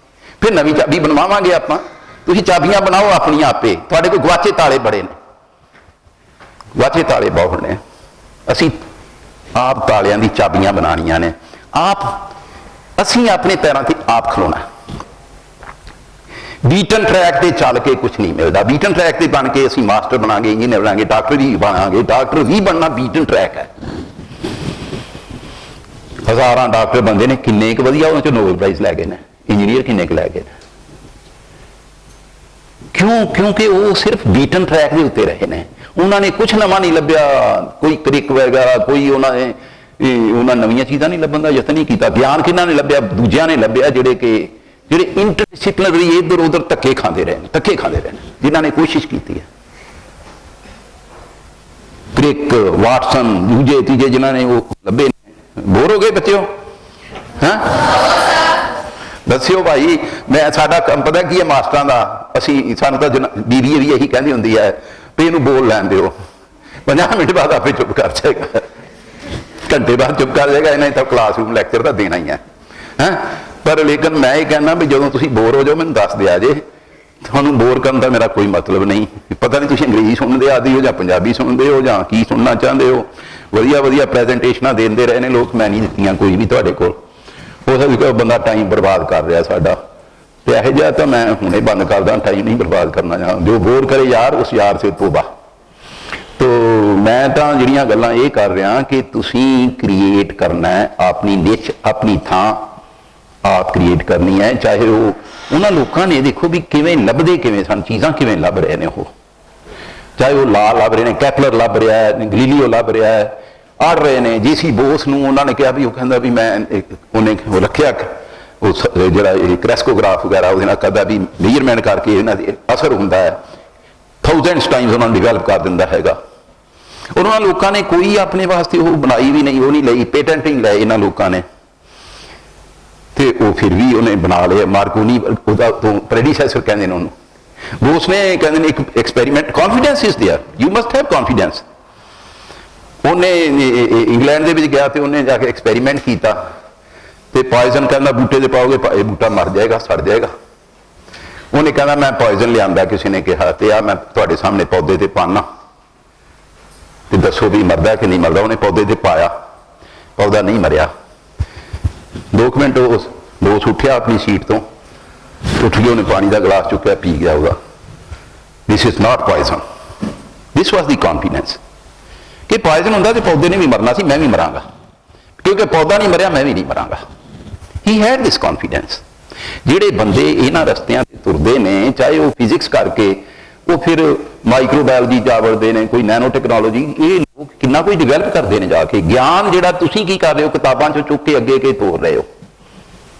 ਫਿਰ ਨਵੀਂ ਚਾਬੀ ਬਣਵਾਵਾਂਗੇ ਆਪਾਂ। ਤੁਸੀਂ ਚਾਬੀਆਂ ਬਣਾਓ ਆਪਣੀਆਂ ਆਪੇ, ਤੁਹਾਡੇ ਕੋਲ ਗਵਾਚੇ ਤਾਲੇ ਬੜੇ ਨੇ, ਗਵਾਚੇ ਤਾਲੇ ਬਹੁਤ ਨੇ। ਅਸੀਂ ਆਪ ਤਾਲਿਆਂ ਦੀ ਚਾਬੀਆਂ ਬਣਾਉਣੀਆਂ ਨੇ, ਅਸੀਂ ਆਪਣੇ ਪੈਰਾਂ ਤੇ ਆਪ ਖਲੋਣਾ। ਬੀਟਨ ਟਰੈਕ ਤੇ ਚੱਲ ਕੇ ਕੁਝ ਨਹੀਂ ਮਿਲਦਾ। ਬੀਟਨ ਟਰੈਕ ਤੇ ਬਣ ਕੇ ਅਸੀਂ ਮਾਸਟਰ ਬਣਾਂਗੇ, ਇੰਜੀਨੀਅਰ ਬਣਾਂਗੇ, ਡਾਕਟਰ ਵੀ ਬਣਾਂਗੇ। ਡਾਕਟਰ ਵੀ ਬਣਨਾ ਬੀਟਨ ਟਰੈਕ ਹੈ। ਹਜ਼ਾਰਾਂ ਡਾਕਟਰ ਬੰਦੇ ਨੇ, ਕਿੰਨੇ ਕੁ ਵਧੀਆ ਉਹਨਾਂ 'ਚੋਂ ਨੋਬਲ ਪ੍ਰਾਈਜ਼ ਲੈ ਗਏ ਨੇ, ਇੰਜੀਨੀਅਰ ਕਿੰਨੇ ਕੁ ਲੈ ਗਏ ਨੇ। ਕਿਉਂਕਿ ਉਹ ਸਿਰਫ ਬੀਟਨ ਟਰੈਕ ਦੇ ਉੱਤੇ ਰਹੇ ਨੇ। ਉਹਨਾਂ ਨੇ ਕੁਝ ਨਵਾਂ ਨਹੀਂ ਲੱਭਿਆ, ਕੋਈ ਕ੍ਰਿਕ ਵਗੈਰਾ, ਕੋਈ ਉਹਨਾਂ ਨਵੀਆਂ ਚੀਜ਼ਾਂ ਨਹੀਂ ਲੱਭਣ ਦਾ ਯਤਨ ਨਹੀਂ ਕੀਤਾ। ਗਿਆਨ ਕਿਹਨਾਂ ਨੇ ਲੱਭਿਆ? ਦੂਜਿਆਂ ਨੇ ਲੱਭਿਆ, ਜਿਹੜੇ ਇੰਟਰਡਿਸਪਲਿਨਰੀ ਇੱਧਰ ਉੱਧਰ ਧੱਕੇ ਖਾਂਦੇ ਰਹੇ ਨੇ, ਜਿਨ੍ਹਾਂ ਨੇ ਕੋਸ਼ਿਸ਼ ਕੀਤੀ ਹੈ। ਕ੍ਰਿਕ, ਵਾਟਸਨ, ਦੂਜੇ ਤੀਜੇ ਜਿਨ੍ਹਾਂ ਨੇ ਉਹ ਲੱਭੇ ਨੇ। ਬੋਰ ਹੋ ਗਏ ਬੱਚਿਓ? ਹਾਂ ਦੱਸਿਓ ਭਾਈ। ਸਾਡਾ ਕੰਮ ਪਤਾ ਕੀ ਹੈ ਮਾਸਟਰਾਂ ਦਾ, ਸਾਨੂੰ ਤਾਂ ਬੀਬੀ ਵੀ ਇਹੀ ਕਹਿੰਦੀ ਹੁੰਦੀ ਹੈ ਵੀ ਇਹਨੂੰ ਬੋਲ ਲੈਣ ਦਿਓ, 50 ਮਿੰਟ ਬਾਅਦ ਆਪੇ ਚੁੱਪ ਕਰ ਜਾਏਗਾ, ਘੰਟੇ ਬਾਅਦ ਚੁੱਪ ਕਰ ਜਾਏਗਾ। ਇਹਨਾਂ ਤਾਂ ਕਲਾਸਰੂਮ ਲੈਕਚਰ ਤਾਂ ਦੇਣਾ ਹੀ ਹੈ। ਪਰ ਲੇਕਿਨ ਮੈਂ ਇਹ ਕਹਿੰਦਾ ਵੀ ਜਦੋਂ ਤੁਸੀਂ ਬੋਰ ਹੋ ਜਾਓ ਮੈਨੂੰ ਦੱਸ ਦਿਆ ਜੇ। ਤੁਹਾਨੂੰ ਬੋਰ ਕਰਨ ਦਾ ਮੇਰਾ ਕੋਈ ਮਤਲਬ ਨਹੀਂ। ਪਤਾ ਨਹੀਂ ਤੁਸੀਂ ਅੰਗਰੇਜ਼ੀ ਸੁਣਦੇ ਆਦੀ ਹੋ ਜਾਂ ਪੰਜਾਬੀ ਸੁਣਦੇ ਹੋ ਜਾਂ ਕੀ ਸੁਣਨਾ ਚਾਹੁੰਦੇ ਹੋ। ਵਧੀਆ ਪ੍ਰੈਜੈਂਟੇਸ਼ਨਾਂ ਦਿੰਦੇ ਰਹੇ ਨੇ ਲੋਕ, ਮੈਂ ਨਹੀਂ ਦਿੱਤੀਆਂ ਕੋਈ ਵੀ ਤੁਹਾਡੇ ਕੋਲ। ਉਹ ਸਭ ਬੰਦਾ ਟਾਈਮ ਬਰਬਾਦ ਕਰ ਰਿਹਾ ਸਾਡਾ, ਤੇ ਇਹੋ ਜਿਹਾ ਤਾਂ ਮੈਂ ਹੁਣੇ ਬੰਦ ਕਰਦਾ। ਟਾਈਮ ਨਹੀਂ ਬਰਬਾਦ ਕਰਨਾ ਚਾਹੁੰਦਾ। ਜੋ ਬੋਰ ਕਰੇ ਯਾਰ, ਉਸ ਯਾਰ ਸੇ ਤੋਬਾ। ਤੋ ਮੈਂ ਤਾਂ ਜਿਹੜੀਆਂ ਗੱਲਾਂ ਇਹ ਕਰ ਰਿਹਾ ਕਿ ਤੁਸੀਂ ਕ੍ਰੀਏਟ ਕਰਨਾ ਹੈ ਆਪਣੀ ਨਿਚ, ਆਪਣੀ ਥਾਂ ਆਪ ਕ੍ਰੀਏਟ ਕਰਨੀ ਹੈ। ਚਾਹੇ ਉਹਨਾਂ ਲੋਕਾਂ ਨੇ ਦੇਖੋ ਵੀ ਕਿਵੇਂ ਲੱਭਦੇ, ਕਿਵੇਂ ਸਨ ਚੀਜ਼ਾਂ, ਕਿਵੇਂ ਲੱਭ ਰਹੇ ਨੇ ਉਹ। ਚਾਹੇ ਉਹ ਲਾ ਲੱਭ ਰਹੇ ਨੇ, ਕੈਪਲਰ ਲੱਭ ਰਿਹਾ ਹੈ, ਗਲੀਲੀਓ ਲੱਭ ਰਿਹਾ ਹੈ, ਆੜ ਰਹੇ ਨੇ। ਜੀਸੀ ਬੋਸ ਨੂੰ ਉਹਨਾਂ ਨੇ ਕਿਹਾ ਵੀ, ਉਹ ਕਹਿੰਦਾ ਵੀ ਮੈਂ ਉਹਨੇ ਉਹ ਰੱਖਿਆ ਜਿਹੜਾ ਇਹ ਕ੍ਰੈਸਕੋਗ੍ਰਾਫ ਵਗੈਰਾ ਉਹਦੇ ਨਾਲ ਕਦਾ ਵੀ ਮੇਜਰਮੈਂਟ ਕਰਕੇ ਇਹਨਾਂ ਦੇ ਅਸਰ ਹੁੰਦਾ ਹੈ, 1000 ਟਾਈਮਸ ਉਹਨਾਂ ਨੂੰ ਡਿਵੈਲਪ ਕਰ ਦਿੰਦਾ ਹੈਗਾ। ਉਹਨਾਂ ਲੋਕਾਂ ਨੇ ਕੋਈ ਆਪਣੇ ਵਾਸਤੇ ਉਹ ਬਣਾਈ ਵੀ ਨਹੀਂ, ਉਹ ਨਹੀਂ ਲਈ, ਪੇਟੈਂਟ ਨਹੀਂ ਲਏ ਇਹਨਾਂ ਲੋਕਾਂ ਨੇ, ਤੇ ਉਹ ਫਿਰ ਵੀ ਉਹਨੇ ਬਣਾ ਲਿਆ। ਮਾਰਕੋਨੀ ਉਹਦਾ ਤੋਂ ਪ੍ਰੈਡੀਸੈਸਰ ਕਹਿੰਦੇ ਨੇ ਉਹਨੂੰ। ਬੋਸ ਨੇ ਕਹਿੰਦੇ ਨੇ ਇੱਕ experiment, confidence is there, you must have confidence. ਉਹਨੇ ਇੰਗਲੈਂਡ ਦੇ ਵਿੱਚ ਗਿਆ ਤੇ ਉਹਨੇ ਜਾ ਕੇ ਐਕਸਪੈਰੀਮੈਂਟ ਕੀਤਾ ਤੇ ਪੋਇਜ਼ਨ ਕਹਿੰਦਾ ਬੂਟੇ ਦੇ ਪਾਓਗੇ ਇਹ ਬੂਟਾ ਮਰ ਜਾਏਗਾ, ਸੜ ਜਾਏਗਾ। ਉਹਨੇ ਕਹਿੰਦਾ ਮੈਂ ਪੋਇਜ਼ਨ ਲਿਆਂਦਾ, ਕਿਸੇ ਨੇ ਕਿਹਾ, ਤੇ ਆ ਮੈਂ ਤੁਹਾਡੇ ਸਾਹਮਣੇ ਪੌਦੇ ਤੇ ਪਾਣਾ ਤੇ ਦੱਸੋ ਵੀ ਮਰਦਾ ਕਿ ਨਹੀਂ ਮਰਦਾ। ਉਹਨੇ ਪੌਦੇ ਤੇ ਪਾਇਆ, ਪੌਦਾ ਨਹੀਂ ਮਰਿਆ। 2 ਮਿੰਟ ਉਹ ਬੋਸ ਉੱਠਿਆ ਆਪਣੀ ਸੀਟ ਤੋਂ, ਉੱਠ ਕੇ ਉਹਨੇ ਪਾਣੀ ਦਾ ਗਲਾਸ ਚੁੱਕਿਆ, ਪੀ ਗਿਆ ਉਹਦਾ। This is not poison, this was the confidence ਕਿ ਪੋਇਜ਼ਨ ਹੁੰਦਾ ਤੇ ਪੌਦੇ ਨੇ ਵੀ ਮਰਨਾ ਸੀ, ਮੈਂ ਵੀ ਮਰਾਂਗਾ, ਕਿਉਂਕਿ ਪੌਦਾ ਨਹੀਂ ਮਰਿਆ, ਮੈਂ ਵੀ ਨਹੀਂ ਮਰਾਂਗਾ। He had this confidence. ਜਿਹੜੇ ਬੰਦੇ ਇਹਨਾਂ ਰਸਤਿਆਂ ਤੇ ਤੁਰਦੇ ਨੇ, ਚਾਹੇ ਉਹ ਫਿਜ਼ਿਕਸ ਕਰਕੇ, ਉਹ ਫਿਰ ਮਾਈਕਰੋਬਾਇਓਲੋਜੀ ਜਾ ਵੜਦੇ ਨੇ, ਕੋਈ ਨੈਨੋ ਟੈਕਨੋਲੋਜੀ, ਇਹ ਲੋਕ ਕਿੰਨਾ ਕੁਝ ਡਿਵੈਲਪ ਕਰਦੇ ਨੇ ਜਾ ਕੇ। ਗਿਆਨ ਜਿਹੜਾ ਤੁਸੀਂ ਕੀ ਕਰ ਰਹੇ ਹੋ, ਕਿਤਾਬਾਂ ਚੋਂ ਚੁੱਕ ਕੇ ਅੱਗੇ ਤੋਰ ਰਹੇ ਹੋ।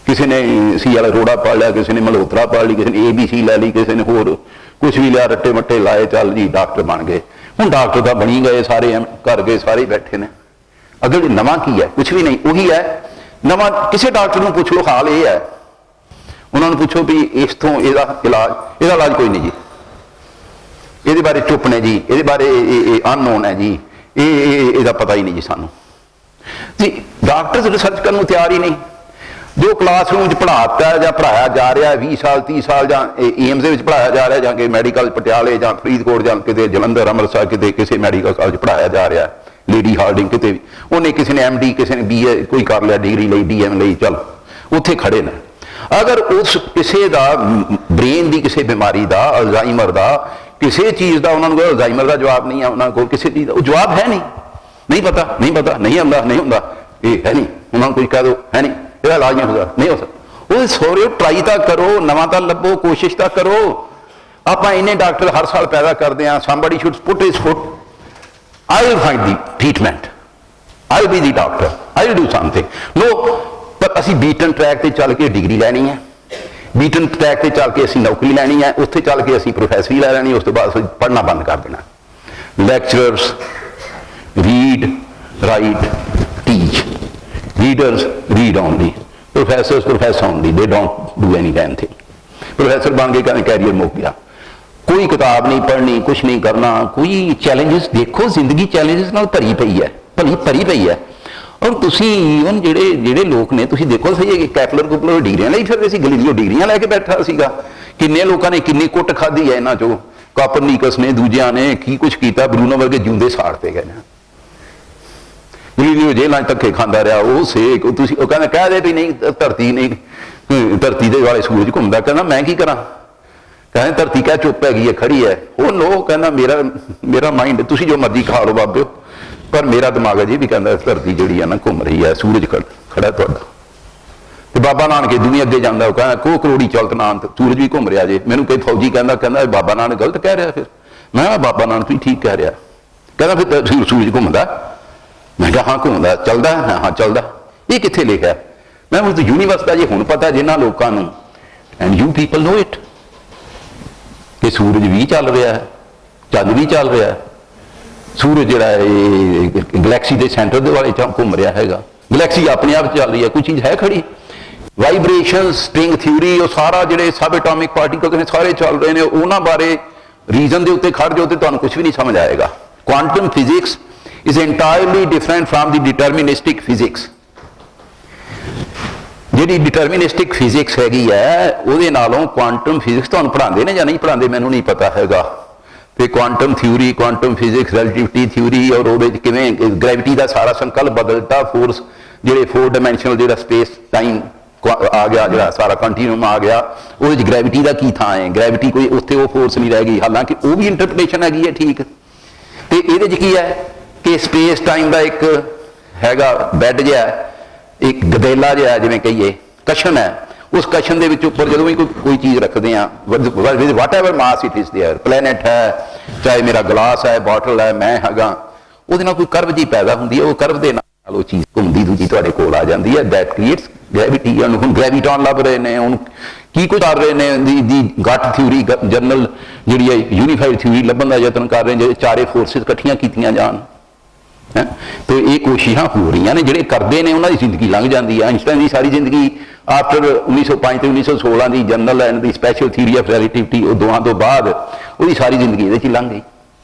ਕਿਸੇ ਨੇ ਸੀ ਵਾਲਾ ਰੋੜਾ ਪੜ ਲਿਆ, ਕਿਸੇ ਨੇ ਮਲਹੋਤਰਾ ਪੜ ਲਈ, ਕਿਸੇ ਨੇ ABC ਲੈ ਲਈ, ਕਿਸੇ ਨੇ ਹੋਰ ਕੁਛ ਵੀ ਲਿਆ, ਰੱਟੇ ਮੱਟੇ ਲਾਏ, ਚੱਲ ਜੀ ਡਾਕਟਰ ਬਣ ਗਏ। ਹੁਣ ਡਾਕਟਰ ਤਾਂ ਬਣੀ ਗਏ ਸਾਰੇ, ਕਰ ਗਏ ਸਾਰੇ, ਬੈਠੇ ਨੇ। ਅਗਰ ਨਵਾਂ ਕੀ ਹੈ? ਕੁਛ ਵੀ ਨਹੀਂ, ਉਹੀ ਹੈ ਨਵਾਂ। ਕਿਸੇ ਡਾਕਟਰ ਨੂੰ ਪੁੱਛ ਲਓ, ਹਾਲ ਇਹ ਹੈ, ਉਹਨਾਂ ਨੂੰ ਪੁੱਛੋ ਵੀ ਇਸ ਤੋਂ ਇਹਦਾ ਇਲਾਜ ਕੋਈ ਨਹੀਂ ਜੀ, ਇਹਦੇ ਬਾਰੇ ਚੁੱਪ ਨੇ ਜੀ, ਇਹਦੇ ਬਾਰੇ ਅਨਨੋਨ ਹੈ ਜੀ, ਇਹਦਾ ਪਤਾ ਹੀ ਨਹੀਂ ਜੀ ਸਾਨੂੰ ਜੀ। ਡਾਕਟਰ ਰਿਸਰਚ ਕਰਨ ਨੂੰ ਤਿਆਰ ਹੀ ਨਹੀਂ। ਜੋ ਕਲਾਸਰੂਮ 'ਚ ਪੜ੍ਹਾਤਾ ਜਾਂ ਪੜ੍ਹਾਇਆ ਜਾ ਰਿਹਾ 20 ਸਾਲ 30 ਸਾਲ, ਜਾਂ ਏਮਜ਼ ਦੇ ਵਿੱਚ ਪੜ੍ਹਾਇਆ ਜਾ ਰਿਹਾ, ਜਾਂ ਕਿ ਮੈਡੀਕਲ ਪਟਿਆਲੇ ਜਾਂ ਫਰੀਦਕੋਟ ਜਾਂ ਕਿਤੇ ਜਲੰਧਰ ਅੰਮ੍ਰਿਤਸਰ ਕਿਤੇ ਕਿਸੇ ਮੈਡੀਕਲ ਕਾਲਜ ਪੜ੍ਹਾਇਆ ਜਾ ਰਿਹਾ, ਲੇਡੀ ਹਾਰਡਿੰਗ ਕਿਤੇ ਵੀ, ਉਹਨੇ ਕਿਸੇ ਨੇ MD, ਕਿਸੇ ਨੇ BA ਕੋਈ ਕਰ ਲਿਆ, ਡਿਗਰੀ ਲਈ, DM ਲਈ, ਚਲ ਉੱਥੇ ਖੜੇ ਨੇ। ਅਗਰ ਉਸ ਕਿਸੇ ਦਾ ਬ੍ਰੇਨ ਦੀ ਕਿਸੇ ਬਿਮਾਰੀ ਦਾ, ਅਲਜ਼ਾਈਮਰ ਦਾ, ਕਿਸੇ ਚੀਜ਼ ਦਾ, ਉਹਨਾਂ ਨੂੰ ਅਲਜ਼ਾਈਮਰ ਦਾ ਜਵਾਬ ਨਹੀਂ ਹੈ, ਉਹਨਾਂ ਕੋਲ ਕਿਸੇ ਚੀਜ਼ ਦਾ ਉਹ ਜਵਾਬ ਹੈ ਨਹੀਂ, ਨਹੀਂ ਪਤਾ, ਨਹੀਂ ਪਤਾ, ਨਹੀਂ ਆਉਂਦਾ, ਨਹੀਂ ਹੁੰਦਾ, ਇਹ ਹੈ ਨਹੀਂ, ਉਹਨਾਂ ਨੂੰ ਕੋਈ ਕਹਿ ਦਿਓ ਹੈ ਨਹੀਂ, ਇਹਦਾ ਇਲਾਜ ਨਹੀਂ ਹੁੰਦਾ, ਨਹੀਂ ਹੋ ਸਕਦਾ। ਉਹ ਸੋਰੇ ਟਰਾਈ ਤਾਂ ਕਰੋ, ਨਵਾਂ ਤਾਂ ਲੱਭੋ, ਕੋਸ਼ਿਸ਼ ਤਾਂ ਕਰੋ। ਆਪਾਂ ਇੰਨੇ ਡਾਕਟਰ ਹਰ ਸਾਲ ਪੈਦਾ ਕਰਦੇ ਹਾਂ। somebody should put his foot, I will find the treatment, I will be the doctor, I will do something. No, ਪਰ ਅਸੀਂ ਬੀਟਨ ਟਰੈਕ ਤੇ ਚੱਲ ਕੇ ਡਿਗਰੀ ਲੈਣੀ ਹੈ, ਬੀਟਨ ਟਰੈਕ ਤੇ ਚੱਲ ਕੇ ਅਸੀਂ ਨੌਕਰੀ ਲੈਣੀ ਹੈ, ਉੱਥੇ ਚੱਲ ਕੇ ਅਸੀਂ ਪ੍ਰੋਫੈਸਰੀ ਲੈ ਲੈਣੀ, ਉਸ ਤੋਂ ਬਾਅਦ ਅਸੀਂ ਪੜ੍ਹਨਾ ਬੰਦ ਕਰ ਦੇਣਾ। Lecturers read, write, teach, readers read only, professors profess only, they don't do any damn thing. Professor ਬਣ ਕੇ ਕਹਿੰਦੇ ਕੈਰੀਅਰ ਮੁੱਕ ਗਿਆ, ਕੋਈ ਕਿਤਾਬ ਨਹੀਂ ਪੜ੍ਹਨੀ, ਕੁਛ ਨਹੀਂ ਕਰਨਾ, ਕੋਈ ਚੈਲੰਜਸ। ਦੇਖੋ ਜ਼ਿੰਦਗੀ ਚੈਲੰਜਸ ਨਾਲ ਭਰੀ ਪਈ ਹੈ, ਭਰੀ ਪਈ ਹੈ। ਔਰ ਤੁਸੀਂ ਈਵਨ ਜਿਹੜੇ ਲੋਕ ਨੇ, ਤੁਸੀਂ ਦੇਖੋ ਸਹੀ, ਕੈਪਲਰ ਕੁਪਲਰ ਡਿਗਰੀਆਂ ਲਈ ਫਿਰਦੇ ਸੀ, ਗਲੀਲੀਓ ਡਿਗਰੀਆਂ ਲੈ ਕੇ ਬੈਠਾ ਸੀਗਾ। ਕਿੰਨੇ ਲੋਕਾਂ ਨੇ ਕਿੰਨੀ ਕੁੱਟ ਖਾਧੀ ਹੈ ਇਹਨਾਂ ਚੋਂ, ਕਾਪਰਨੀਕਸ ਨੇ, ਦੂਜਿਆਂ ਨੇ ਕੀ ਕੁਛ ਕੀਤਾ, ਬਰੂਨੋ ਵਰਗੇ ਜਿਉਂਦੇ ਸਾੜਤੇ ਗਏ ਨੇ। ਗਲੀਲੀਓ ਜੇਲ੍ਹਾਂ 'ਚ ਧੱਕੇ ਖਾਂਦਾ ਰਿਹਾ, ਉਹ ਸੇਕ, ਤੁਸੀਂ ਉਹ ਕਹਿੰਦਾ ਕਹਿ ਦੇ ਵੀ ਨਹੀਂ, ਧਰਤੀ ਨਹੀਂ, ਧਰਤੀ ਦੇ ਵਾਲੇ ਸੂਰਜ ਘੁੰਮਦਾ। ਕਹਿੰਦਾ ਮੈਂ ਕੀ ਕਰਾਂ, ਕਹਿੰਦੇ ਧਰਤੀ ਕਹਿ ਚੁੱਪ ਹੈਗੀ ਹੈ, ਖੜੀ ਹੈ। ਉਹ ਲੋਕ ਕਹਿੰਦਾ ਮੇਰਾ ਮਾਈਂਡ, ਤੁਸੀਂ ਜੋ ਮਰਜ਼ੀ ਖਾ ਲਓ ਬਾਬਿਓ, ਪਰ ਮੇਰਾ ਦਿਮਾਗ ਅਜੇ ਵੀ ਕਹਿੰਦਾ ਧਰਤੀ ਜਿਹੜੀ ਆ ਨਾ ਘੁੰਮ ਰਹੀ ਹੈ, ਸੂਰਜ ਖੜਾ ਤੁਹਾਡਾ। ਤੇ ਬਾਬਾ ਨਾਨਕ ਇਦੋਂ ਵੀ ਅੱਗੇ ਜਾਂਦਾ, ਉਹ ਕਹਿੰਦਾ ਕੋ ਕਰੋੜੀ ਚੌਲਤ ਨਾਨਕ, ਸੂਰਜ ਵੀ ਘੁੰਮ ਰਿਹਾ ਜੇ। ਮੈਨੂੰ ਕੋਈ ਫੌਜੀ ਕਹਿੰਦਾ ਬਾਬਾ ਨਾਨਕ ਗਲਤ ਕਹਿ ਰਿਹਾ। ਫਿਰ ਮੈਂ ਕਿਹਾ ਬਾਬਾ ਨਾਨਕ ਵੀ ਠੀਕ ਕਹਿ ਰਿਹਾ। ਕਹਿੰਦਾ ਫਿਰ ਸੂਰਜ ਘੁੰਮਦਾ? ਮੈਂ ਕਿਹਾ ਹਾਂ ਘੁੰਮਦਾ। ਚੱਲਦਾ? ਹਾਂ ਚੱਲਦਾ। ਇਹ ਕਿੱਥੇ ਲਿਖਿਆ? ਮੈਂ ਉਸ ਯੂਨੀਵਰਸ ਦਾ ਜੇ ਹੁਣ ਪਤਾ ਜਿਨ੍ਹਾਂ ਲੋਕਾਂ ਨੂੰ, and you people know it, ਕਿ ਸੂਰਜ ਵੀ ਚੱਲ ਰਿਹਾ ਹੈ, ਚੰਦ ਵੀ ਚੱਲ ਰਿਹਾ ਹੈ। ਸੂਰਜ ਜਿਹੜਾ ਹੈ ਗਲੈਕਸੀ ਦੇ ਸੈਂਟਰ ਦੇ ਵਾਲੇ ਘੁੰਮ ਰਿਹਾ ਹੈਗਾ, ਗਲੈਕਸੀ ਆਪਣੇ ਆਪ ਚੱਲ ਰਹੀ ਹੈ, ਕੋਈ ਚੀਜ਼ ਹੈ ਖੜੀ। ਵਾਈਬ੍ਰੇਸ਼ਨ, ਸਟ੍ਰਿੰਗ ਥਿਊਰੀ, ਉਹ ਸਾਰਾ ਜਿਹੜੇ ਸਬ ਐਟੋਮਿਕ ਪਾਰਟੀਕਲ ਨੇ ਸਾਰੇ ਚੱਲ ਰਹੇ ਨੇ, ਉਹਨਾਂ ਬਾਰੇ ਰੀਜ਼ਨ ਦੇ ਉੱਤੇ ਖੜ ਜਾਓ ਤੇ ਤੁਹਾਨੂੰ ਕੁਝ ਵੀ ਨਹੀਂ ਸਮਝ ਆਏਗਾ। Quantum physics is entirely different from the deterministic physics. ਜਿਹੜੀ ਡਿਟਰਮਿਨਿਸਟਿਕ ਫਿਜ਼ਿਕਸ ਹੈਗੀ ਹੈ, ਉਹਦੇ ਨਾਲੋਂ ਕੁਆਂਟਮ ਫਿਜ਼ਿਕਸ ਤੁਹਾਨੂੰ ਪੜ੍ਹਾਉਂਦੇ ਨੇ ਜਾਂ ਨਹੀਂ ਪੜ੍ਹਾਉਂਦੇ ਮੈਨੂੰ ਨਹੀਂ ਪਤਾ ਹੈਗਾ। ਤੇ quantum theory, quantum physics, relativity theory, ਔਰ ਉਹਦੇ 'ਚ ਕਿਵੇਂ ਗ੍ਰੈਵਿਟੀ ਦਾ ਸਾਰਾ ਸੰਕਲਪ ਬਦਲਤਾ, ਫੋਰਸ ਜਿਹੜੇ 4 ਡਾਇਮੈਂਸ਼ਨਲ ਜਿਹੜਾ ਸਪੇਸ ਟਾਈਮ ਆ ਗਿਆ, ਜਿਹੜਾ ਸਾਰਾ ਕੰਟੀਨਿਊਮ ਆ ਗਿਆ, ਉਹਦੇ 'ਚ ਗ੍ਰੈਵਿਟੀ ਦਾ ਕੀ ਥਾਂ ਹੈ, ਗ੍ਰੈਵਿਟੀ ਕੋਈ ਉੱਥੇ ਉਹ ਫੋਰਸ ਨਹੀਂ ਰਹਿ ਗਈ। ਹਾਲਾਂਕਿ ਉਹ ਵੀ ਇੰਟਰਪ੍ਰੀਟੇਸ਼ਨ ਹੈਗੀ ਹੈ, ਠੀਕ। ਤੇ ਇਹਦੇ 'ਚ ਕੀ ਹੈ ਕਿ ਸਪੇਸ ਟਾਈਮ ਦਾ ਇੱਕ ਹੈਗਾ ਬੈੱਡ ਜਿਹਾ, ਇੱਕ ਗਦੇਲਾ ਜਿਹਾ ਜਿਵੇਂ ਕਹੀਏ, ਕਸ਼ਨ ਹੈ। ਉਸ ਕਸ਼ਨ ਦੇ ਵਿੱਚ ਉੱਪਰ ਜਦੋਂ ਵੀ ਕੋਈ ਚੀਜ਼ ਰੱਖਦੇ ਆ, whatever mass it is there, planet ਹੈ, ਚਾਹੇ ਮੇਰਾ ਗਲਾਸ ਹੈ, ਬੋਟਲ ਹੈ, ਮੈਂ ਹੈਗਾ, ਉਹਦੇ ਨਾਲ ਕੋਈ ਕਰਵ ਜੀ ਪੈਦਾ ਹੁੰਦੀ ਹੈ, ਉਹ ਕਰਵ ਦੇ ਨਾਲ ਉਹ ਚੀਜ਼ ਘੁੰਮਦੀ ਦੂਜੀ ਤੁਹਾਡੇ ਕੋਲ ਆ ਜਾਂਦੀ ਹੈ। That creates gravity. ਹੁਣ ਗ੍ਰੈਵਿਟੋਨ ਲੱਭ ਰਹੇ ਨੇ, ਹੁਣ ਕੀ ਕੁਝ ਕਰ ਰਹੇ ਨੇ, ਦੀ ਗੱਟ ਥਿਊਰੀ, ਜਨਰਲ ਜਿਹੜੀ ਹੈ ਯੂਨੀਫਾਈਡ ਥਿਊਰੀ ਲੱਭਣ ਦਾ ਯਤਨ ਕਰ ਰਹੇ ਨੇ, ਜਿਹੜੇ ਚਾਰੇ ਫੋਰਸਿਸ ਇਕੱਠੀਆਂ ਕੀਤੀਆਂ ਜਾਣ। ਤੇ ਇਹ ਕੋਸ਼ਿਸ਼ਾਂ ਹੋ ਰਹੀਆਂ ਨੇ, ਜਿਹੜੇ ਕਰਦੇ ਨੇ ਉਹਨਾਂ ਦੀ ਜ਼ਿੰਦਗੀ ਲੰਘ ਜਾਂਦੀ ਹੈ। ਆਇਨਸਟਾਈਨ ਦੀ ਸਾਰੀ ਜ਼ਿੰਦਗੀ ਆਫਟਰ 1905 ਤੇ 1916 ਦੀ general and the special theory of relativity, ਉਹ ਦੋਵਾਂ ਤੋਂ ਬਾਅਦ ਉਹਦੀ ਸਾਰੀ ਜ਼ਿੰਦਗੀ ਇਹਦੇ 'ਚ ਹੀ ਲੰਘ ਗਈ।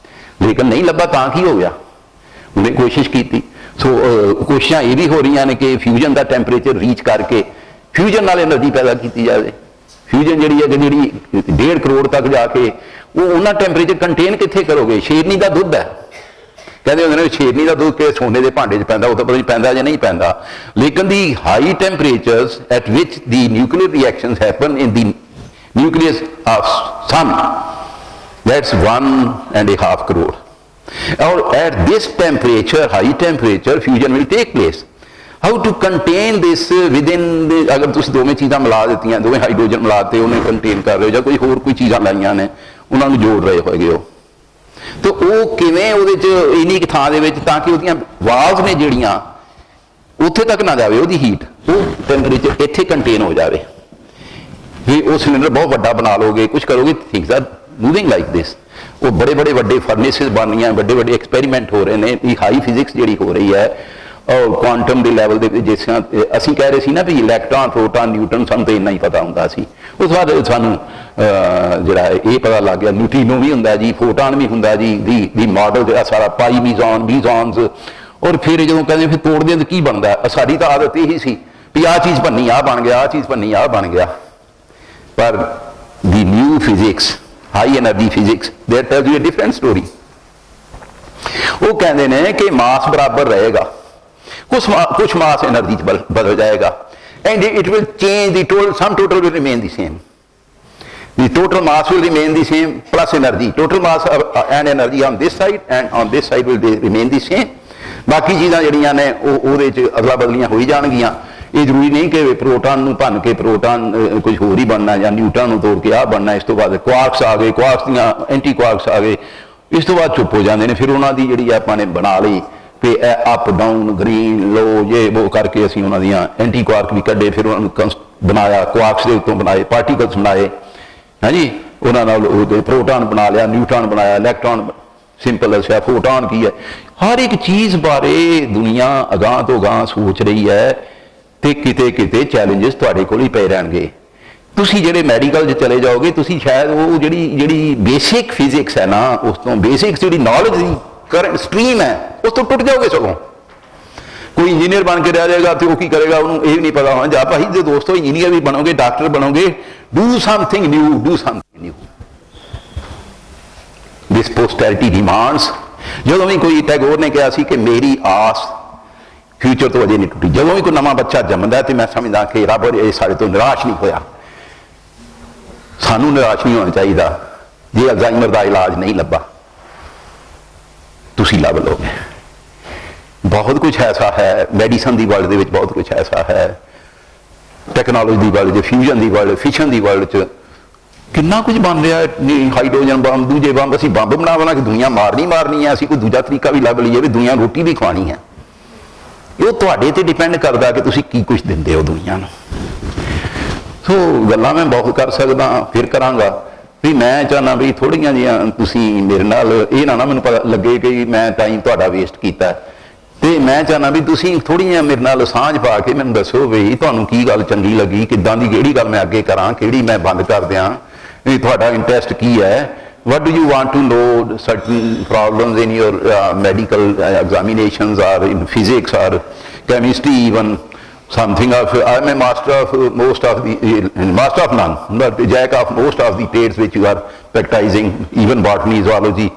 ਲੇਕਿਨ ਨਹੀਂ ਲੱਭਾ ਤਾਂ ਕੀ ਹੋ ਗਿਆ, ਉਹਨੇ ਕੋਸ਼ਿਸ਼ ਕੀਤੀ। ਸੋ ਕੋਸ਼ਿਸ਼ਾਂ ਇਹ ਵੀ ਹੋ ਰਹੀਆਂ ਨੇ ਕਿ ਫਿਊਜ਼ਨ ਦਾ ਟੈਂਪਰੇਚਰ ਰੀਚ ਕਰਕੇ ਫਿਊਜ਼ਨ ਨਾਲ એનર્ਜੀ ਪੈਦਾ ਕੀਤੀ ਜਾਵੇ। ਫਿਊਜ਼ਨ ਜਿਹੜੀ ਹੈ, ਜਿਹੜੀ 1.5 ਕਰੋੜ ਤੱਕ ਜਾ ਕੇ, ਉਹ ਉਹਨਾਂ ਟੈਂਪਰੇਚਰ ਕੰਟੇਨ ਕਿੱਥੇ ਕਰੋਗੇ? ਸ਼ੇਰਨੀ ਦਾ ਦੁੱਧ ਹੈ, ਕਹਿੰਦੇ ਹੁੰਦੇ ਨੇ ਸ਼ੇਰਨੀ ਦਾ ਦੁੱਧ ਕਿ ਸੋਨੇ ਦੇ ਭਾਂਡੇ 'ਚ ਪੈਂਦਾ, ਉਹ ਤਾਂ ਪਤਾ ਨਹੀਂ ਪੈਂਦਾ ਜਾਂ ਨਹੀਂ ਪੈਂਦਾ। ਲੇਕਿਨ the high temperatures at which the nuclear reactions happen in the nucleus of sun, that's 1.5 crore. Or at this temperature, high temperature, fusion will take place. How to contain this within the, ਅਗਰ ਤੁਸੀਂ ਦੋਵੇਂ ਚੀਜ਼ਾਂ ਮਿਲਾ ਦਿੱਤੀਆਂ, ਦੋਵੇਂ hydrogen ਮਿਲਾ ਦਿੱਤੇ, ਉਹਨੇ ਕੰਟੇਨ ਕਰ ਰਹੇ ਹੋ, ਜਾਂ ਕੋਈ ਹੋਰ ਕੋਈ ਚੀਜ਼ਾਂ ਲਾਈਆਂ ਨੇ, ਉਹਨਾਂ ਨੂੰ ਜੋੜ ਰਹੇ ਹੋਏਗੇ ਹੋ, ਤੇ ਉਹ ਕਿਵੇਂ ਉਹਦੇ 'ਚ ਇੰਨੀ ਕੁ ਥਾਂ ਦੇ ਵਿੱਚ, ਤਾਂ ਕਿ ਉਹਦੀਆਂ ਵਾਲਵ ਨੇ ਜਿਹੜੀਆਂ ਉੱਥੇ ਤੱਕ ਨਾ ਜਾਵੇ ਉਹਦੀ ਹੀਟ, ਉਹ ਟੈਂਪਰੇਚਰ ਇੱਥੇ ਕੰਟੇਨ ਹੋ ਜਾਵੇ। ਵੀ ਉਹ ਸਿਲੰਡਰ ਬਹੁਤ ਵੱਡਾ ਬਣਾ ਲਓਗੇ, ਕੁਝ ਕਰੋਗੇ, things are moving like this. ਉਹ ਬੜੇ ਵੱਡੇ ਫਰਨੇਸਿਸ ਬਣ ਰਹੀਆਂ, ਵੱਡੇ ਐਕਸਪੈਰੀਮੈਂਟ ਹੋ ਰਹੇ ਨੇ। ਇਹ ਹਾਈ ਫਿਜ਼ਿਕਸ ਜਿਹੜੀ ਹੋ ਰਹੀ ਹੈ, ਔਰ ਕੁਆਂਟਮ ਦੇ ਲੈਵਲ ਦੇ ਵਿੱਚ, ਜਿਸ ਤਰ੍ਹਾਂ ਅਸੀਂ ਕਹਿ ਰਹੇ ਸੀ ਨਾ ਵੀ ਇਲੈਕਟ੍ਰੋਨ, ਪ੍ਰੋਟੋਨ, ਨਿਊਟਨ, ਸਾਨੂੰ ਤਾਂ ਇੰਨਾ ਹੀ ਪਤਾ ਹੁੰਦਾ ਸੀ। ਉਸ ਤੋਂ ਬਾਅਦ ਸਾਨੂੰ ਜਿਹੜਾ ਇਹ ਪਤਾ ਲੱਗ ਗਿਆ ਨਿਊਟਰੀਨੋ ਵੀ ਹੁੰਦਾ ਜੀ, ਫੋਟਾਨ ਵੀ ਹੁੰਦਾ ਜੀ, ਦੀ ਮਾਡਲ ਜਿਹੜਾ ਸਾਰਾ ਪਾਈ ਮੀਜ਼ੋਨਸ। ਔਰ ਫਿਰ ਜਦੋਂ ਕਹਿੰਦੇ ਫਿਰ ਤੋੜਦੇ ਹਾਂ ਤਾਂ ਕੀ ਬਣਦਾ? ਸਾਡੀ ਤਾਂ ਆਦਤ ਇਹੀ ਸੀ ਵੀ ਆਹ ਚੀਜ਼ ਬਣਨੀ, ਆਹ ਬਣ ਗਿਆ, ਆਹ ਚੀਜ਼ ਬਣਨੀ, ਆਹ ਬਣ ਗਿਆ। ਪਰ ਦੀ new physics, high energy physics, that tells you a different story. ਉਹ ਕਹਿੰਦੇ ਨੇ ਕਿ ਮਾਸ ਬਰਾਬਰ ਰਹੇਗਾ, ਕੁਛ ਮਾਸ એનર્ਜੀ 'ਚ ਬਦਲ ਜਾਏਗਾ, and it will change the total, some total will remain the same. The total mass will remain the same plus energy. Total mass and energy on this side and on this side will remain the same. ਬਾਕੀ ਚੀਜ਼ਾਂ ਜਿਹੜੀਆਂ ਨੇ ਉਹਦੇ 'ਚ ਅਦਲਾ ਬਦਲੀਆਂ ਹੋਈ ਜਾਣਗੀਆਂ। ਇਹ ਜ਼ਰੂਰੀ ਨਹੀਂ ਕਿ ਪ੍ਰੋਟਾਨ ਨੂੰ ਭੰਨ ਕੇ ਪ੍ਰੋਟਾਨ ਕੁਝ ਹੋਰ ਹੀ ਬਣਨਾ, ਜਾਂ ਨਿਊਟਰਨ ਨੂੰ ਤੋੜ ਕੇ ਆਹ ਬਣਨਾ। ਇਸ ਤੋਂ ਬਾਅਦ ਕੁਆਰਕਸ ਆ ਗਏ, ਕੁਆਰਕਸ ਦੀਆਂ ਐਂਟੀ ਕੁਆਰਕਸ ਆ ਗਏ, ਇਸ ਤੋਂ ਬਾਅਦ ਚੁੱਪ ਹੋ ਜਾਂਦੇ ਨੇ। ਫਿਰ ਉਹਨਾਂ ਦੀ ਜਿਹੜੀ ਆਪਾਂ ਨੇ ਬਣਾ ਲਈ ਕਿ ਅਪ ਡਾਊਨ, ਗ੍ਰੀਨ, ਲੋ, ਜੇ ਉਹ ਕਰਕੇ ਅਸੀਂ ਉਹਨਾਂ ਦੀਆਂ ਐਂਟੀ ਕੁਆਰਕ ਵੀ ਕੱਢੇ, ਫਿਰ ਉਹਨਾਂ ਨੂੰ ਬਣਾਇਆ, ਕੁਆਰਕਸ ਦੇ ਉੱਤੋਂ ਬਣਾਏ, ਪਾਰਟੀਕਲਸ ਬਣਾਏ, ਹਾਂਜੀ, ਉਹਨਾਂ ਨਾਲ ਉਹਦੇ ਪ੍ਰੋਟਾਨ ਬਣਾ ਲਿਆ, ਨਿਊਟਰਨ ਬਣਾਇਆ, ਇਲੈਕਟ੍ਰੋਨ ਸਿੰਪਲ ਦੱਸਿਆ, ਫੋਟੋਨ ਕੀ ਹੈ। ਹਰ ਇੱਕ ਚੀਜ਼ ਬਾਰੇ ਦੁਨੀਆ ਅਗਾਂਹ ਤੋਂ ਅਗਾਂਹ ਸੋਚ ਰਹੀ ਹੈ, ਤੇ ਕਿਤੇ ਚੈਲੰਜਸ ਤੁਹਾਡੇ ਕੋਲ ਹੀ ਪਏ ਰਹਿਣਗੇ। ਤੁਸੀਂ ਜਿਹੜੇ ਮੈਡੀਕਲ 'ਚ ਚਲੇ ਜਾਓਗੇ, ਤੁਸੀਂ ਸ਼ਾਇਦ ਉਹ ਜਿਹੜੀ ਬੇਸਿਕ ਫਿਜ਼ਿਕਸ ਹੈ ਨਾ, ਉਸ ਤੋਂ ਬੇਸਿਕ ਜਿਹੜੀ ਨੌਲੇਜ ਦੀ ਕਰੰਟ ਸਟਰੀਮ ਹੈ, ਉਸ ਤੋਂ ਟੁੱਟ ਜਾਓਗੇ। ਸਗੋਂ ਕੋਈ ਇੰਜੀਨੀਅਰ ਬਣ ਕੇ ਰਹਿ ਜਾਏਗਾ ਤੇ ਉਹ ਕੀ ਕਰੇਗਾ, ਉਹਨੂੰ ਇਹ ਵੀ ਨਹੀਂ ਪਤਾ ਹੋਣਾ। ਜਾਂ ਭਾਈ ਜੇ ਦੋਸਤੋ ਇੰਜੀਨੀਅਰ ਵੀ ਬਣੋਗੇ, ਡਾਕਟਰ ਬਣੋਗੇ, do something new. This posterity demands. ਜਦੋਂ ਵੀ ਕੋਈ ਟੈਗੋਰ ਨੇ ਕਿਹਾ ਸੀ ਕਿ ਮੇਰੀ ਆਸ ਫਿਊਚਰ ਤੋਂ ਅਜੇ ਨਹੀਂ ਟੁੱਟੀ। ਜਦੋਂ ਵੀ ਕੋਈ ਨਵਾਂ ਬੱਚਾ ਜੰਮਦਾ ਤੇ ਮੈਂ ਸਮਝਦਾ ਕਿ ਰੱਬ ਇਹ ਸਾਡੇ ਤੋਂ ਨਿਰਾਸ਼ ਨਹੀਂ ਹੋਇਆ। ਸਾਨੂੰ ਨਿਰਾਸ਼ ਨਹੀਂ ਹੋਣਾ ਚਾਹੀਦਾ। ਜੇ ਅਲਜ਼ਾਈਮਰ ਦਾ ਇਲਾਜ ਨਹੀਂ ਲੱਭਾ, ਤੁਸੀਂ ਲੱਭ ਲਓਗੇ। ਬਹੁਤ ਕੁਝ ਐਸਾ ਹੈ ਮੈਡੀਸਨ ਦੀ ਵਰਲਡ ਦੇ ਵਿੱਚ, ਬਹੁਤ ਕੁਝ ਐਸਾ ਹੈ ਟੈਕਨੋਲੋਜੀ ਦੀ ਵਰਲਡ 'ਚ, ਫਿਊਜ਼ਨ ਦੀ ਵਰਲਡ, ਫਿਸ਼ਨ ਦੀ ਵਰਲਡ 'ਚ ਕਿੰਨਾ ਕੁਝ ਬਣ ਰਿਹਾ। ਹਾਈਡਰੋਜਨ ਬੰਬ, ਦੂਜੇ ਬੰਬ, ਅਸੀਂ ਬੰਬ ਬਣਾ ਕੇ ਦੁਨੀਆ ਮਾਰਨੀ ਹੈ। ਅਸੀਂ ਕੋਈ ਦੂਜਾ ਤਰੀਕਾ ਵੀ ਲੱਭ ਲਈਏ ਵੀ ਦੁਨੀਆ ਰੋਟੀ ਵੀ ਖਵਾਉਣੀ ਹੈ। ਇਹ ਤੁਹਾਡੇ ਤੇ ਡਿਪੈਂਡ ਕਰਦਾ ਕਿ ਤੁਸੀਂ ਕੀ ਕੁਝ ਦਿੰਦੇ ਹੋ ਦੁਨੀਆ ਨੂੰ। ਸੋ ਗੱਲਾਂ ਮੈਂ ਬਹੁਤ ਕਰ ਸਕਦਾ, ਫਿਰ ਕਰਾਂਗਾ। ਵੀ ਮੈਂ ਚਾਹੁੰਦਾ ਵੀ ਥੋੜ੍ਹੀਆਂ ਜਿਹੀਆਂ ਤੁਸੀਂ ਮੇਰੇ ਨਾਲ ਇਹ ਨਾ ਮੈਨੂੰ ਪਤਾ ਲੱਗੇ ਕਿ ਮੈਂ ਟਾਈਮ ਤੁਹਾਡਾ ਵੇਸਟ ਕੀਤਾ। ਤੇ ਮੈਂ ਚਾਹੁੰਦਾ ਵੀ ਤੁਸੀਂ ਥੋੜ੍ਹੀਆਂ ਮੇਰੇ ਨਾਲ ਸਾਂਝ ਪਾ ਕੇ ਮੈਨੂੰ ਦੱਸੋ ਵੀ ਤੁਹਾਨੂੰ ਕੀ ਗੱਲ ਚੰਗੀ ਲੱਗੀ, ਕਿੱਦਾਂ ਦੀ, ਕਿਹੜੀ ਗੱਲ ਮੈਂ ਅੱਗੇ ਕਰਾਂ, ਕਿਹੜੀ ਮੈਂ ਬੰਦ ਕਰ ਦਿਆਂ, ਵੀ ਤੁਹਾਡਾ ਇੰਟਰਸਟ ਕੀ ਹੈ। What do you want to know? Certain problems in your medical examinations, or in physics or chemistry, even something of. I am a master of most of the master of none, but jack of most of the trades which you are practicing, even botany, zoology,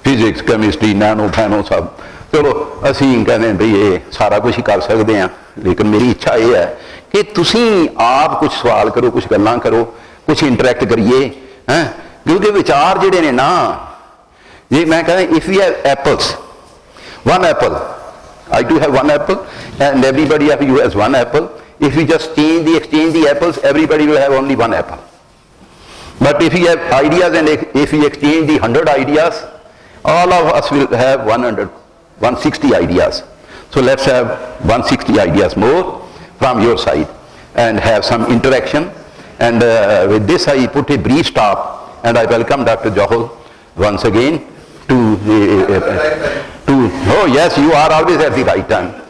physics, chemistry, nano, ਸਭ। ਚਲੋ ਅਸੀਂ ਕਹਿੰਦੇ ਵੀ ਇਹ ਸਾਰਾ ਕੁਝ ਹੀ ਕਰ ਸਕਦੇ ਹਾਂ, ਲੇਕਿਨ ਮੇਰੀ ਇੱਛਾ ਇਹ ਹੈ ਕਿ ਤੁਸੀਂ ਆਪ ਕੁਝ ਸਵਾਲ ਕਰੋ, ਕੁਝ ਗੱਲਾਂ ਕਰੋ, ਕੁਝ ਇੰਟਰੈਕਟ ਕਰੀਏ। ਕਿਉਂਕਿ ਵਿਚਾਰ ਜਿਹੜੇ ਨੇ ਨਾ, ਜੇ ਮੈਂ ਕਹਿੰਦਾ if you have apples, one apple, I do have one apple and everybody of you has one apple. If we just exchange the apples, everybody will have only one apple. But if we have ideas and if we exchange the 100 ideas, all of us will have 160 ideas. So let's have 160 ideas more from your side and have some interaction. And with this I put a brief stop, and I welcome Dr. Johal once again to oh yes, you are always at the right time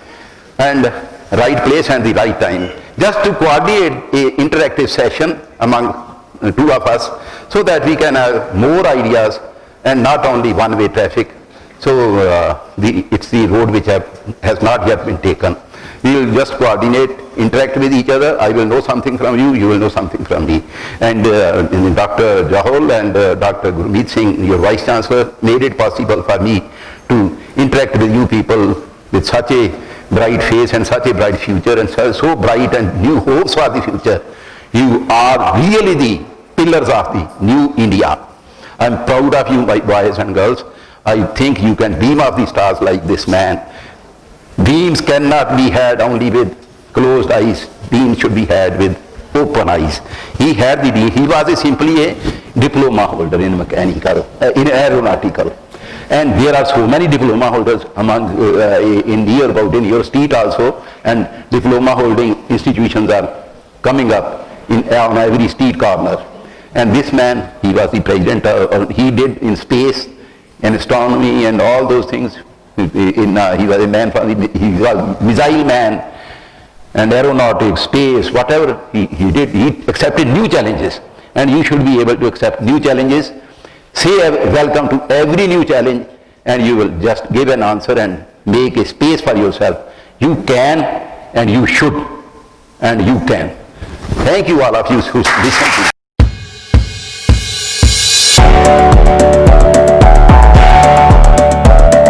and right place and the right time, just to coordinate a interactive session among two of us so that we can have more ideas and not only one-way traffic. So it's the road which has not yet been taken. We will just coordinate, interact with each other. I will know something from you, you will know something from me. And Dr. Johal and Dr. Gurmeet Singh, your Vice Chancellor, made it possible for me to interact with you people with such a bright face and such a bright future and so bright and new hopes for the future. You are really the pillars of the new India. I am proud of you, my boys and girls. I think you can dream of the stars like this man. Dreams cannot be had only with closed eyes. Dreams should be had with open eyes. He had the dream. He was simply a diploma holder in mechanical, in aeronautical. And there are so many diploma holders among in your state also, and diploma holding institutions are coming up on every street corner. And this man, he was the president, he did in space and astronomy and all those things. He was a man, he was missile man and aeronautics, space, whatever he did, he accepted new challenges. And you should be able to accept new challenges. Say welcome to every new challenge, and you will just give an answer and make a space for yourself. You can and you should and you can. Thank you all of you who listen to me.